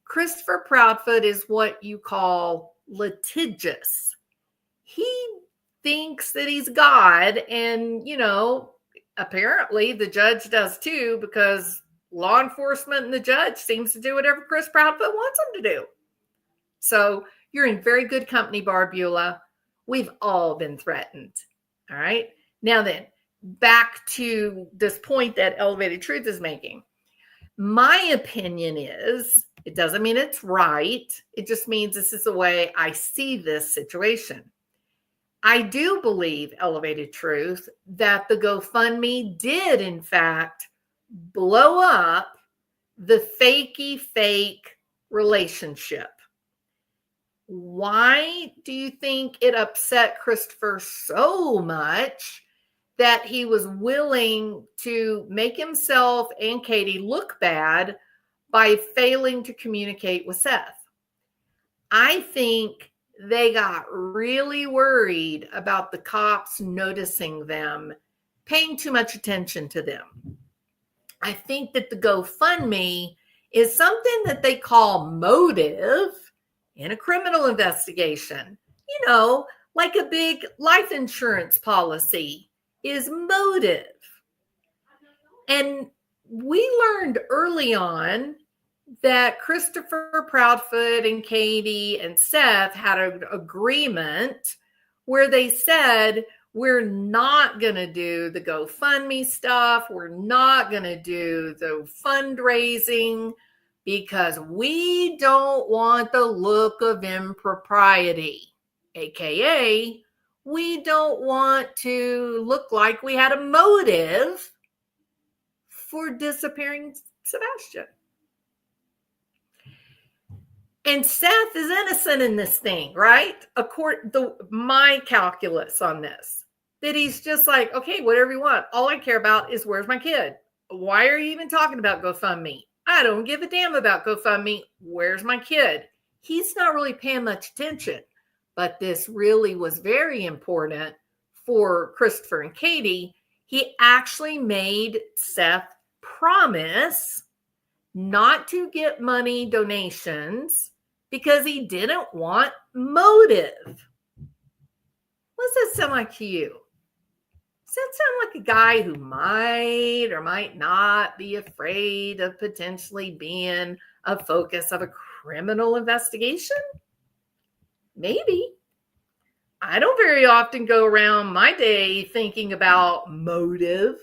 Christopher Proudfoot is what you call litigious. He thinks that he's God, and, apparently the judge does too, because law enforcement and the judge seems to do whatever Chris Proudfoot wants them to do. So you're in very good company, Barbula. We've all been threatened. All right. Now then, back to this point that Elevated Truth is making. My opinion is, it doesn't mean it's right. It just means this is the way I see this situation. I do believe, Elevated Truth, that the GoFundMe did, in fact, blow up the fakey fake relationship. Why do you think it upset Christopher so much that he was willing to make himself and Katie look bad by failing to communicate with Seth? I think they got really worried about the cops noticing them, paying too much attention to them. I think that the GoFundMe is something that they call motive in a criminal investigation. Like a big life insurance policy is motive. And we learned early on that Christopher Proudfoot and Katie and Seth had an agreement where they said, we're not going to do the GoFundMe stuff. We're not going to do the fundraising because we don't want the look of impropriety, AKA, we don't want to look like we had a motive for disappearing Sebastian. And Seth is innocent in this thing, right? According to my calculus on this, that he's just like, okay, whatever you want. All I care about is where's my kid? Why are you even talking about GoFundMe? I don't give a damn about GoFundMe. Where's my kid? He's not really paying much attention, but this really was very important for Christopher and Katie. He actually made Seth promise not to get money donations because he didn't want motive. What does that sound like to you? Does that sound like a guy who might or might not be afraid of potentially being a focus of a criminal investigation? Maybe. I don't very often go around my day thinking about motive.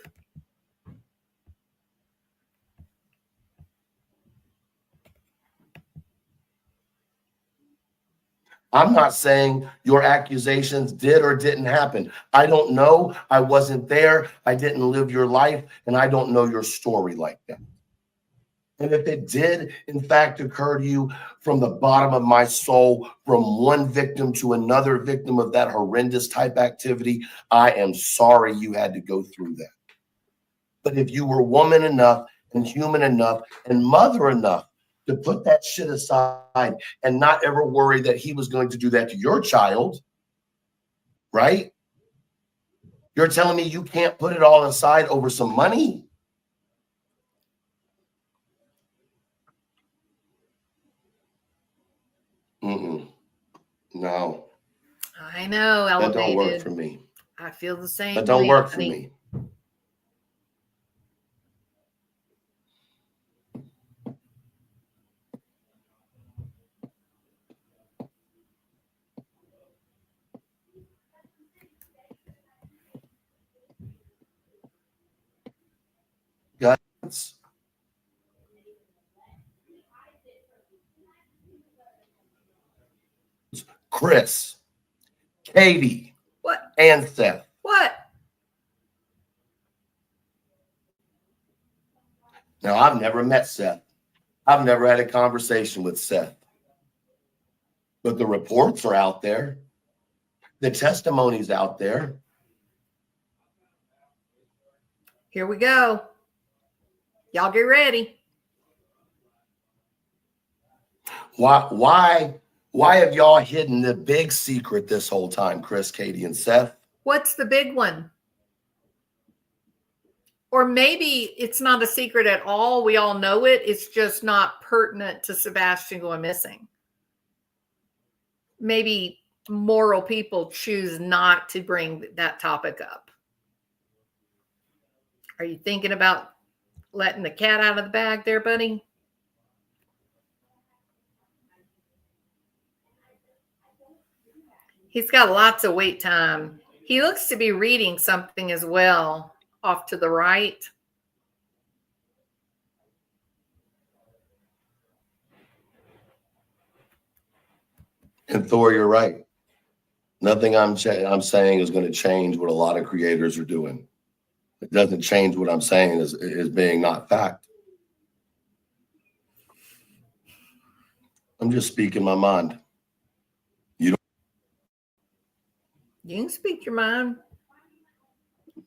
I'm not saying your accusations did or didn't happen. I don't know. I wasn't there. I didn't live your life, and I don't know your story like that. And if it did, in fact, occur to you from the bottom of my soul, from one victim to another victim of that horrendous type activity, I am sorry you had to go through that. But if you were woman enough and human enough and mother enough to put that shit aside and not ever worry that he was going to do that to your child, right? You're telling me you can't put it all aside over some money? No. I know, Elevated. That don't work for me. I feel the same. That don't work for me. Guys, Chris, Katie, what? And Seth. What? Now, I've never met Seth. I've never had a conversation with Seth. But the reports are out there. The testimony's out there. Here we go. Y'all get ready. Why have y'all hidden the big secret this whole time, Chris, Katie, and Seth? What's the big one? Or maybe it's not a secret at all. We all know it. It's just not pertinent to Sebastian going missing. Maybe moral people choose not to bring that topic up. Are you thinking about letting the cat out of the bag there, buddy? He's got lots of wait time. He looks to be reading something as well off to the right. And Thor, you're right. Nothing I'm saying is going to change what a lot of creators are doing. It doesn't change what I'm saying is being not fact. I'm just speaking my mind. You can speak your mind.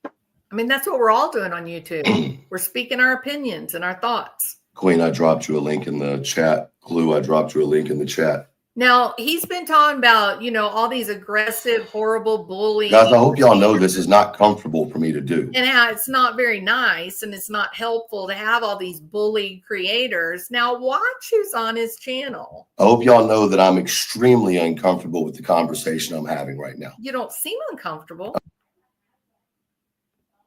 I mean, that's what we're all doing on YouTube. We're speaking our opinions and our thoughts. Queen, I dropped you a link in the chat. Glue, I dropped you a link in the chat. Now, he's been talking about, all these aggressive, horrible bullying. Guys, I hope y'all know this is not comfortable for me to do. And how it's not very nice and it's not helpful to have all these bullied creators. Now, watch who's on his channel. I hope y'all know that I'm extremely uncomfortable with the conversation I'm having right now. You don't seem uncomfortable.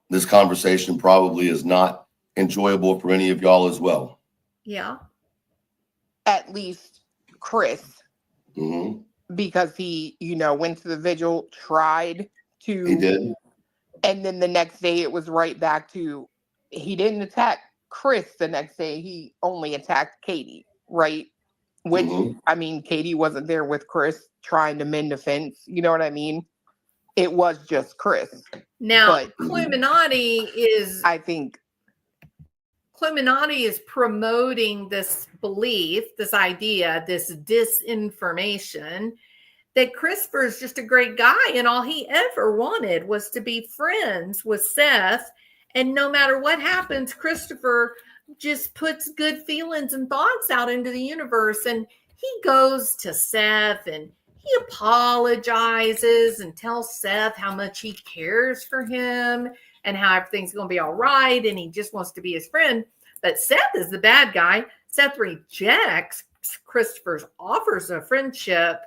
This conversation probably is not enjoyable for any of y'all as well. Yeah. At least Chris. Mm-hmm. Because he, went to the vigil, tried to. He did. And then the next day it was right back to, he didn't attack Chris the next day. He only attacked Katie, right? Which, Katie wasn't there with Chris trying to mend the fence. You know what I mean? It was just Chris. Now, Cluminati is... I think... Cluminati is promoting this belief, this idea, this disinformation that Christopher is just a great guy and all he ever wanted was to be friends with Seth. And no matter what happens, Christopher just puts good feelings and thoughts out into the universe. And he goes to Seth and he apologizes and tells Seth how much he cares for him and how everything's going to be all right. And he just wants to be his friend. But Seth is the bad guy. Seth rejects Christopher's offers of friendship.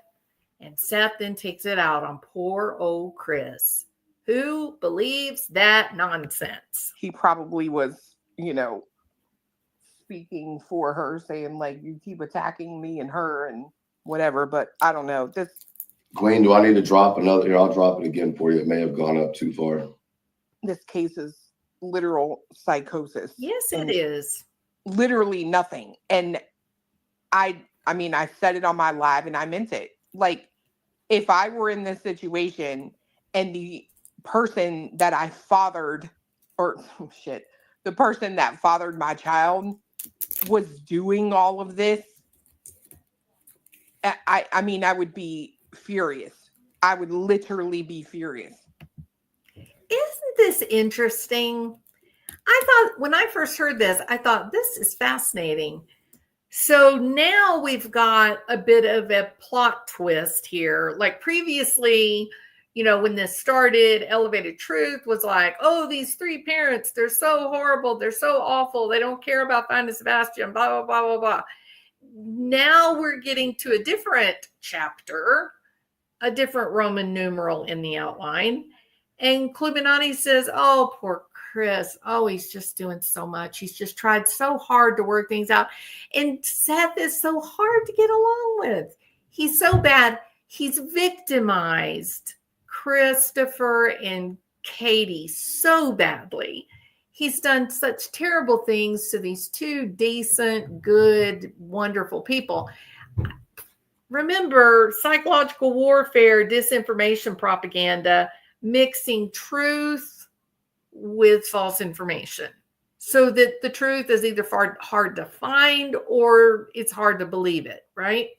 And Seth then takes it out on poor old Chris, who believes that nonsense. He probably was, speaking for her, saying, like, you keep attacking me and her and whatever. But I don't know. Queen, do I need to drop another? Here, I'll drop it again for you. It may have gone up too far. This case is literal psychosis. Yes, it is. Literally nothing. And I said it on my live and I meant it. Like, if I were in this situation and the person that I fathered, the person that fathered my child was doing all of this, I would be furious. I would literally be furious. Isn't this interesting? I thought when I first heard this, I thought this is fascinating. So now we've got a bit of a plot twist here. Like previously, when this started, Elevated Truth was like, oh, these three parents, they're so horrible. They're so awful. They don't care about finding Sebastian, blah, blah, blah, blah, blah. Now we're getting to a different chapter, a different Roman numeral in the outline. And Cluminati says, oh, poor Chris. Oh, he's just doing so much. He's just tried so hard to work things out. And Seth is so hard to get along with. He's so bad. He's victimized Christopher and Katie so badly. He's done such terrible things to these two decent, good, wonderful people. Remember, psychological warfare, disinformation, propaganda, mixing truth with false information so that the truth is either hard to find or it's hard to believe it, right?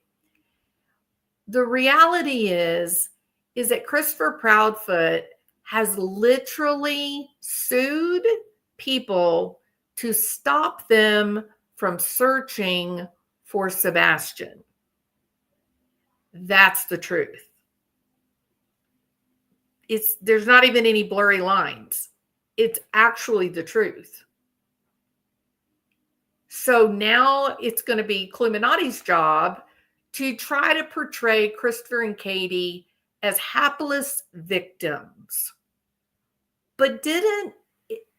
The reality is that Christopher Proudfoot has literally sued people to stop them from searching for Sebastian. That's the truth. There's not even any blurry lines. It's actually the truth. So now it's going to be Cluminati's job to try to portray Christopher and Katie as hapless victims. But didn't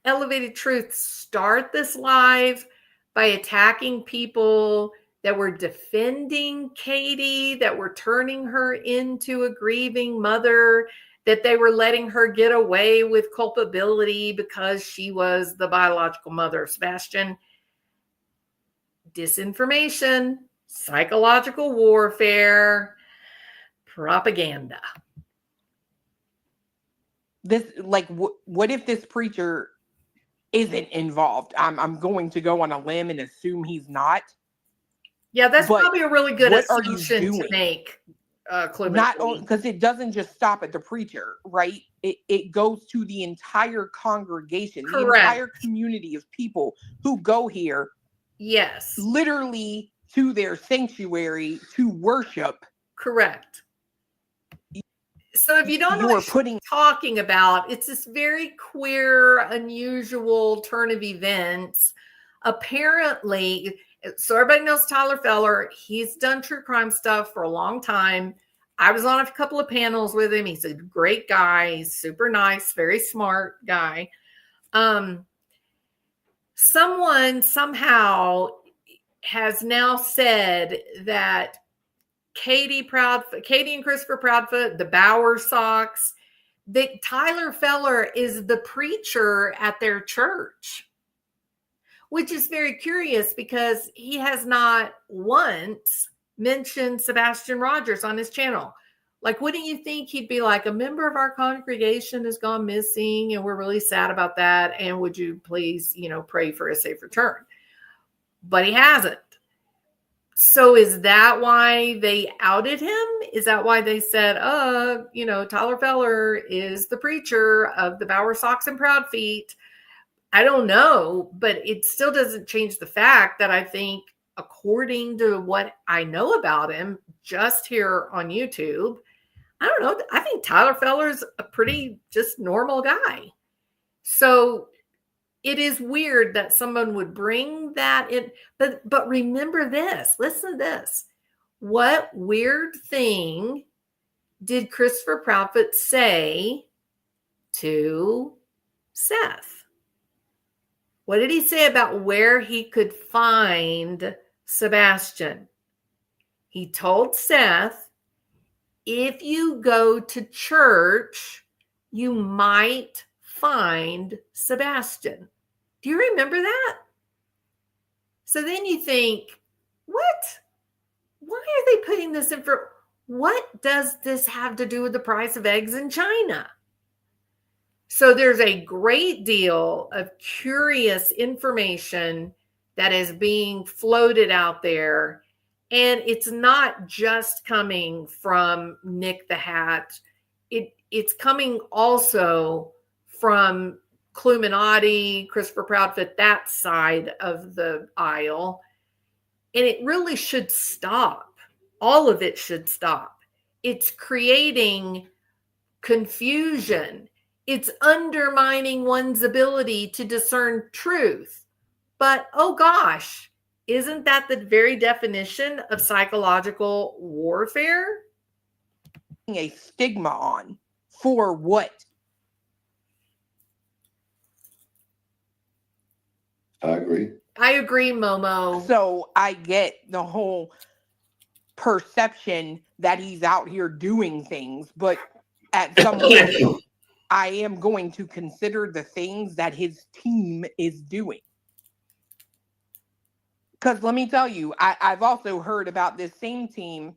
Elevated Truth start this live by attacking people that were defending Katie, that were turning her into a grieving mother, that they were letting her get away with culpability because she was the biological mother of Sebastian? Disinformation, psychological warfare, propaganda. This, like, what if this preacher isn't involved? I'm going to go on a limb and assume he's not. Yeah, that's But probably a really good what are you assumption to doing? make. Not only because it doesn't just stop at the preacher, right? It goes to the entire congregation, Correct. the entire community of people who go here. Yes. Literally to their sanctuary to worship. Correct. So if you don't know what you're talking about, it's this very queer, unusual turn of events. Apparently, so everybody knows Tyler Feller. He's done true crime stuff for a long time. I was on a couple of panels with him. He's a great guy. He's super nice, very smart guy. Someone somehow has now said that Katie and Christopher Proudfoot, the Bowersox, that Tyler Feller is the preacher at their church, which is very curious because he has not once mentioned Sebastian Rogers on his channel. Like, wouldn't you think he'd be like, a member of our congregation has gone missing and we're really sad about that. And would you please, pray for a safe return? But he hasn't. So is that why they outed him? Is that why they said, Tyler Feller is the preacher of the Bowersox and Proudfeet? I don't know, but it still doesn't change the fact that I think, according to what I know about him just here on YouTube, I don't know, I think Tyler Feller's a pretty just normal guy. So it is weird that someone would bring that in, but remember this, listen to this. What weird thing did Christopher Proudfoot say to Seth? What did he say about where he could find Sebastian? He told Seth, if you go to church, you might find Sebastian. Do you remember that? So then you think, what? Why are they putting this in for? What does this have to do with the price of eggs in China? So there's a great deal of curious information that is being floated out there. And it's not just coming from Nick the Hat. It's coming also from Cluminati, Christopher Proudfoot, that side of the aisle. And it really should stop. All of it should stop. It's creating confusion. It's undermining one's ability to discern truth. But, oh gosh, isn't that the very definition of psychological warfare? A stigma on for what? I agree. I agree, Momo. So I get the whole perception that he's out here doing things, but at some point, I am going to consider the things that his team is doing. Because let me tell you, I've also heard about this same team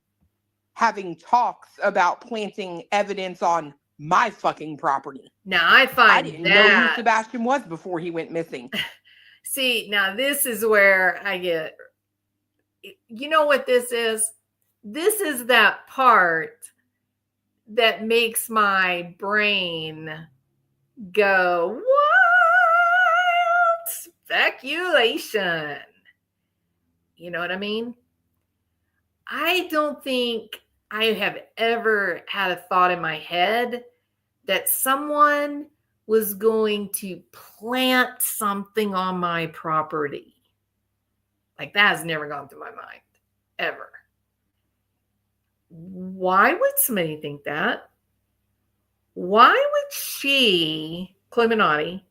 having talks about planting evidence on my fucking property. Now, I didn't know who Sebastian was before he went missing. See, now this is where I get, you know what this is? This is that part that makes my brain go, what? speculation. You know what I mean? I don't think I have ever had a thought in my head that someone was going to plant something on my property. Like, that has never gone through my mind, ever. Why would somebody think that? Why would she, Clementati,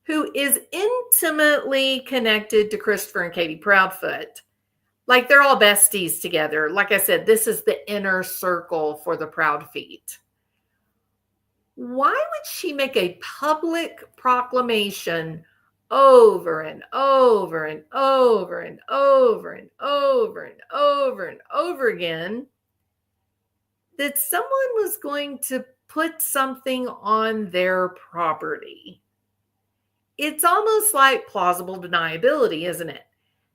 who is intimately connected to Christopher and Katie Proudfoot, like they're all besties together. Like I said, this is the inner circle for the Proud Feet. Why would she make a public proclamation over and over and over and over and over and over and over again that someone was going to put something on their property? It's almost like plausible deniability, isn't it?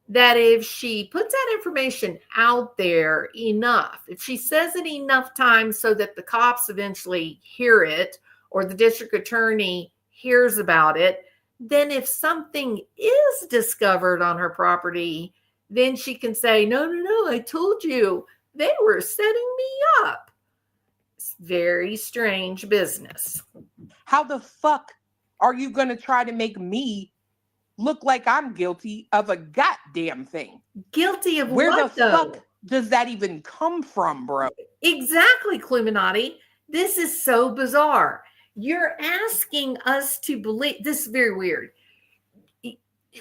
That if she puts that information out there enough, if she says it enough times so that the cops eventually hear it or the district attorney hears about it, then if something is discovered on her property, then she can say, no, I told you, they were setting me up. It's very strange business. How the fuck are you going to try to make me look like I'm guilty of a goddamn thing? Guilty of Where what, the though? fuck does that even come from, bro? Exactly, Cluminati. This is so bizarre. You're asking us to believe. This is very weird.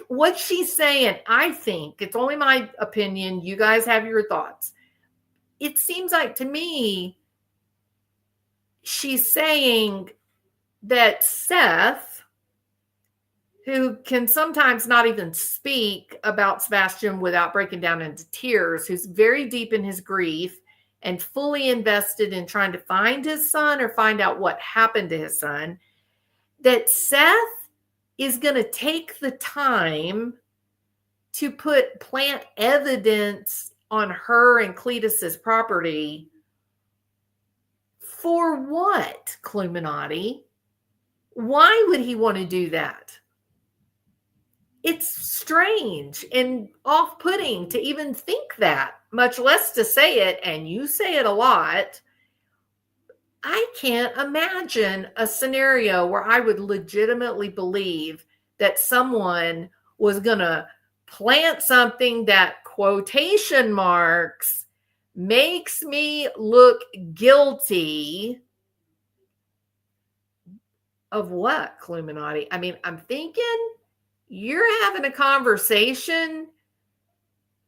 What she's saying, I think, it's only my opinion. You guys have your thoughts. It seems like to me, she's saying that Seth, who can sometimes not even speak about Sebastian without breaking down into tears, who's very deep in his grief and fully invested in trying to find his son or find out what happened to his son, that Seth is going to take the time to plant evidence on her and Cletus's property. For what, Cluminati? Why would he want to do that? It's strange and off-putting to even think that, much less to say it, and you say it a lot. I can't imagine a scenario where I would legitimately believe that someone was going to plant something that, quotation marks, makes me look guilty of what, Cluminati? I mean, I'm thinking you're having a conversation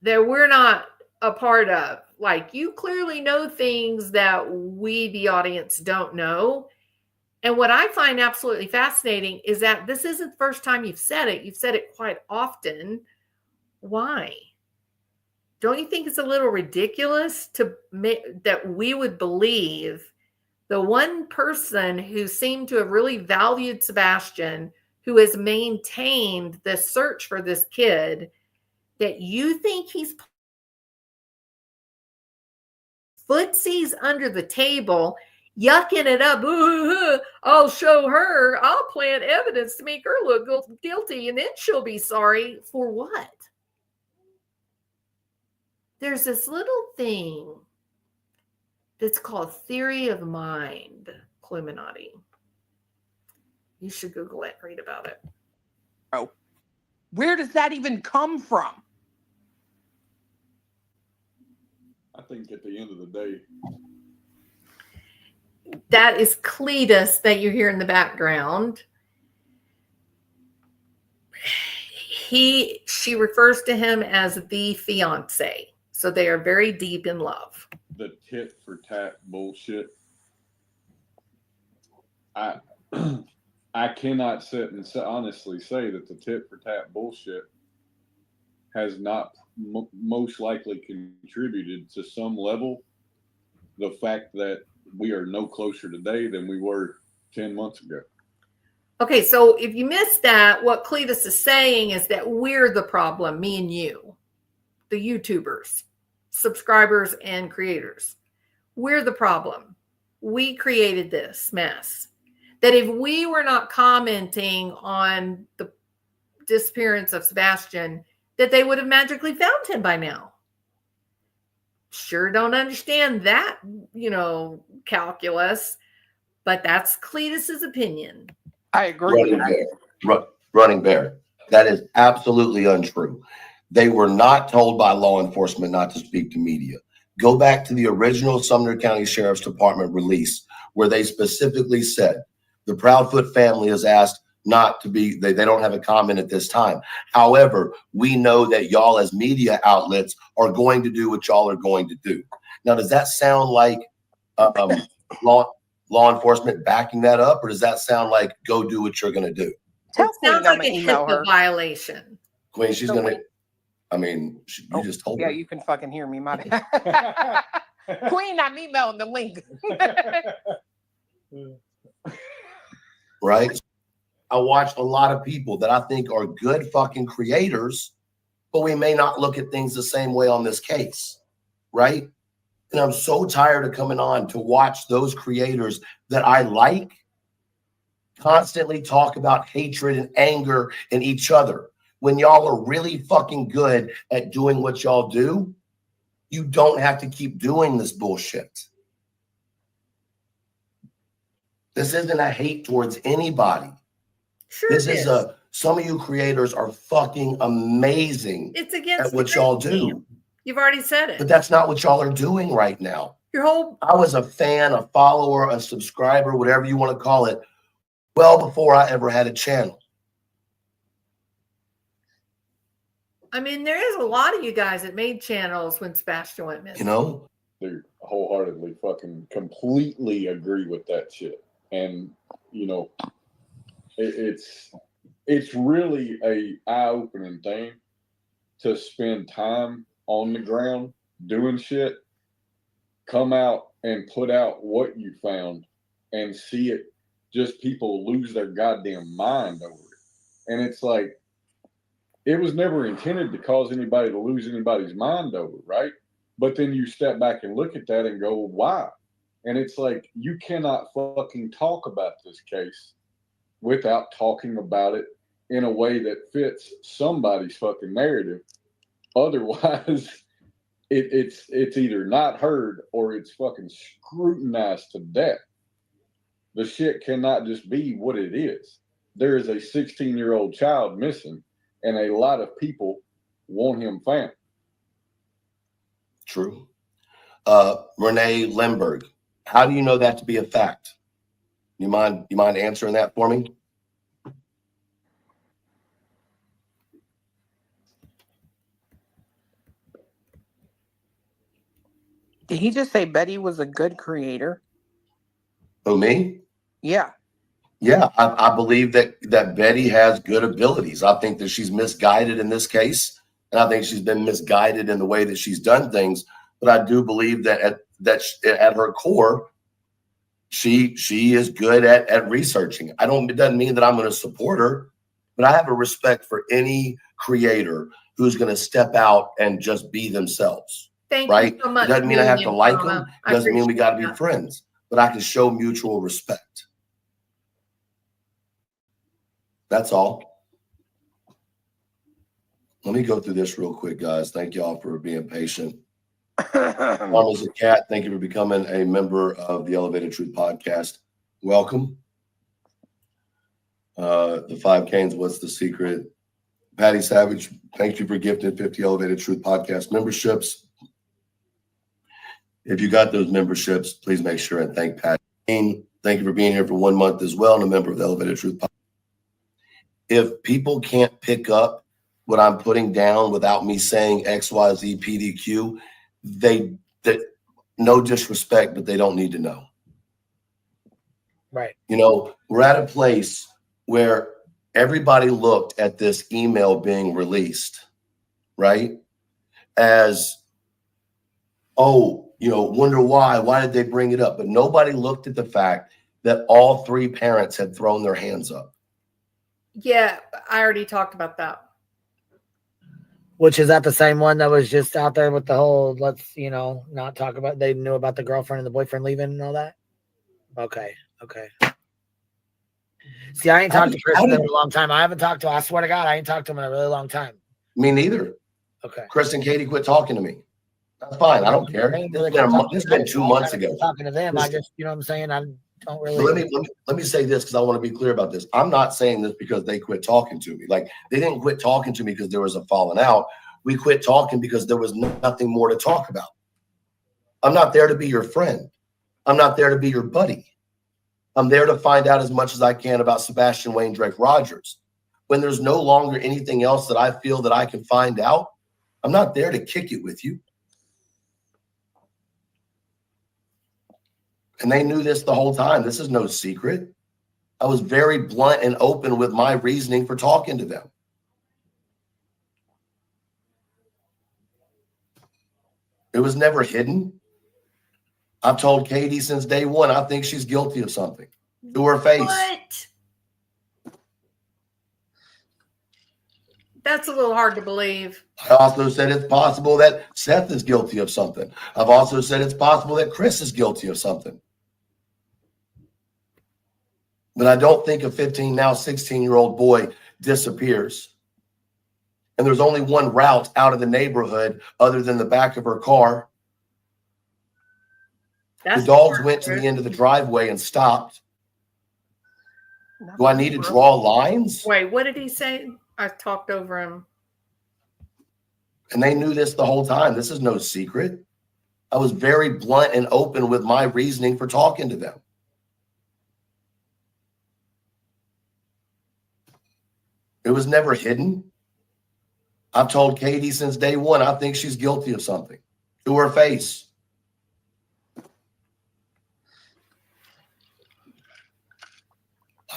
that we're not a part of. Like, you clearly know things that we, the audience, don't know. And what I find absolutely fascinating is that this isn't the first time you've said it. You've said it quite often. Why? Don't you think it's a little ridiculous that we would believe the one person who seemed to have really valued Sebastian, who has maintained the search for this kid, that you think he's footsies under the table, yucking it up? I'll show her. I'll plant evidence to make her look guilty, and then she'll be sorry. For what? There's this little thing that's called theory of mind, Cluminati. You should Google it, read about it. Oh, where does that even come from? I think at the end of the day, that is Cletus that you hear in the background. She refers to him as the fiance. So they are very deep in love. the tit for tat bullshit, I I cannot sit and honestly say that the tit for tat bullshit has not most likely contributed to some level the fact that we are no closer today than we were 10 months ago. Okay, so if you missed that, what Cletus is saying is that we're the problem, me and you, the YouTubers, subscribers and creators. We're the problem. We created this mess. That if we were not commenting on disappearance of Sebastian that they would have magically found him by now. Sure don't understand that, calculus, but that's Cletus's opinion. I agree with that. Running Bear. That is absolutely untrue. They were not told by law enforcement not to speak to media. Go back to the original Sumner County Sheriff's Department release, where they specifically said the Proudfoot family is asked not to be, they don't have a comment at this time. However, we know that y'all as media outlets are going to do what y'all are going to do. Now, does that sound like law enforcement backing that up, or does that sound like go do what you're going to do? It sounds like a HIPAA violation. Queen, she's going to, you just told Yeah, her. you can fucking hear me, my bad. Queen, I'm emailing the link. Right? I watch a lot of people that I think are good fucking creators, but we may not look at things the same way on this case, right? And I'm so tired of coming on to watch those creators that I like constantly talk about hatred and anger in each other. When y'all are really fucking good at doing what y'all do, you don't have to keep doing this bullshit. This isn't a hate towards anybody. Sure, this is some of you creators are fucking amazing. It's against at what y'all do. You've already said it. But that's not what y'all are doing right now. I was a fan, a follower, a subscriber, whatever you want to call it, well before I ever had a channel. I mean, there is a lot of you guys that made channels when Sebastian went missing. They wholeheartedly fucking completely agree with that shit. And, it's really a eye-opening thing to spend time on the ground doing shit, come out and put out what you found and see it, just people lose their goddamn mind over it. And it's like, it was never intended to cause anybody to lose anybody's mind over, right? But then you step back and look at that and go, why? And it's like, you cannot fucking talk about this case without talking about it in a way that fits somebody's fucking narrative. Otherwise, it's either not heard or it's fucking scrutinized to death. The shit cannot just be what it is. There is a 16-year-old child missing, and a lot of people want him found. True. Renee Lemberg, how do you know that to be a fact? You mind answering that for me? Did he just say Betty was a good creator? Oh, me? Yeah. Yeah, I believe that Betty has good abilities. I think that she's misguided in this case, and I think she's been misguided in the way that she's done things. But I do believe that at her core, she is good at researching. It doesn't mean that I'm going to support her, but I have a respect for any creator who's going to step out and just be themselves. Thank right? you so much. It doesn't mean I have to like them. It doesn't mean we got to be that. friends, but I can show mutual respect. That's all. Let me go through this real quick, guys. Thank y'all for being patient. Mama's a Cat, thank you for becoming a member of the Elevated Truth Podcast. Welcome. The Five Canes, what's the secret? Patty Savage, thank you for gifting 50 Elevated Truth Podcast memberships. If you got those memberships, please make sure and thank Patty. Thank you for being here for 1 month as well, and a member of the Elevated Truth Podcast. If people can't pick up what I'm putting down without me saying XYZ PDQ, they no disrespect, but they don't need to know. Right. You know, we're at a place where everybody looked at this email being released, right? As, oh, you know, wonder why did they bring it up? But nobody looked at the fact that all three parents had thrown their hands up. Yeah, I already talked about that. Which is that the same one that was just out there with the whole, let's, you know, not talk about, they knew about the girlfriend and the boyfriend leaving and all that? Okay. See, I ain't talked to Chris I in a don't- long time. I haven't talked to. I swear to God, I ain't talked to him in a really long time. Me neither. Okay. Chris and Katie quit talking to me. That's fine. I don't care. This has been 2 months ago. Talking to them, I just, you know what I'm saying? I don't really. Let me say this because I want to be clear about this. I'm not saying this because they quit talking to me. Like they didn't quit talking to me because there was a falling out. We quit talking because there was nothing more to talk about. I'm not there to be your friend. I'm not there to be your buddy. I'm there to find out as much as I can about Sebastian Wayne Drake Rogers. When there's no longer anything else that I feel that I can find out, I'm not there to kick it with you. And they knew this the whole time. This is no secret. I was very blunt and open with my reasoning for talking to them. It was never hidden. I've told Katie since day one, I think she's guilty of something to her face. What? That's a little hard to believe. I also said it's possible that Seth is guilty of something. I've also said it's possible that Chris is guilty of something. But I don't think a 15, now 16-year-old boy disappears. And there's only one route out of the neighborhood other than the back of her car. That's The dogs went to the end of the driveway and stopped. Do I need to draw lines? Wait, what did he say? I talked over him. And they knew this the whole time. This is no secret. I was very blunt and open with my reasoning for talking to them. It was never hidden. I've told Katie since day one, I think she's guilty of something to her face.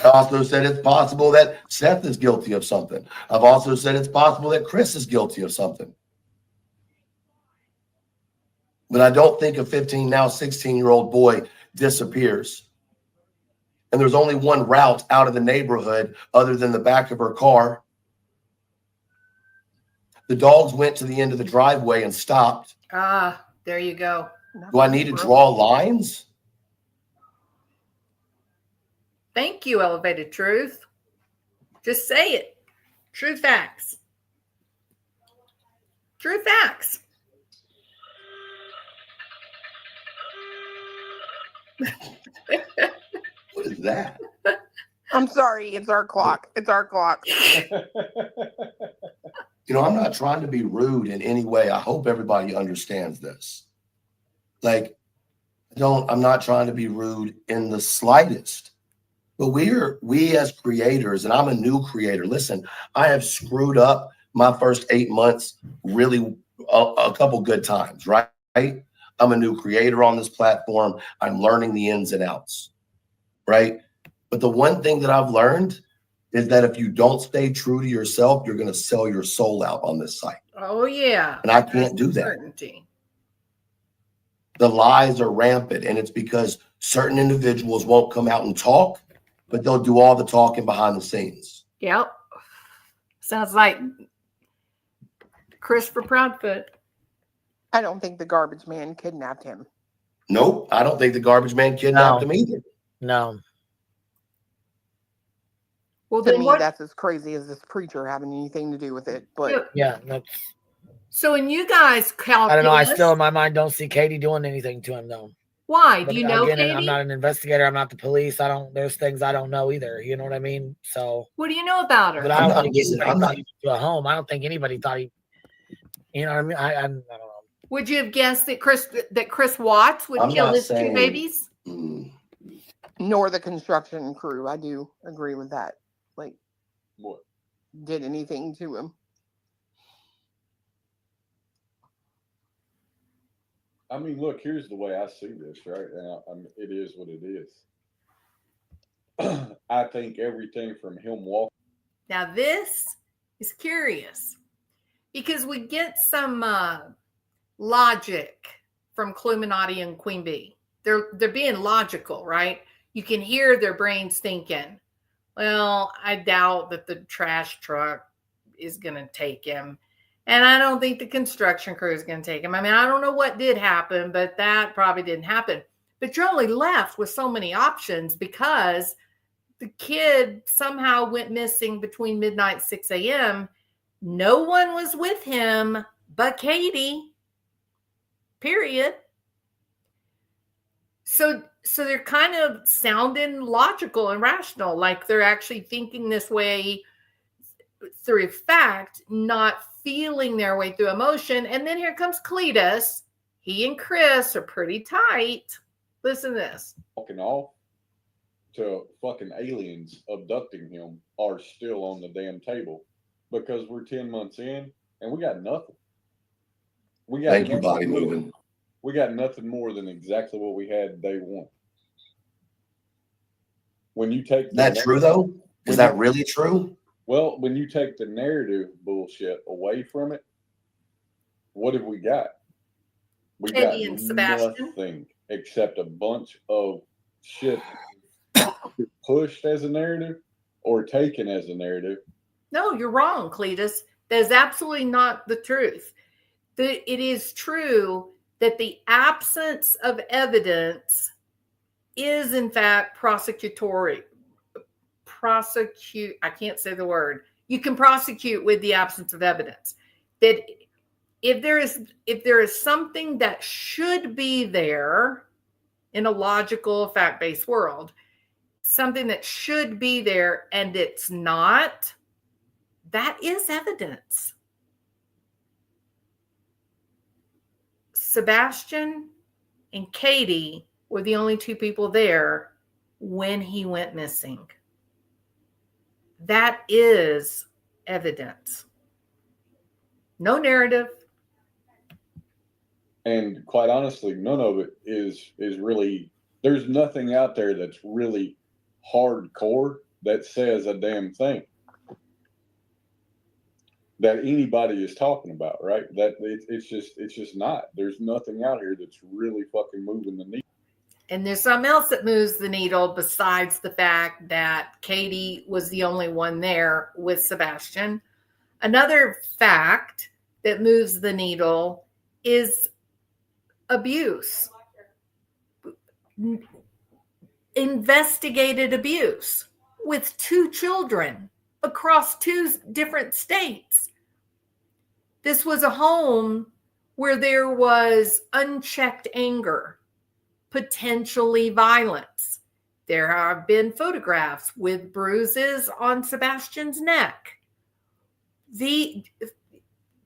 I also said it's possible that Seth is guilty of something. I've also said it's possible that Chris is guilty of something. But I don't think a 15, now 16-year-old boy disappears. And there's only one route out of the neighborhood other than the back of her car. The dogs went to the end of the driveway and stopped. Ah, there you go. Do I need to draw lines? Thank you, Elevated Truth. Just say it. True facts. True facts. What is that? I'm sorry. It's our clock. It's our clock. You know, I'm not trying to be rude in any way. I hope everybody understands this. Like, I'm not trying to be rude in the slightest. But we as creators, and I'm a new creator. Listen, I have screwed up my first 8 months really a couple good times, right? I'm a new creator on this platform. I'm learning the ins and outs, right? But the one thing that I've learned is that if you don't stay true to yourself, you're going to sell your soul out on this site. Oh, yeah. And I can't do that. Certainty. The lies are rampant, and it's because certain individuals won't come out and talk, but they'll do all the talking behind the scenes. Yep. Sounds like Christopher Proudfoot. I don't think the garbage man kidnapped him. Nope, I don't think the garbage man kidnapped him either. No. Well, To then me, what? that's as crazy as this preacher having anything to do with it. But Yeah. That's, So, and you guys I don't know. I calculus- still, in my mind, don't see Katie doing anything to him, though. Why? But Do you know, again, Katie? I'm not an investigator. I'm not the police. There's things I don't know either. You know what I mean? So, What do you know about her? but I don't I'm think not- anybody I'm thought not- he went to a home. I don't think anybody thought he, you know what I mean? I don't know. Would you have guessed that Chris Watts would I'm kill not his two saying- babies? nor the construction crew. I do agree with that. Like, What? did anything to him. I mean, look, here's the way I see this, right? And I mean, it is what it is. I think everything from him walking. Now this is curious because we get some logic from Cluminati and Queen Bee. They're being logical, right? You can hear their brains thinking, well, I doubt that the trash truck is going to take him. And I don't think the construction crew is going to take him. I mean, I don't know what did happen, but that probably didn't happen. But you're only left with so many options because the kid somehow went missing between midnight and 6 a.m. No one was with him but Katie. Period. So they're kind of sounding logical and rational, like they're actually thinking this way through fact, not feeling their way through emotion. And then here comes Cletus. He and Chris are pretty tight. Listen to this. Walking off to fucking aliens abducting him are still on the damn table because we're 10 months in and we got nothing. We got Thank you, body moving. We got nothing more than exactly what we had day one. When you take that true though? Is that really true? Well, when you take the narrative bullshit away from it, what have we got? We got nothing except a bunch of shit pushed as a narrative or taken as a narrative. No, you're wrong, Cletus. That is absolutely not the truth. It is true that the absence of evidence is, in fact, prosecutory. I can't say the word. You can prosecute with the absence of evidence. That if there is something that should be there in a logical, fact-based world, something that should be there and it's not, that is evidence. Sebastian and Katie were the only two people there when he went missing. That is evidence. No narrative. And quite honestly, none of it is really, there's nothing out there that's really hardcore that says a damn thing that anybody is talking about, right? That it's just not. There's nothing out here that's really fucking moving the needle. And there's something else that moves the needle besides the fact that Katie was the only one there with Sebastian. Another fact that moves the needle is abuse. Investigated abuse with 2 children across 2 different states. This was a home where there was unchecked anger, potentially violence. There have been photographs with bruises on Sebastian's neck.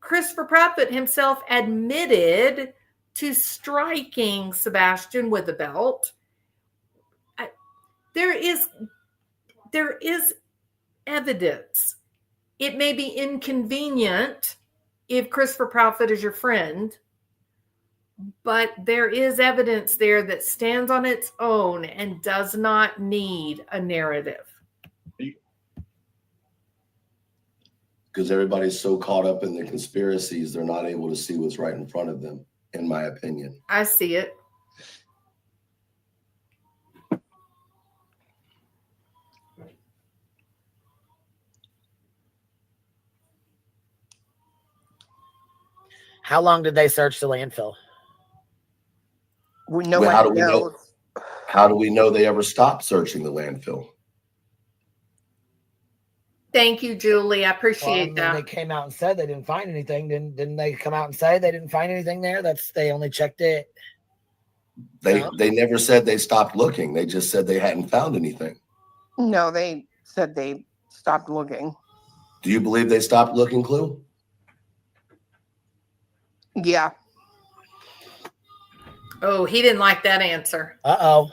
Christopher Proudfoot himself admitted to striking Sebastian with a belt. There is evidence. It may be inconvenient if Christopher Proudfoot is your friend, but there is evidence there that stands on its own and does not need a narrative. Because everybody's so caught up in the conspiracies, they're not able to see what's right in front of them, in my opinion. I see it. How long did they search the landfill? How do we know they ever stopped searching the landfill? Thank you, Julie. I appreciate that. They came out and said they didn't find anything. Didn't they come out and say they didn't find anything there? They only checked it. They never said they stopped looking. They just said they hadn't found anything. No, they said they stopped looking. Do you believe they stopped looking, Clue? Yeah. Oh, he didn't like that answer. Uh-oh.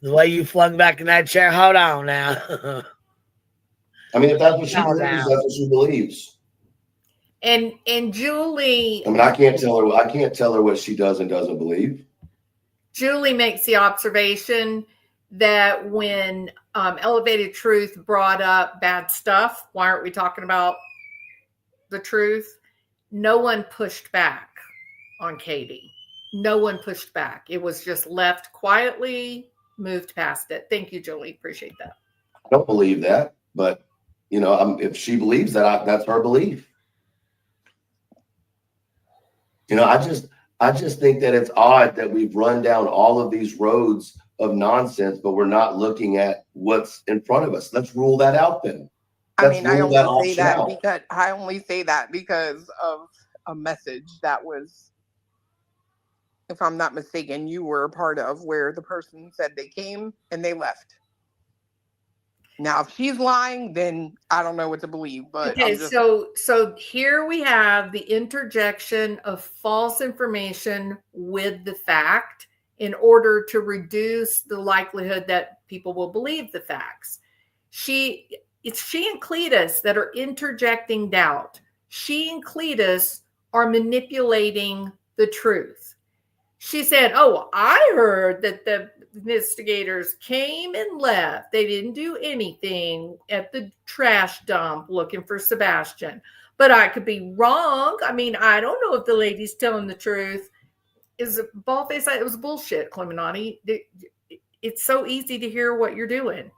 The way you flung back in that chair. Hold on now. I mean, if that's what she believes, that's what she believes. And Julie, I mean, I can't tell her what she does and doesn't believe. Julie makes the observation that when Elevated Truth brought up bad stuff, why aren't we talking about the truth? No one pushed back on Katie. No one pushed back. It was just left quietly, moved past it. Thank you, Julie. Appreciate that. I don't believe that, but if she believes that, that's her belief. I just think that it's odd that we've run down all of these roads of nonsense, but we're not looking at what's in front of us. Let's rule that out then. I Let's mean, I rule that only say option that out. because I only say that because of a message that was, if I'm not mistaken, you were a part of, where the person said they came and they left. Now, if she's lying, then I don't know what to believe. But Okay, I'm just so here we have the interjection of false information with the fact in order to reduce the likelihood that people will believe the facts. It's she and Cletus that are interjecting doubt. She and Cletus are manipulating the truth. She said, "Oh, I heard that the investigators came and left. They didn't do anything at the trash dump looking for Sebastian. But I could be wrong. I mean, I don't know if the lady's telling the truth." Is it ballface? It was bullshit, Clementani. It's so easy to hear what you're doing.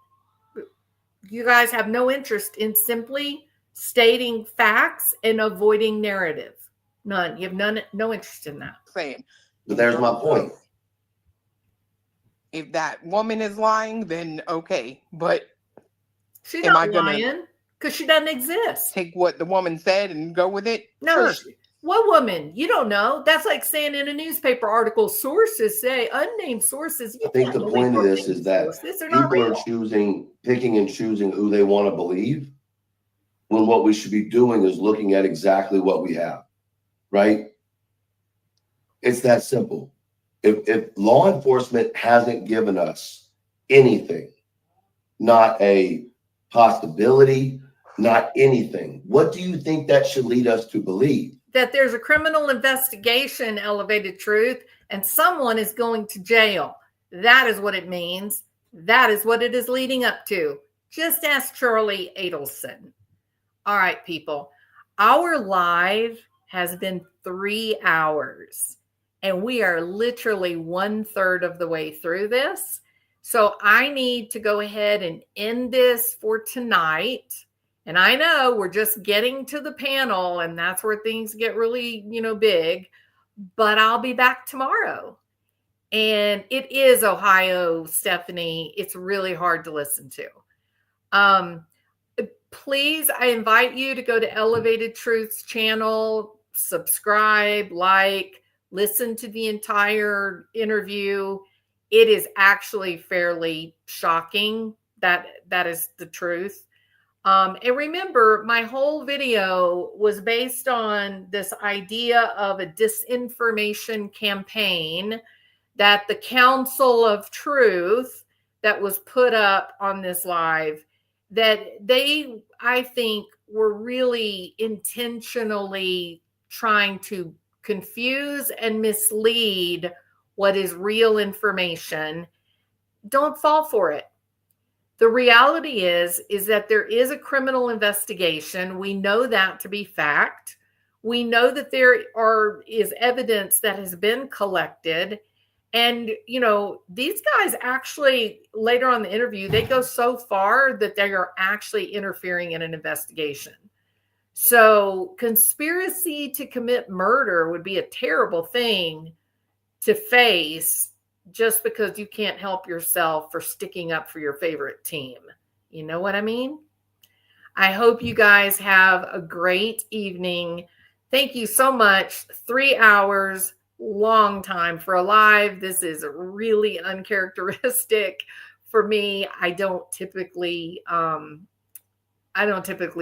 You guys have no interest in simply stating facts and avoiding narrative. None. You have no interest in that. saying. But there's my point. If that woman is lying, then okay. But She's am not I gonna lying because she doesn't exist. take what the woman said and go with it? No, Sure. what woman? You don't know. That's like saying in a newspaper article, sources say, unnamed sources. You I think can't the believe point of this unnamed is that sources. They're not people are real. picking and choosing who they want to believe, when what we should be doing is looking at exactly what we have, right? It's that simple. If law enforcement hasn't given us anything, not a possibility, not anything, what do you think that should lead us to believe? That there's a criminal investigation, Elevated Truth, and someone is going to jail. That is what it means. That is what it is leading up to. Just ask Charlie Adelson. All right, people. Our live has been 3 hours, and we are literally 1/3 of the way through this. So I need to go ahead and end this for tonight. And I know we're just getting to the panel, and that's where things get really, big. But I'll be back tomorrow. And it is Ohio, Stephanie. It's really hard to listen to. Please, I invite you to go to Elevated Truth's channel, subscribe, like, listen to the entire interview. It is actually fairly shocking. That is the truth. And remember, my whole video was based on this idea of a disinformation campaign that the Council of Truth that was put up on this live, that they, I think, were really intentionally trying to confuse and mislead what is real information. Don't fall for it. The reality is that there is a criminal investigation. We know that to be fact. We know that there is evidence that has been collected. And, these guys actually, later on in the interview, they go so far that they are actually interfering in an investigation. So conspiracy to commit murder would be a terrible thing to face just because you can't help yourself for sticking up for your favorite team. You know what I mean? I hope you guys have a great evening. Thank you so much. 3 hours, long time for a live. This is really uncharacteristic for me. I don't typically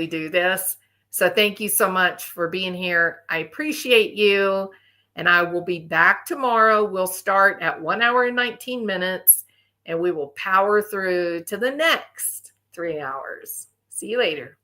do this. So thank you so much for being here. I appreciate you. And I will be back tomorrow. We'll start at 1 hour and 19 minutes, and we will power through to the next 3 hours. See you later.